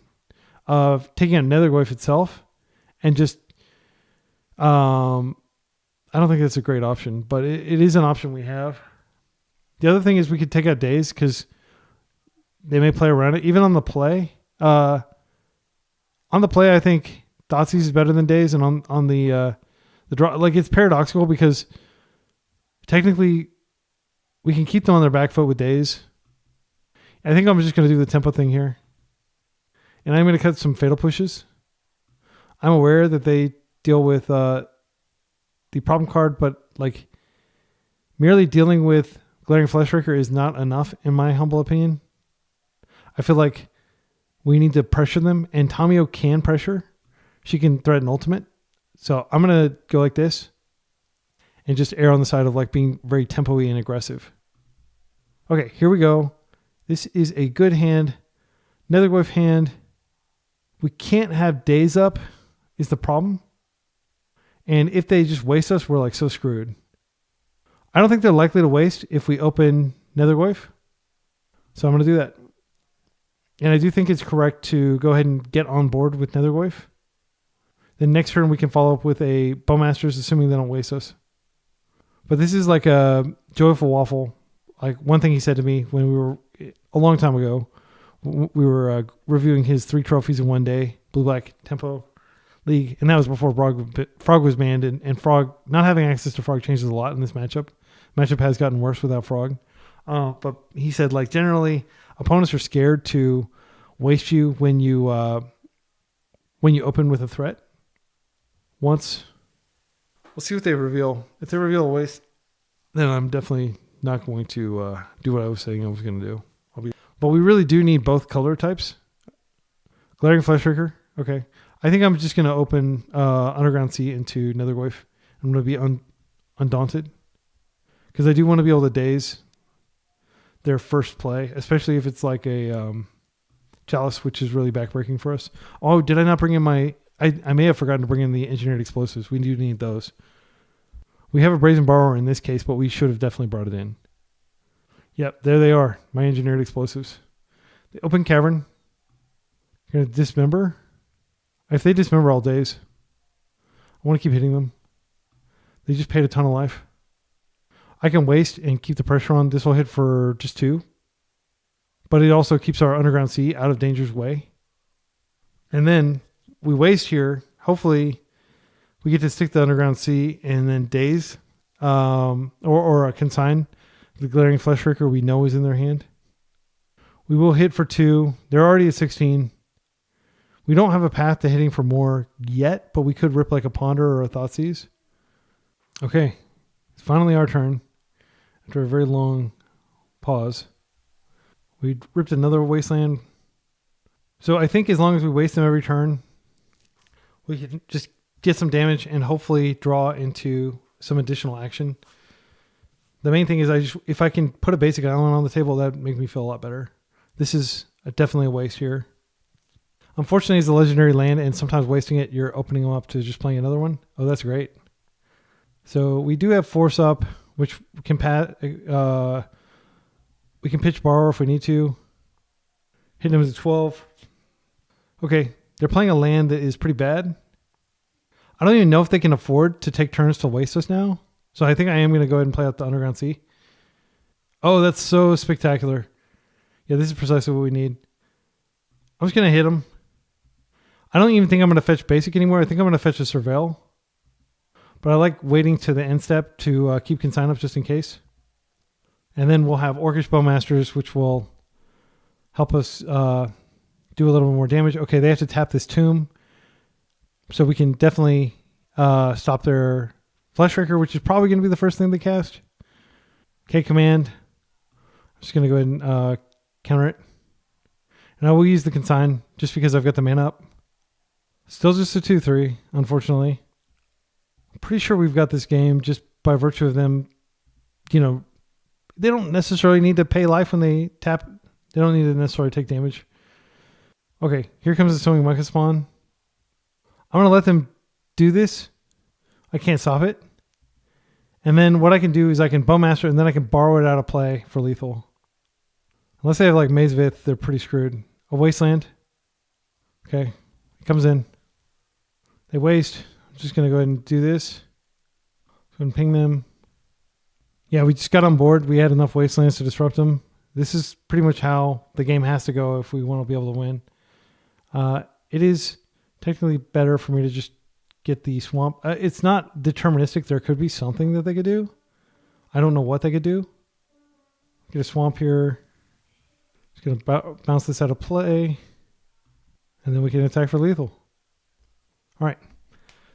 Speaker 1: of taking out Nethergoyf itself and just... I don't think that's a great option, but it is an option we have. The other thing is we could take out Daze because they may play around it. Even on the play, I think Thoughtseize is better than Daze, and on the draw, like it's paradoxical because technically we can keep them on their back foot with Daze. I think I'm just going to do the tempo thing here, and I'm going to cut some fatal pushes. I'm aware that they deal with the problem card, but like merely dealing with Glaring Fleshraker is not enough, in my humble opinion. I feel like we need to pressure them, and Tamiyo can pressure. She can threaten ultimate. So I'm going to go like this and just err on the side of like being very tempo-y and aggressive. Okay, here we go. This is a good hand. Nethergoyf hand. We can't have Daze up is the problem. And if they just waste us, we're like so screwed. I don't think they're likely to waste if we open Nethergoyf. So I'm going to do that. And I do think it's correct to go ahead and get on board with Nethergoyf. Then next turn we can follow up with a Bowmasters, assuming they don't waste us. But this is like a JoyfulWaffle. Like one thing he said to me when we were, a long time ago, we were reviewing his 3 trophies in one day, Blue-Black Tempo League, and that was before Frog was banned, and Frog, not having access to Frog changes a lot in this matchup. Matchup has gotten worse without Frog. But he said, like, generally, opponents are scared to waste you when you open with a threat. Once, we'll see what they reveal. If they reveal a waste, then I'm definitely not going to do what I was saying I was going to do. But we really do need both color types. Glaring Fleshraker, okay. I think I'm just going to open Underground Sea into Nethergoyf. I'm going to be undaunted. Because I do want to be able to daze their first play, especially if it's like a Chalice, which is really backbreaking for us. Oh, did I not bring in my... I may have forgotten to bring in the Engineered Explosives. We do need those. We have a Brazen Borrower in this case, but we should have definitely brought it in. Yep, there they are, my Engineered Explosives. The Open Cavern. You're going to Dismember. If they Dismember all days, I want to keep hitting them. They just paid a ton of life. I can waste and keep the pressure on. This will hit for just 2. But it also keeps our Underground Sea out of danger's way. And then we waste here. Hopefully we get to stick the Underground Sea and then daze. Or consign the Glaring Fleshraker we know is in their hand. We will hit for 2. They're already at 16. We don't have a path to hitting for more yet, but we could rip like a Ponder or a Thoughtseize. Okay, it's finally our turn. After a very long pause, we ripped another Wasteland. So I think as long as we waste them every turn, we can just get some damage and hopefully draw into some additional action. The main thing is if I can put a basic island on the table, that would make me feel a lot better. This is definitely a waste here. Unfortunately, it's a legendary land, and sometimes wasting it, you're opening them up to just playing another one. Oh, that's great. So we do have Force Up, which can we can pitch Borrower if we need to. Hitting them as a 12. Okay, they're playing a land that is pretty bad. I don't even know if they can afford to take turns to waste us now. So I think I am going to go ahead and play out the Underground Sea. Oh, that's so spectacular. Yeah, this is precisely what we need. I'm just going to hit him. I don't even think I'm going to fetch basic anymore. I think I'm going to fetch a Surveil. But I like waiting to the end step to keep consign up just in case. And then we'll have Orcish Bowmasters, which will help us do a little bit more damage. Okay, they have to tap this tomb. So we can definitely stop their Fleshraker, which is probably going to be the first thing they cast. Okay, command. I'm just going to go ahead and counter it. And I will use the consign just because I've got the mana up. Still just a 2-3, unfortunately. I'm pretty sure we've got this game just by virtue of them, you know, they don't necessarily need to pay life when they tap. They don't need to necessarily take damage. Okay, here comes the Swimming Mecha Spawn. I'm going to let them do this. I can't stop it. And then what I can do is I can Bowmaster and then I can borrow it out of play for lethal. Unless they have like Maze Vith, they're pretty screwed. A Wasteland. Okay, it comes in. They waste. I'm just going to go ahead and do this. Go ahead and ping them. Yeah, we just got on board. We had enough Wastelands to disrupt them. This is pretty much how the game has to go if we want to be able to win. It is technically better for me to just get the swamp. It's not deterministic. There could be something that they could do. I don't know what they could do. Get a swamp here. Just going to bounce this out of play. And then we can attack for lethal. All right.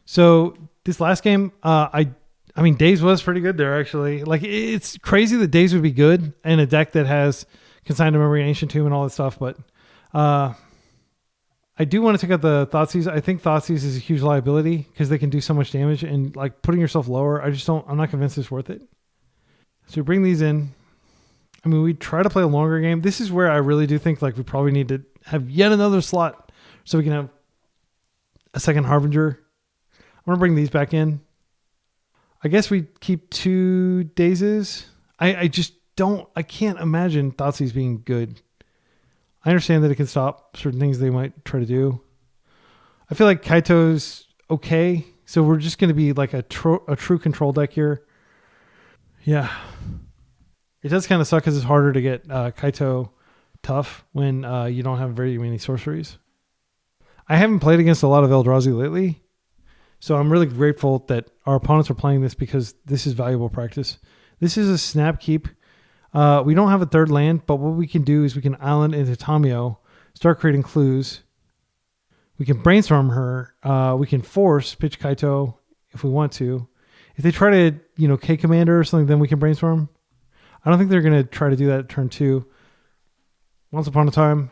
Speaker 1: So this last game, I mean, Daze was pretty good there, actually. Like, it's crazy that Daze would be good in a deck that has Consigned to Memory, Ancient Tomb, and all that stuff. But I do want to take out the Thoughtseize. I think Thougeize is a huge liability because they can do so much damage. And, like, putting yourself lower, I'm not convinced it's worth it. So we bring these in. I mean, we try to play a longer game. This is where I really do think, like, we probably need to have yet another slot so we can have a second Harbinger. I'm going to bring these back in. I guess we keep 2 Dazes. I just don't, I can't imagine Thoughtseize being good. I understand that it can stop certain things they might try to do. I feel like Kaito's okay. So we're just going to be like a true control deck here. Yeah. It does kind of suck because it's harder to get Kaito tough when you don't have very many sorceries. I haven't played against a lot of Eldrazi lately. So I'm really grateful that our opponents are playing this because this is valuable practice. This is a snap keep. We don't have a third land, but what we can do is we can island into Tamiyo, start creating clues. We can brainstorm her. We can force pitch Kaito if we want to. If they try to, K Commander or something, then we can brainstorm. I don't think they're going to try to do that at turn 2. Once upon a time.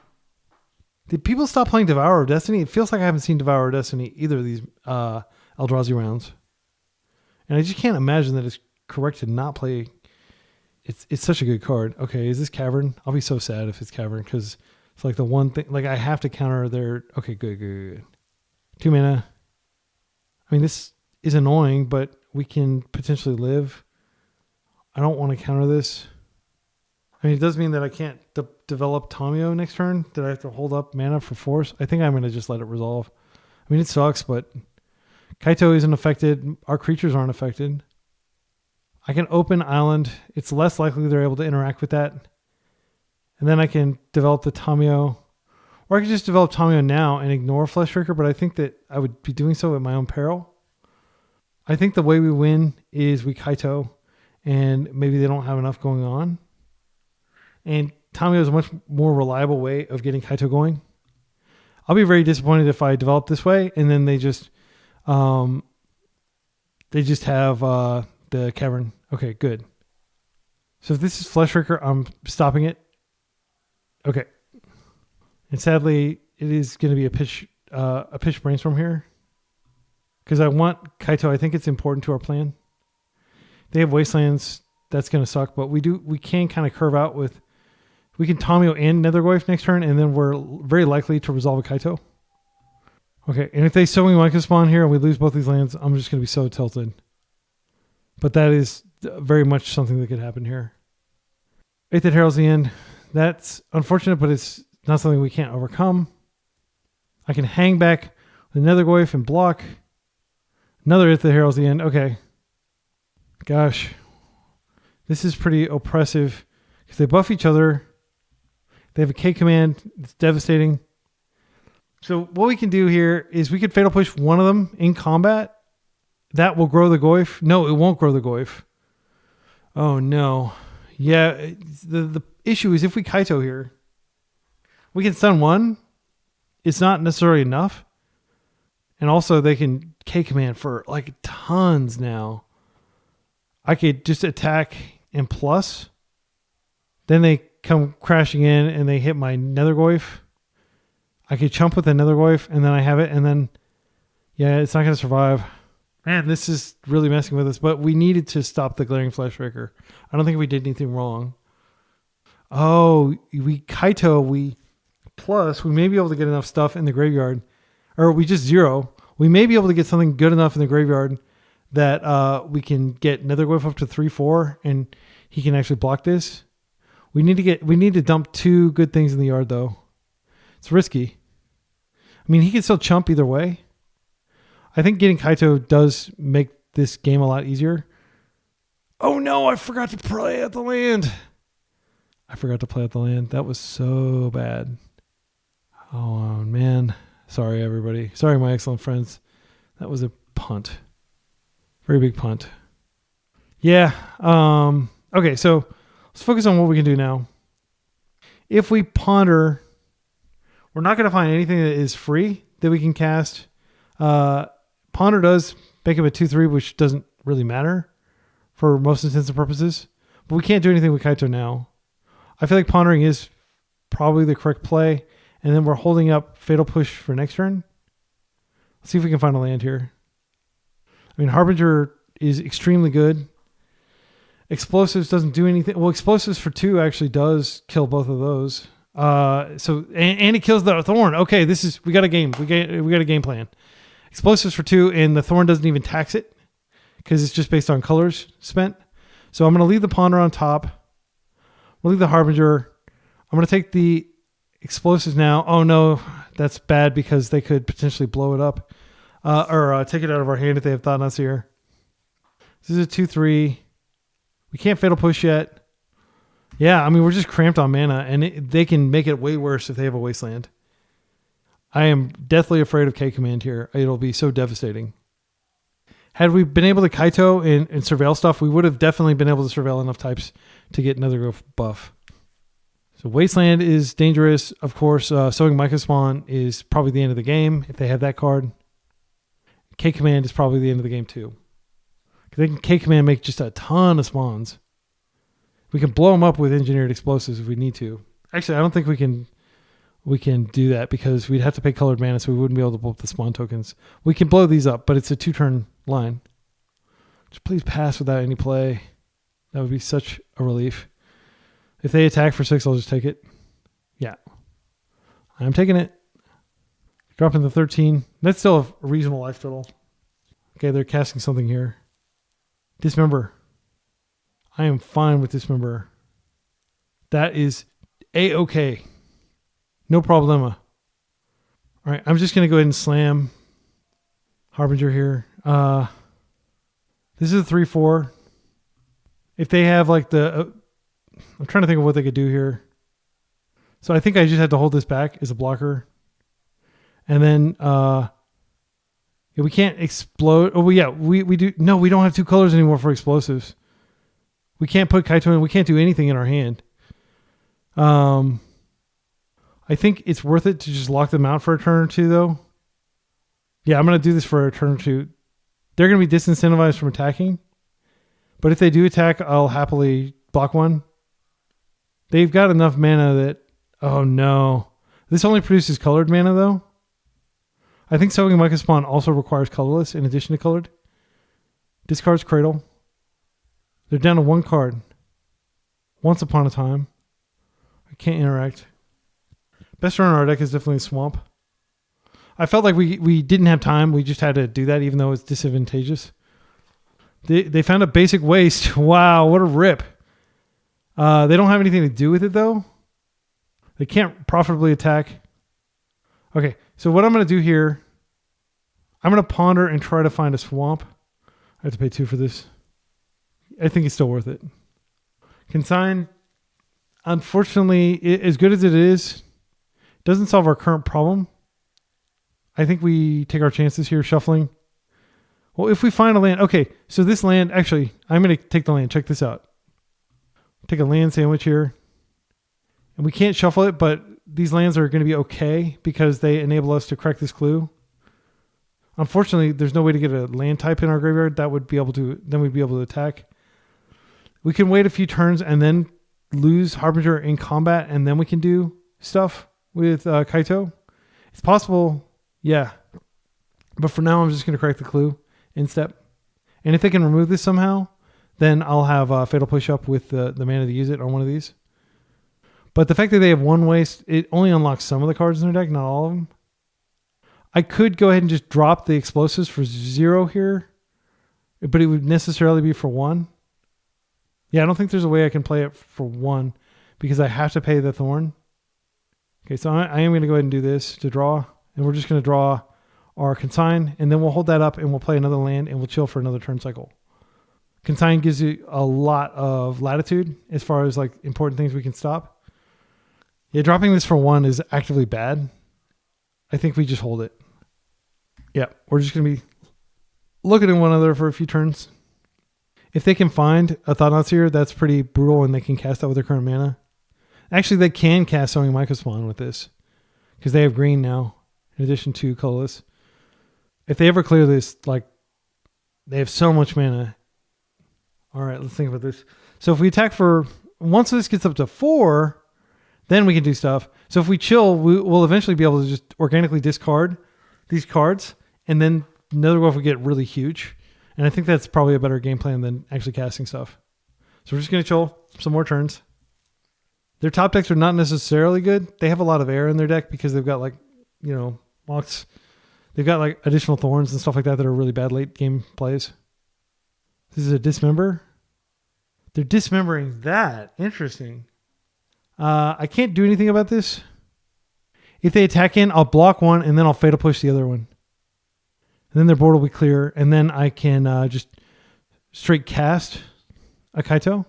Speaker 1: Did people stop playing Devourer of Destiny? It feels like I haven't seen Devourer of Destiny either of these Eldrazi rounds. And I just can't imagine that it's correct to not play. It's such a good card. Okay, is this Cavern? I'll be so sad if it's Cavern because it's like the one thing. Like I have to counter their. Okay, good. 2 mana. I mean, this is annoying, but we can potentially live. I don't want to counter this. I mean, it does mean that I can't develop Tamiyo next turn. That I have to hold up mana for force. I think I'm going to just let it resolve. I mean, it sucks, but Kaito isn't affected. Our creatures aren't affected. I can open island. It's less likely they're able to interact with that. And then I can develop the Tamiyo. Or I can just develop Tamiyo now and ignore Fleshraker, but I think that I would be doing so at my own peril. I think the way we win is we Kaito, and maybe they don't have enough going on. And Tamiyo is a much more reliable way of getting Kaito going. I'll be very disappointed if I develop this way, and then they just have the Cavern. Okay, good. So if this is Fleshraker, I'm stopping it. Okay. And sadly, it is going to be a pitch brainstorm here. Because I want Kaito. I think it's important to our plan. They have Wastelands. That's going to suck. But we can kind of curve out with... We can Tamiyo and Nethergoyf next turn, and then we're very likely to resolve a Kaito. Okay, and if they Sowing Micah spawn here and we lose both these lands, I'm just going to be so tilted. But that is very much something that could happen here. Eighth that heralds the end. That's unfortunate, but it's not something we can't overcome. I can hang back with Nethergoyf and block. Another Eighth that heralds the end. Okay. Gosh. This is pretty oppressive because they buff each other. They have a K command. It's devastating. So what we can do here is we could Fatal Push one of them in combat. That will grow the Goyf. No, it won't grow the Goyf. Oh, no. Yeah, the issue is if we Kaito here, we can stun one. It's not necessarily enough. And also they can K command for like tons now. I could just attack and plus. Then they come crashing in and they hit my Nethergoyf. I could chump with the Nethergoyf and then I have it. And then, yeah, it's not going to survive. Man, this is really messing with us. But we needed to stop the Glaring Fleshraker. I don't think we did anything wrong. Oh, we Kaito, we plus, we may be able to get enough stuff in the graveyard. Or we just zero. We may be able to get something good enough in the graveyard that we can get Nethergoyf up to 3/4 and he can actually block this. We need to dump 2 good things in the yard though. It's risky. I mean, he can still chump either way. I think getting Kaito does make this game a lot easier. Oh no, I forgot to play at the land. That was so bad. Oh man. Sorry everybody. Sorry my excellent friends. That was a punt. Very big punt. Yeah. Okay, so let's focus on what we can do now. If we ponder, we're not going to find anything that is free that we can cast. Ponder does make him a 2/3, which doesn't really matter for most intents and purposes. But we can't do anything with Kaito now. I feel like pondering is probably the correct play. And then we're holding up Fatal Push for next turn. Let's see if we can find a land here. I mean, Harbinger is extremely good. Explosives doesn't do anything. Well, Explosives for 2 actually does kill both of those. And it kills the Thorn. Okay, we got a game. We got a game plan. Explosives for 2, and the Thorn doesn't even tax it because it's just based on colors spent. So I'm going to leave the Ponder on top. We'll leave the Harbinger. I'm going to take the Explosives now. Oh no, that's bad because they could potentially blow it up. Or take it out of our hand if they have Thoughtseize here. This is a 2/3. We can't Fatal Push yet. Yeah, I mean, we're just cramped on mana, and they can make it way worse if they have a Wasteland. I am deathly afraid of K Command here. It'll be so devastating. Had we been able to Kaito and surveil stuff, we would have definitely been able to surveil enough types to get another buff. So Wasteland is dangerous. Of course, Sowing Mycospawn Spawn is probably the end of the game if they have that card. K Command is probably the end of the game too. They can K Command make just a ton of spawns. We can blow them up with Engineered Explosives if we need to. Actually, I don't think we can do that because we'd have to pay colored mana, so we wouldn't be able to blow up the spawn tokens. We can blow these up, but it's a 2-turn line. Just please pass without any play. That would be such a relief. If they attack for 6, I'll just take it. Yeah. I'm taking it. Dropping the 13. That's still a reasonable life total. Okay, they're casting something here. Dismember. I am fine with Dismember. That is A-okay. No problema. All right, I'm just going to go ahead and slam Harbinger here. This is a 3/4. If they have like the... I'm trying to think of what they could do here. So I think I just had to hold this back as a blocker. And then... yeah, we can't explode. Oh, yeah, we do. No, we don't have 2 colors anymore for explosives. We can't put Kaito in. We can't do anything in our hand. I think it's worth it to just lock them out for a turn or 2, though. Yeah, I'm going to do this for a turn or 2. They're going to be disincentivized from attacking. But if they do attack, I'll happily block one. They've got enough mana that... Oh, no. This only produces colored mana, though. I think Sowing Mycospawn Spawn also requires colorless in addition to colored. Discards Cradle. They're down to 1 card. Once upon a time. I can't interact. Best run in our deck is definitely Swamp. I felt like we didn't have time. We just had to do that even though it's disadvantageous. They found a basic waste. Wow, what a rip. They don't have anything to do with it though. They can't profitably attack. Okay, so what I'm going to do here, I'm going to ponder and try to find a swamp. I have to pay 2 for this. I think it's still worth it. Consign. Unfortunately, as good as it is, it doesn't solve our current problem. I think we take our chances here shuffling. Well, if we find a land, okay, so this land, actually, I'm going to take the land. Check this out. Take a land sandwich here. And we can't shuffle it, but these lands are going to be okay because they enable us to crack this clue. Unfortunately, there's no way to get a land type in our graveyard that would be able to, then we'd be able to attack. We can wait a few turns and then lose Harbinger in combat, and then we can do stuff with Kaito. It's possible, yeah. But for now, I'm just going to crack the clue in step. And if they can remove this somehow, then I'll have Fatal Push up with the mana to use it on one of these. But the fact that they have one waste, it only unlocks some of the cards in their deck, not all of them. I could go ahead and just drop the explosives for 0 here, but it would necessarily be for 1. Yeah, I don't think there's a way I can play it for 1 because I have to pay the Thorn. Okay, so I am going to go ahead and do this to draw, and we're just going to draw our Consign, and then we'll hold that up and we'll play another land and we'll chill for another turn cycle. Consign gives you a lot of latitude as far as like important things we can stop. Yeah, dropping this for 1 is actively bad. I think we just hold it. Yeah, we're just going to be looking at one another for a few turns. If they can find a Thoughtseize, that's pretty brutal, and they can cast that with their current mana. Actually, they can cast Sowing Mycospawn with this because they have green now in addition to colorless. If they ever clear this, like, they have so much mana. All right, let's think about this. So if we attack for, once this gets up to 4, then we can do stuff. So if we chill, we'll eventually be able to just organically discard these cards, and then Nethergoyf will get really huge. And I think that's probably a better game plan than actually casting stuff. So we're just going to chill some more turns. Their top decks are not necessarily good. They have a lot of air in their deck because they've got like, you know, Mox. They've got like additional Thorns and stuff like that that are really bad late game plays. This is a Dismember. They're dismembering that. Interesting. I can't do anything about this. If they attack in, I'll block one and then I'll Fatal Push the other one. And then their board will be clear, and then I can just straight cast a Kaito.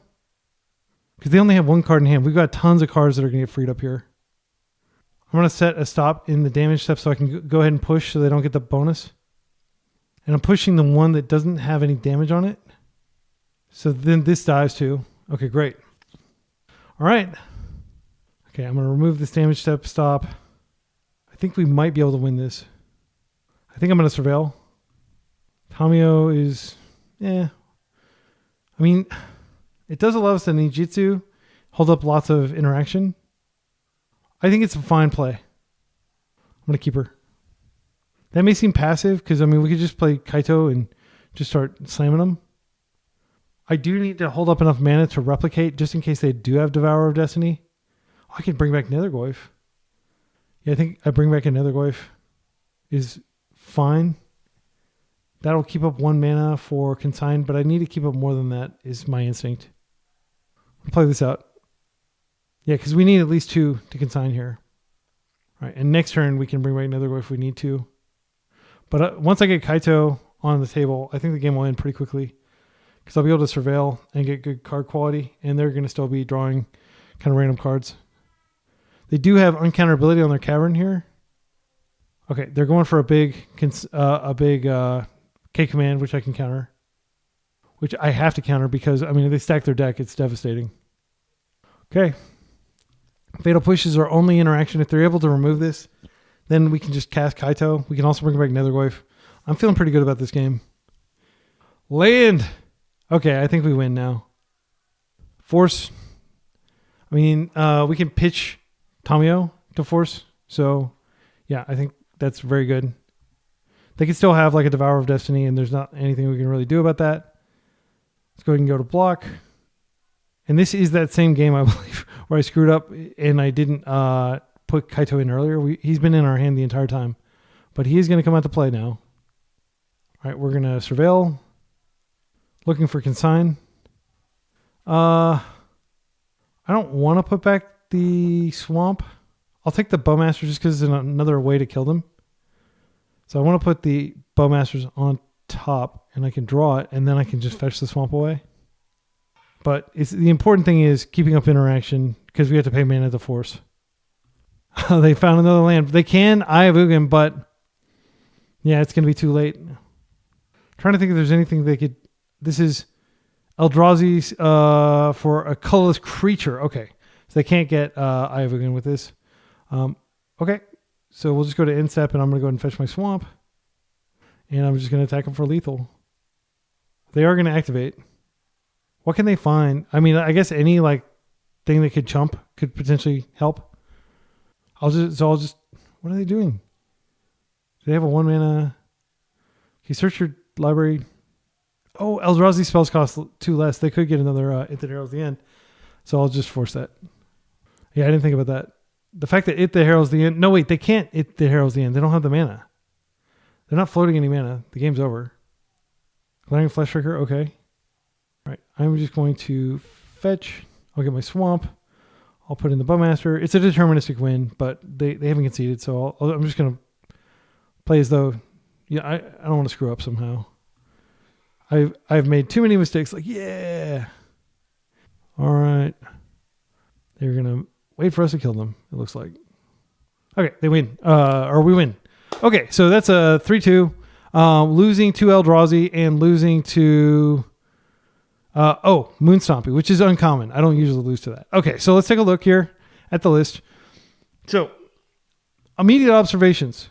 Speaker 1: Because they only have 1 card in hand. We've got tons of cards that are going to get freed up here. I'm going to set a stop in the damage step so I can go ahead and push so they don't get the bonus. And I'm pushing the one that doesn't have any damage on it. So then this dies too. Okay, great. All right. Okay, I'm going to remove this damage step stop. I think we might be able to win this. I think I'm going to Surveil. Tamiyo is, I mean, it does allow us to ninjutsu, hold up lots of interaction. I think it's a fine play. I'm going to keep her. That may seem passive because, I mean, we could just play Kaito and just start slamming them. I do need to hold up enough mana to replicate just in case they do have Devourer of Destiny. Oh, I can bring back Nethergoyf. Yeah, I think I bring back a Nethergoyf is fine. That'll keep up 1 mana for Consign, but I need to keep up more than that is my instinct. I'll play this out. Yeah, because we need at least 2 to Consign here. All right, and next turn we can bring back Nethergoyf if we need to. But once I get Kaito on the table, I think the game will end pretty quickly. Because I'll be able to Surveil and get good card quality, and they're going to still be drawing kind of random cards. They do have uncounterability on their Cavern here. Okay, they're going for a big K command, which I can counter. Which I have to counter because, I mean, if they stack their deck, it's devastating. Okay. Fatal Pushes are only interaction. If they're able to remove this, then we can just cast Kaito. We can also bring back Nethergoyf. I'm feeling pretty good about this game. Land! Okay, I think we win now. Force. I mean, we can pitch Tamiyo to force. So, yeah, I think that's very good. They can still have like a Devourer of Destiny, and there's not anything we can really do about that. Let's go ahead and go to block. And this is that same game, I believe, where I screwed up and I didn't put Kaito in earlier. He's been in our hand the entire time. But he is going to come out to play now. All right, we're going to Surveil. Looking for Consign. I don't want to put back the Swamp. I'll take the Bowmaster just because it's another way to kill them. So I want to put the Bowmasters on top and I can draw it and then I can just fetch the Swamp away. But the important thing is keeping up interaction because we have to pay mana to force. They found another land. They can Eye of Ugin, but yeah, it's going to be too late. Trying to think if there's anything they could... This is Eldrazi for a colorless creature. Okay. So they can't get Eye of Ugin with this. Okay. So we'll just go to end step, and I'm going to go ahead and fetch my swamp. And I'm just going to attack them for lethal. They are going to activate. What can they find? I mean, I guess any like thing that could chump could potentially help. I'll just... What are they doing? Do they have a 1 mana? Can you search your library? Oh, Eldrazi spells cost 2 less. They could get another It That Heralds the End. So I'll just force that. Yeah, I didn't think about that. The fact that It That Heralds the End... No, wait, they can't It That Heralds the End. They don't have the mana. They're not floating any mana. The game's over. Glaring Flesh Trigger, okay. All right, I'm just going to fetch. I'll get my swamp. I'll put in the Bowmaster. It's a deterministic win, but they haven't conceded, so I'm just going to play as though... Yeah, I don't want to screw up somehow. I've made too many mistakes. Like, yeah. All right. They're going to wait for us to kill them, it looks like. Okay, they win. Or we win. Okay, so that's a 3-2. Losing to Eldrazi and losing to... Moon Stompy, which is uncommon. I don't usually lose to that. Okay, so let's take a look here at the list. So, immediate observations.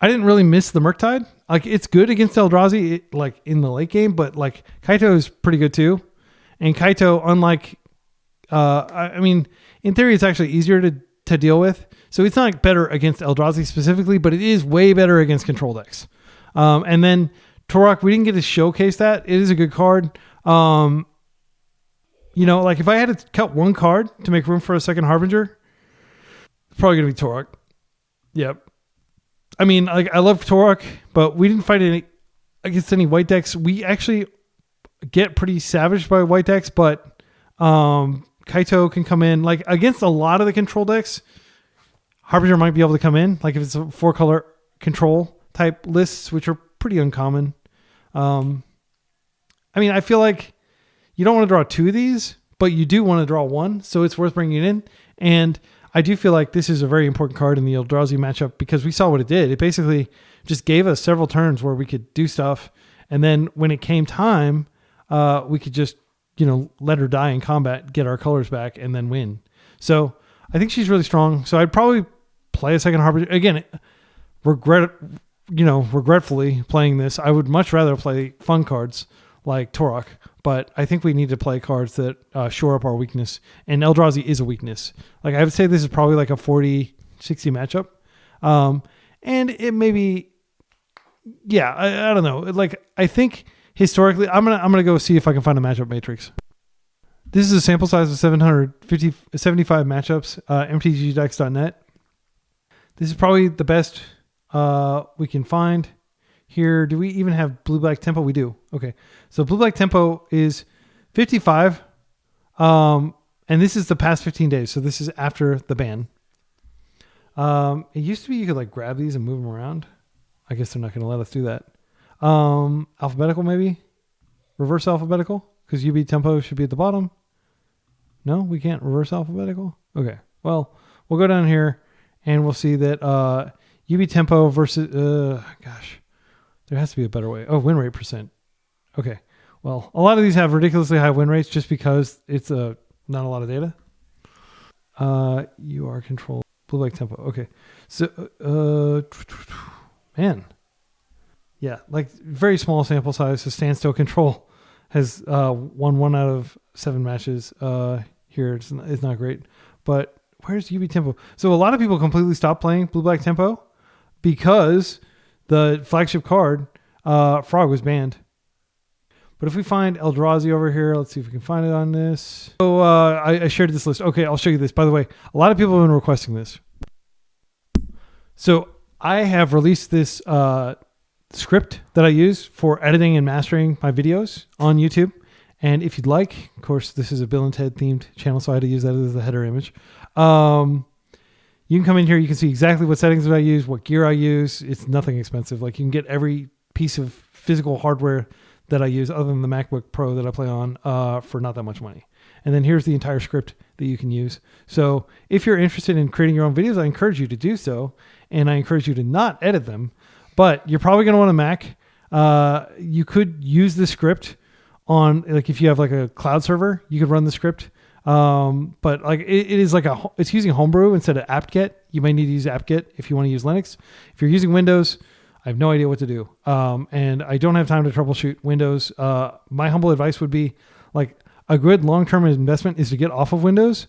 Speaker 1: I didn't really miss the Murktide. Like, it's good against Eldrazi, like in the late game, but like Kaito is pretty good too. And Kaito, unlike, I mean, in theory, it's actually easier to deal with. So it's not better against Eldrazi specifically, but it is way better against control decks. And then Torok, we didn't get to showcase that. It is a good card. You know, like if I had to cut one card to make room for a second Harbinger, it's probably going to be Torok. Yep. I mean, like I love Torok, but we didn't fight any against any white decks. We actually get pretty savaged by white decks, but Kaito can come in. Like against a lot of the control decks, Harbinger might be able to come in. Like if it's a 4-color control type lists, which are pretty uncommon. I mean, I feel like you don't want to draw 2 of these, but you do want to draw 1, so it's worth bringing it in. And I do feel like this is a very important card in the Eldrazi matchup because we saw what it did. It basically just gave us several turns where we could do stuff. And then when it came time, we could just, you know, let her die in combat, get our colors back, and then win. So I think she's really strong. So I'd probably play a second Harbinger. Again, regretfully playing this, I would much rather play fun cards like Torok. But I think we need to play cards that shore up our weakness. And Eldrazi is a weakness. Like I would say this is probably like a 40-60 matchup. And it may be, yeah, I don't know. Like I think historically, I'm gonna go see if I can find a matchup matrix. This is a sample size of 75 matchups, mtgdex.net. This is probably the best we can find. Here, do we even have blue-black tempo? We do. Okay. So blue-black tempo is 55. And this is the past 15 days. So this is after the ban. It used to be you could like grab these and move them around. I guess they're not going to let us do that. Alphabetical maybe? Reverse alphabetical? Because UB tempo should be at the bottom. No, we can't reverse alphabetical? Okay. Well, we'll go down here and we'll see that UB tempo versus... gosh. There has to be a better way. Oh, win rate percent. Okay. Well, a lot of these have ridiculously high win rates just because it's not a lot of data. You are control blue-black tempo. Okay. So, man. Yeah, like very small sample size. So standstill control has won 1 out of 7 matches. Here it's not great. But where's UB tempo? So a lot of people completely stopped playing blue-black tempo because the flagship card, Frog, was banned. But if we find Eldrazi over here, let's see if we can find it on this. So I shared this list. Okay, I'll show you this. By the way, a lot of people have been requesting this. So I have released this script that I use for editing and mastering my videos on YouTube. And if you'd like, of course, this is a Bill and Ted themed channel, so I had to use that as the header image. You can come in here. You can see exactly what settings I use, what gear I use. It's nothing expensive. Like you can get every piece of physical hardware that I use other than the MacBook Pro that I play on for not that much money. And then here's the entire script that you can use. So if you're interested in creating your own videos, I encourage you to do so. And I encourage you to not edit them. But you're probably going to want a Mac. You could use the script on, like if you have like a cloud server, you could run the script. But like it is like it's using Homebrew instead of apt-get. You might need to use apt-get if you want to use Linux. If you're using Windows, I have no idea what to do. And I don't have time to troubleshoot Windows. My humble advice would be like a good long-term investment is to get off of Windows.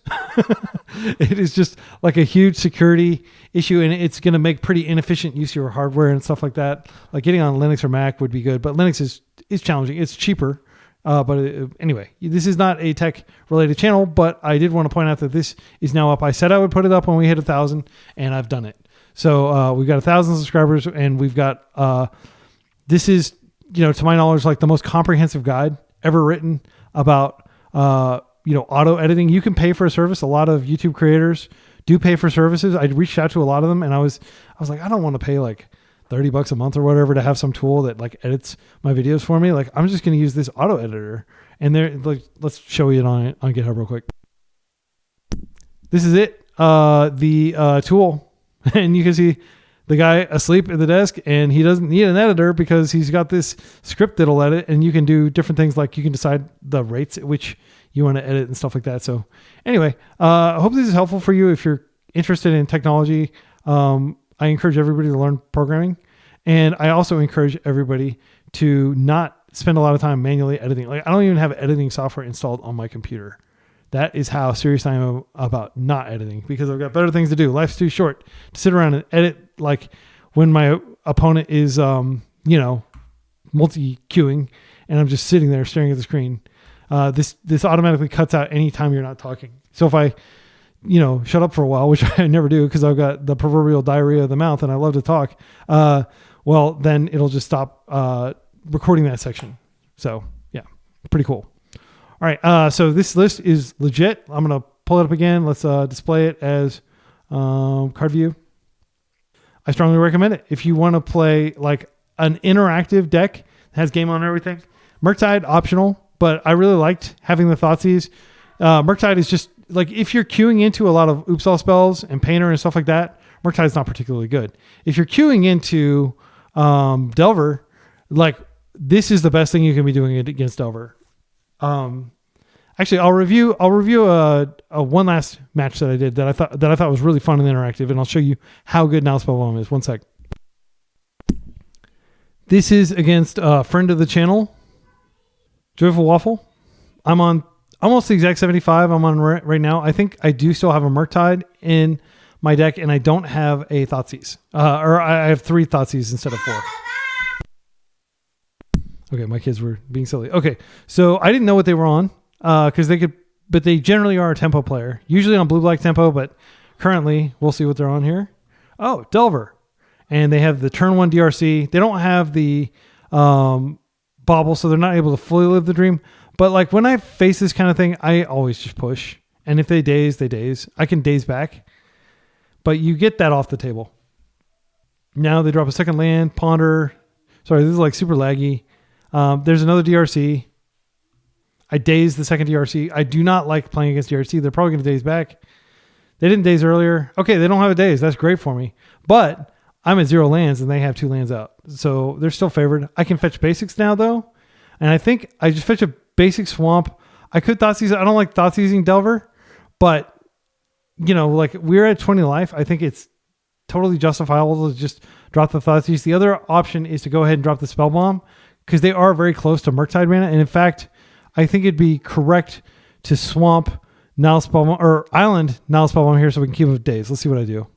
Speaker 1: It is just like a huge security issue, and it's going to make pretty inefficient use of your hardware and stuff like that. Like getting on Linux or Mac would be good, but Linux is challenging. It's cheaper. Anyway, this is not a tech-related channel, but I did want to point out that this is now up. I said I would put it up when we hit 1,000, and I've done it. So we've got 1,000 subscribers, and we've got this is, to my knowledge, like the most comprehensive guide ever written about auto editing. You can pay for a service. A lot of YouTube creators do pay for services. I reached out to a lot of them, and I was like, I don't want to pay like $30 a month or whatever to have some tool that like edits my videos for me. Like I'm just going to use this auto editor, and there, like, let's show you it on GitHub real quick. This is it. The tool, and you can see the guy asleep at the desk, and he doesn't need an editor because he's got this script that'll edit, and you can do different things. Like you can decide the rates at which you want to edit and stuff like that. So anyway, I hope this is helpful for you if you're interested in technology. I encourage everybody to learn programming, and I also encourage everybody to not spend a lot of time manually editing. Like I don't even have editing software installed on my computer. That is how serious I am about not editing, because I've got better things to do. Life's too short to sit around and edit. Like when my opponent is, multi-queuing and I'm just sitting there staring at the screen. This automatically cuts out any time you're not talking. So if I, shut up for a while, which I never do because I've got the proverbial diarrhea of the mouth and I love to talk, well, then it'll just stop recording that section. So yeah, pretty cool. All right, so this list is legit. I'm going to pull it up again. Let's display it as card view. I strongly recommend it. If you want to play like an interactive deck that has game on everything, Murktide, optional, but I really liked having the Thoughtseize. Murktide is just, like if you're queuing into a lot of Oops All spells and Painter and stuff like that, Murktide is not particularly good. If you're queuing into Delver, like this is the best thing you can be doing against Delver. Actually, I'll review a one last match that I did that I thought was really fun and interactive, and I'll show you how good Nihil Spellbomb is. One sec. This is against a friend of the channel, JoyfulWaffle. I'm on almost the exact 75 I'm on right now. I think I do still have a Murktide in my deck, and I don't have a Thoughtseize. Or I have 3 Thoughtseize instead of 4. Okay, my kids were being silly. Okay, so I didn't know what they were on because but they generally are a tempo player. Usually on blue-black tempo, but currently we'll see what they're on here. Oh, Delver. And they have the turn 1 DRC. They don't have the bobble, so they're not able to fully live the dream. But like when I face this kind of thing, I always just push. And if they daze, they daze. I can daze back. But you get that off the table. Now they drop a second land, ponder. Sorry, this is like super laggy. There's another DRC. I daze the second DRC. I do not like playing against DRC. They're probably going to daze back. They didn't daze earlier. Okay, they don't have a daze. That's great for me. But I'm at 0 lands and they have 2 lands out. So they're still favored. I can fetch basics now though. And I think I just fetch a basic swamp. I could Thoughtseize. I don't like Thoughtseizing Delver. But, like we're at 20 life. I think it's totally justifiable to just drop the Thoughtseize. The other option is to go ahead and drop the Spellbomb, because they are very close to Murktide mana. And in fact, I think it'd be correct to swamp Nihil Spellbomb or Island Nihil Spellbomb here so we can keep it with days. Let's see what I do.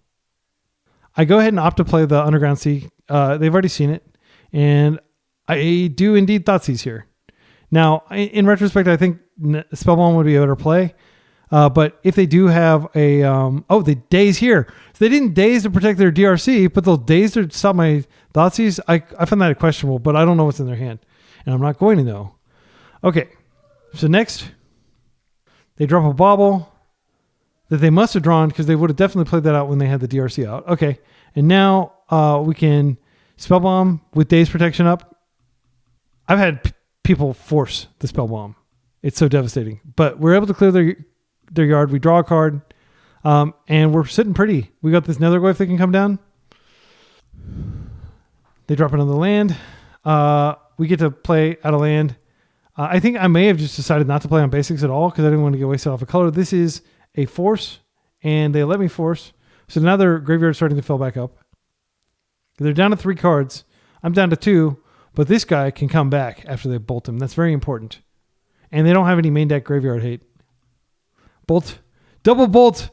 Speaker 1: I go ahead and opt to play the Underground Sea. They've already seen it. And I do indeed Thoughtseize here. Now, in retrospect, I think Spellbomb would be a better play. But if they do have a... they daze here. So they didn't daze to protect their DRC, but they'll daze to stop my Thoughtseize. I find that questionable, but I don't know what's in their hand. And I'm not going to know. Okay. So next, they drop a bobble that they must have drawn because they would have definitely played that out when they had the DRC out. Okay. And now we can Spellbomb with daze protection up. I've had
Speaker 2: people force the spell bomb. It's so devastating. But we're able to clear their yard. We draw a card, and we're sitting pretty. We got this Nethergoyf that can come down. They drop another land. We get to play out of land. I think I may have just decided not to play on basics at all because I didn't want to get wasted off a color. This is a force, and they let me force. So now their graveyard's starting to fill back up. They're down to 3 cards. I'm down to 2, but this guy can come back after they bolt him. That's very important. And they don't have any main deck graveyard hate. Bolt. Double bolt.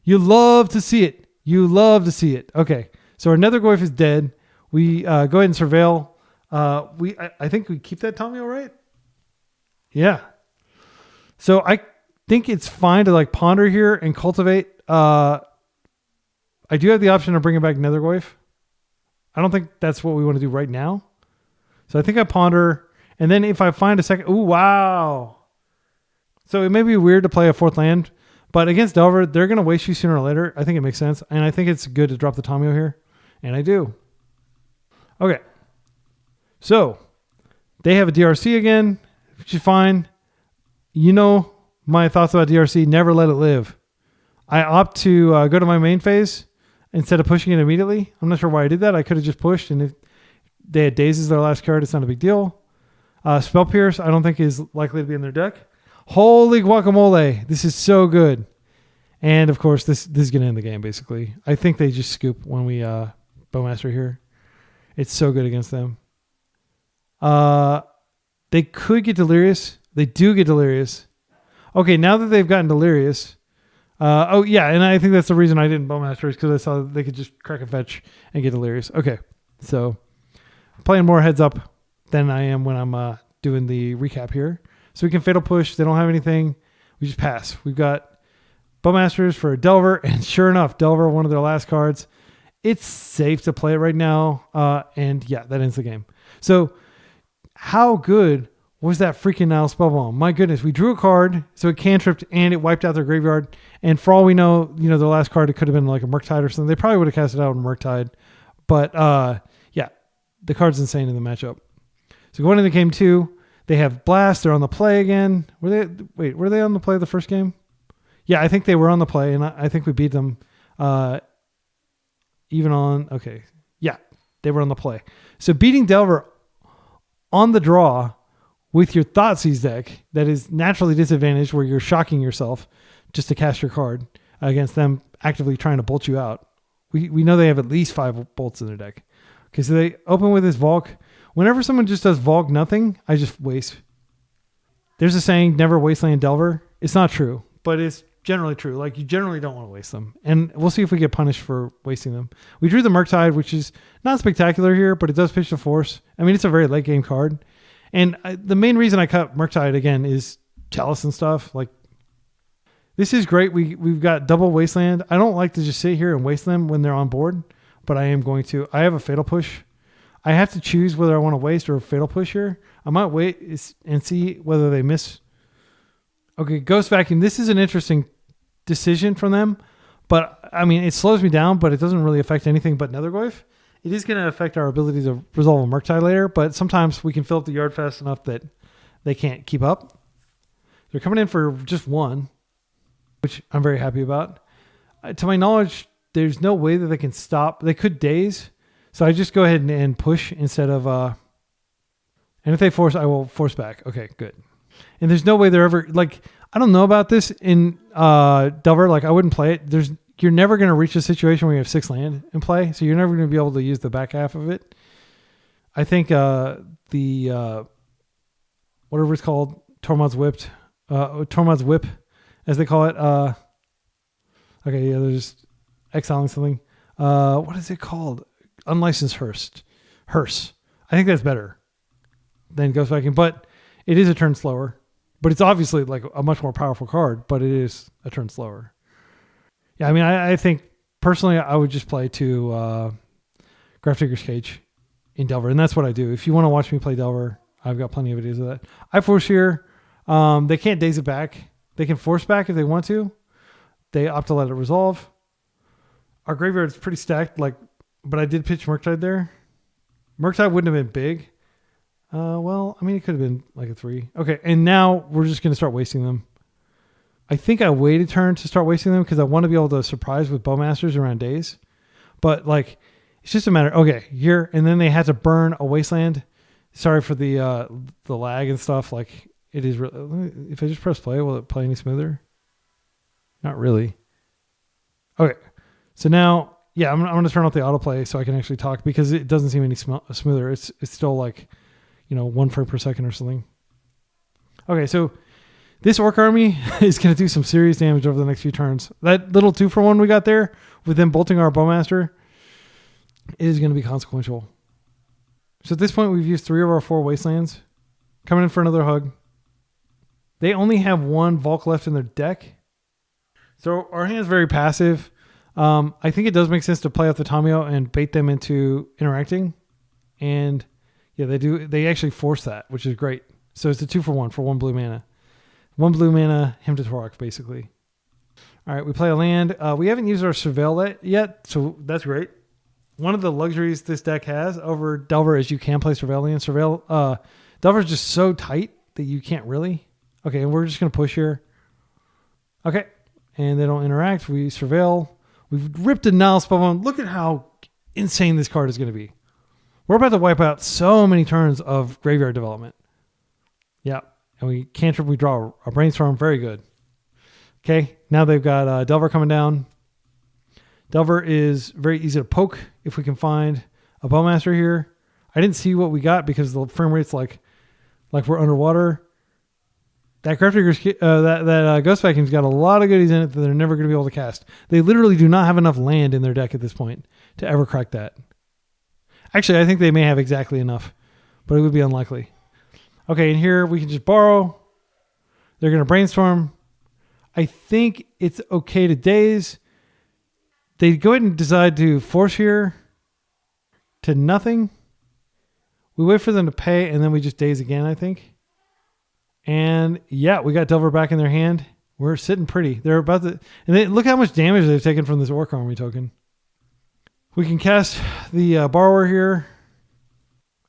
Speaker 2: You love to see it. You love to see it. Okay. So our Nethergoyf is dead. We go ahead and surveil. I think we keep that Tommy all right? Yeah. So I think it's fine to like ponder here and cultivate. I do have the option of bringing back Nethergoyf. I don't think that's what we want to do right now. So I think I ponder. And then if I find a second... Ooh, wow. So it may be weird to play a 4th land. But against Delver, they're going to waste you sooner or later. I think it makes sense. And I think it's good to drop the Tomio here. And I do. Okay. So they have a DRC again, which is fine. You know my thoughts about DRC. Never let it live. I opt to go to my main phase instead of pushing it immediately. I'm not sure why I did that. I could have just pushed. And if they had Daze as their last card, it's not a big deal. Spell Pierce, I don't think is likely to be in their deck. Holy guacamole. This is so good. And of course, this is going to end the game, basically. I think they just scoop when we Bowmaster here. It's so good against them. They could get Delirious. They do get Delirious. Okay, now that they've gotten Delirious. Oh, yeah, and I think that's the reason I didn't Bowmaster is because I saw they could just crack a fetch and get Delirious. Okay, so playing more heads up than I am when I'm doing the recap here. So we can Fatal Push. They don't have anything. We just pass. We've got Bowmasters for Delver, and sure enough, Delver, one of their last cards. It's safe to play it right now, and yeah, that ends the game. So how good was that freaking Nihil Spellbomb? My goodness, we drew a card, so it cantripped, and it wiped out their graveyard. And for all we know, their last card, it could have been like a Murktide or something. They probably would have cast it out in Murktide. But yeah, the card's insane in the matchup. So going into game 2, they have Blast. They're on the play again. Were they on the play the first game? Yeah, I think they were on the play, and I think we beat them even on... Okay, yeah, they were on the play. So beating Delver on the draw with your Thoughtseize deck that is naturally disadvantaged where you're shocking yourself just to cast your card against them actively trying to bolt you out. We know they have at least 5 bolts in their deck. Okay, so they open with this Volk. Whenever someone just does Volk nothing, I just waste. There's a saying, never wasteland Delver. It's not true, but it's generally true. Like, you generally don't want to waste them. And we'll see if we get punished for wasting them. We drew the Murktide, which is not spectacular here, but it does pitch the Force. I mean, it's a very late game card. And the main reason I cut Murktide again is Chalice and stuff. Like, this is great. We've got double Wasteland. I don't like to just sit here and waste them when they're on board, but I am going to. I have a Fatal Push. I have to choose whether I want to waste or Fatal Push here. I might wait and see whether they miss. Okay, Ghost Vacuum. This is an interesting decision from them, but I mean, it slows me down, but it doesn't really affect anything but Nethergoyf. It is going to affect our ability to resolve a Murktide later, but sometimes we can fill up the yard fast enough that they can't keep up. They're coming in for just 1, which I'm very happy about. To my knowledge, there's no way that they can stop. They could Daze, so I just go ahead and push instead of... and if they force, I will force back. Okay, good. And there's no way they're ever... Like, I don't know about this in Delver. Like, I wouldn't play it. You're never going to reach a situation where you have 6 land in play, so you're never going to be able to use the back half of it. I think the whatever it's called, Tormod's Whip, as they call it. Okay, yeah, there's exiling something. What is it called? Unlicensed Hearse. I think that's better than Ghost Vacuum, but it is a turn slower. But it's obviously like a much more powerful card, but it is a turn slower. Yeah, I mean, I think personally I would just play to Grafdigger's Cage in Delver, and that's what I do. If you want to watch me play Delver, I've got plenty of videos of that. I force here. They can't Daze it back. They can force back if they want to. They opt to let it resolve. Our graveyard is pretty stacked, but I did pitch Murktide there. Murktide wouldn't have been big. Well, I mean, it could have been like a 3. Okay, and now we're just going to start wasting them. I think I waited turn to start wasting them because I want to be able to surprise with Bowmasters around days. But like, it's just a matter. Okay, here, and then they had to burn a wasteland. Sorry for the lag and stuff. Like, it is really. If I just press play, will it play any smoother? Not really. Okay, so now, yeah, I'm going to turn off the autoplay so I can actually talk because it doesn't seem any smoother. It's still like, 1 frame per second or something. Okay, so this Orc army is going to do some serious damage over the next few turns. That little 2-for-1 we got there with them bolting our Bowmaster is going to be consequential. So at this point, we've used 3 of our 4 Wastelands. Coming in for another hug. They only have 1 Volk left in their deck. So our hand's very passive. I think it does make sense to play out the Tamiyo and bait them into interacting. And yeah, they do. They actually force that, which is great. So it's a 2-for-1 for 1 blue mana. 1 blue mana, him to Torok, basically. All right, we play a land. We haven't used our Surveil yet, so that's great. One of the luxuries this deck has over Delver is you can play Surveil land. Delver is just so tight that you can't really. Okay, and we're just going to push here. Okay, and they don't interact. We Surveil. We've ripped a Nihil Spellbomb. Look at how insane this card is going to be. We're about to wipe out so many turns of graveyard development. Yeah. And we cantrip, we draw a Brainstorm. Very good. Okay. Now they've got Delver coming down. Delver is very easy to poke if we can find a Bowmaster here. I didn't see what we got because the frame rate's like we're underwater. That that Ghost Vacuum's got a lot of goodies in it that they're never going to be able to cast. They literally do not have enough land in their deck at this point to ever crack that. Actually, I think they may have exactly enough, but it would be unlikely. Okay, and here we can just borrow. They're going to Brainstorm. I think it's okay to daze. They go ahead and decide to force here to nothing. We wait for them to pay, and then we just daze again, I think. And yeah, we got Delver back in their hand. We're sitting pretty. They're about to... And look how much damage they've taken from this Orc Army token. We can cast the Borrower here.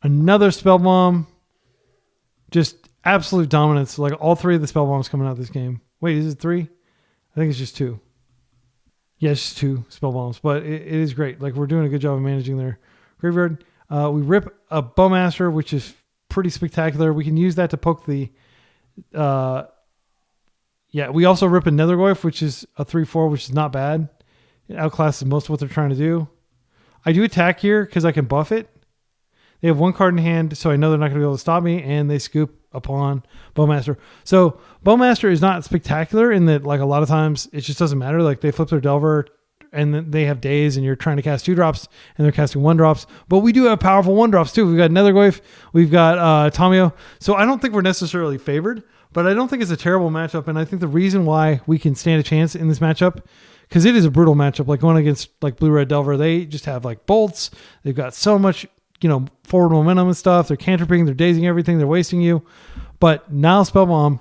Speaker 2: Another Spellbomb. Just absolute dominance. Like all 3 of the Spellbombs coming out this game. Wait, is it 3? I think it's just 2. Yeah, it's just 2 Spellbombs. But it is great. Like we're doing a good job of managing their graveyard. We rip a Bowmaster, which is pretty spectacular. We can use that to poke the... yeah, we also rip a Nethergoyf, which is a 3-4, which is not bad. It outclasses most of what they're trying to do. I do attack here because I can buff it. They have 1 card in hand, so I know they're not going to be able to stop me, and they scoop upon Bowmaster. So Bowmaster is not spectacular in that, like a lot of times, it just doesn't matter. Like they flip their Delver, and then they have days, and you're trying to cast 2-drops, and they're casting 1-drops. But we do have powerful 1-drops too. We've got Nethergoyf, we've got Tamiyo. So I don't think we're necessarily favored, but I don't think it's a terrible matchup. And I think the reason why we can stand a chance in this matchup, because it is a brutal matchup, like going against like Blue-Red Delver, they just have like bolts. They've got so much, forward momentum and stuff. They're cantripping, they're dazing everything, they're wasting you. But Nihil Spellbomb,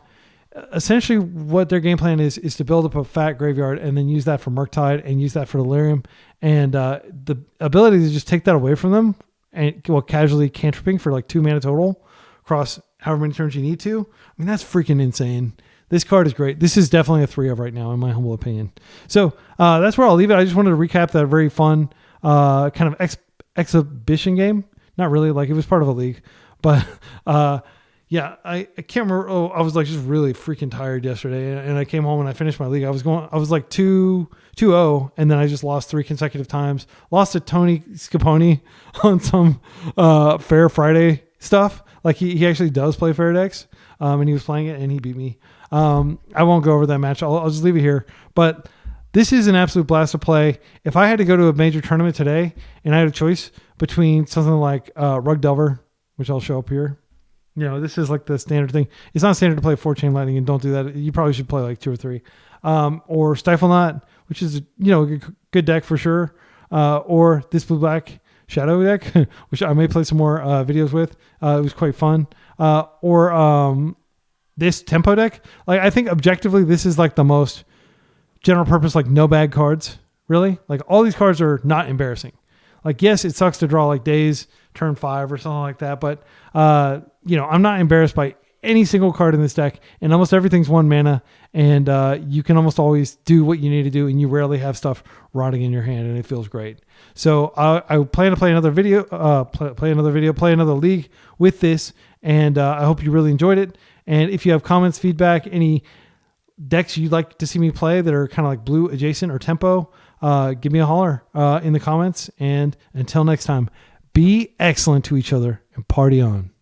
Speaker 2: essentially what their game plan is to build up a fat graveyard and then use that for Murktide and use that for Delirium. And the ability to just take that away from them and casually cantripping for like 2 mana total across however many turns you need to. I mean, that's freaking insane. This card is great. This is definitely a 3 of right now, in my humble opinion. So that's where I'll leave it. I just wanted to recap that very fun kind of exhibition game. Not really, like it was part of a league, but yeah, I can't remember. Oh, I was like just really freaking tired yesterday, and I came home and I finished my league. I was like 2-0, and then I just lost 3 consecutive times. Lost to Tony Scaponi on some Fair Friday stuff. Like he actually does play Fair decks, and he was playing it and he beat me. I won't go over that match. I'll just leave it here. But this is an absolute blast to play. If I had to go to a major tournament today and I had a choice between something like Rug Delver, which I'll show up here. This is like the standard thing. It's not standard to play 4-Chain Lightning, and don't do that. You probably should play like 2 or 3. Or Stifle Knot, which is a good deck for sure. Or this blue-black Shadow deck, which I may play some more videos with. It was quite fun. Or this Tempo deck. Like I think objectively, this is like the most general purpose, like no bad cards. Really, like all these cards are not embarrassing. Like yes, it sucks to draw like Days turn 5 or something like that, but I'm not embarrassed by any single card in this deck, and almost everything's 1 mana, and you can almost always do what you need to do, and you rarely have stuff rotting in your hand, and it feels great. So I plan to play another play another league with this, and I hope you really enjoyed it. And if you have comments, feedback, any decks you'd like to see me play that are kind of like blue adjacent or tempo, give me a holler in the comments. And until next time, be excellent to each other and party on.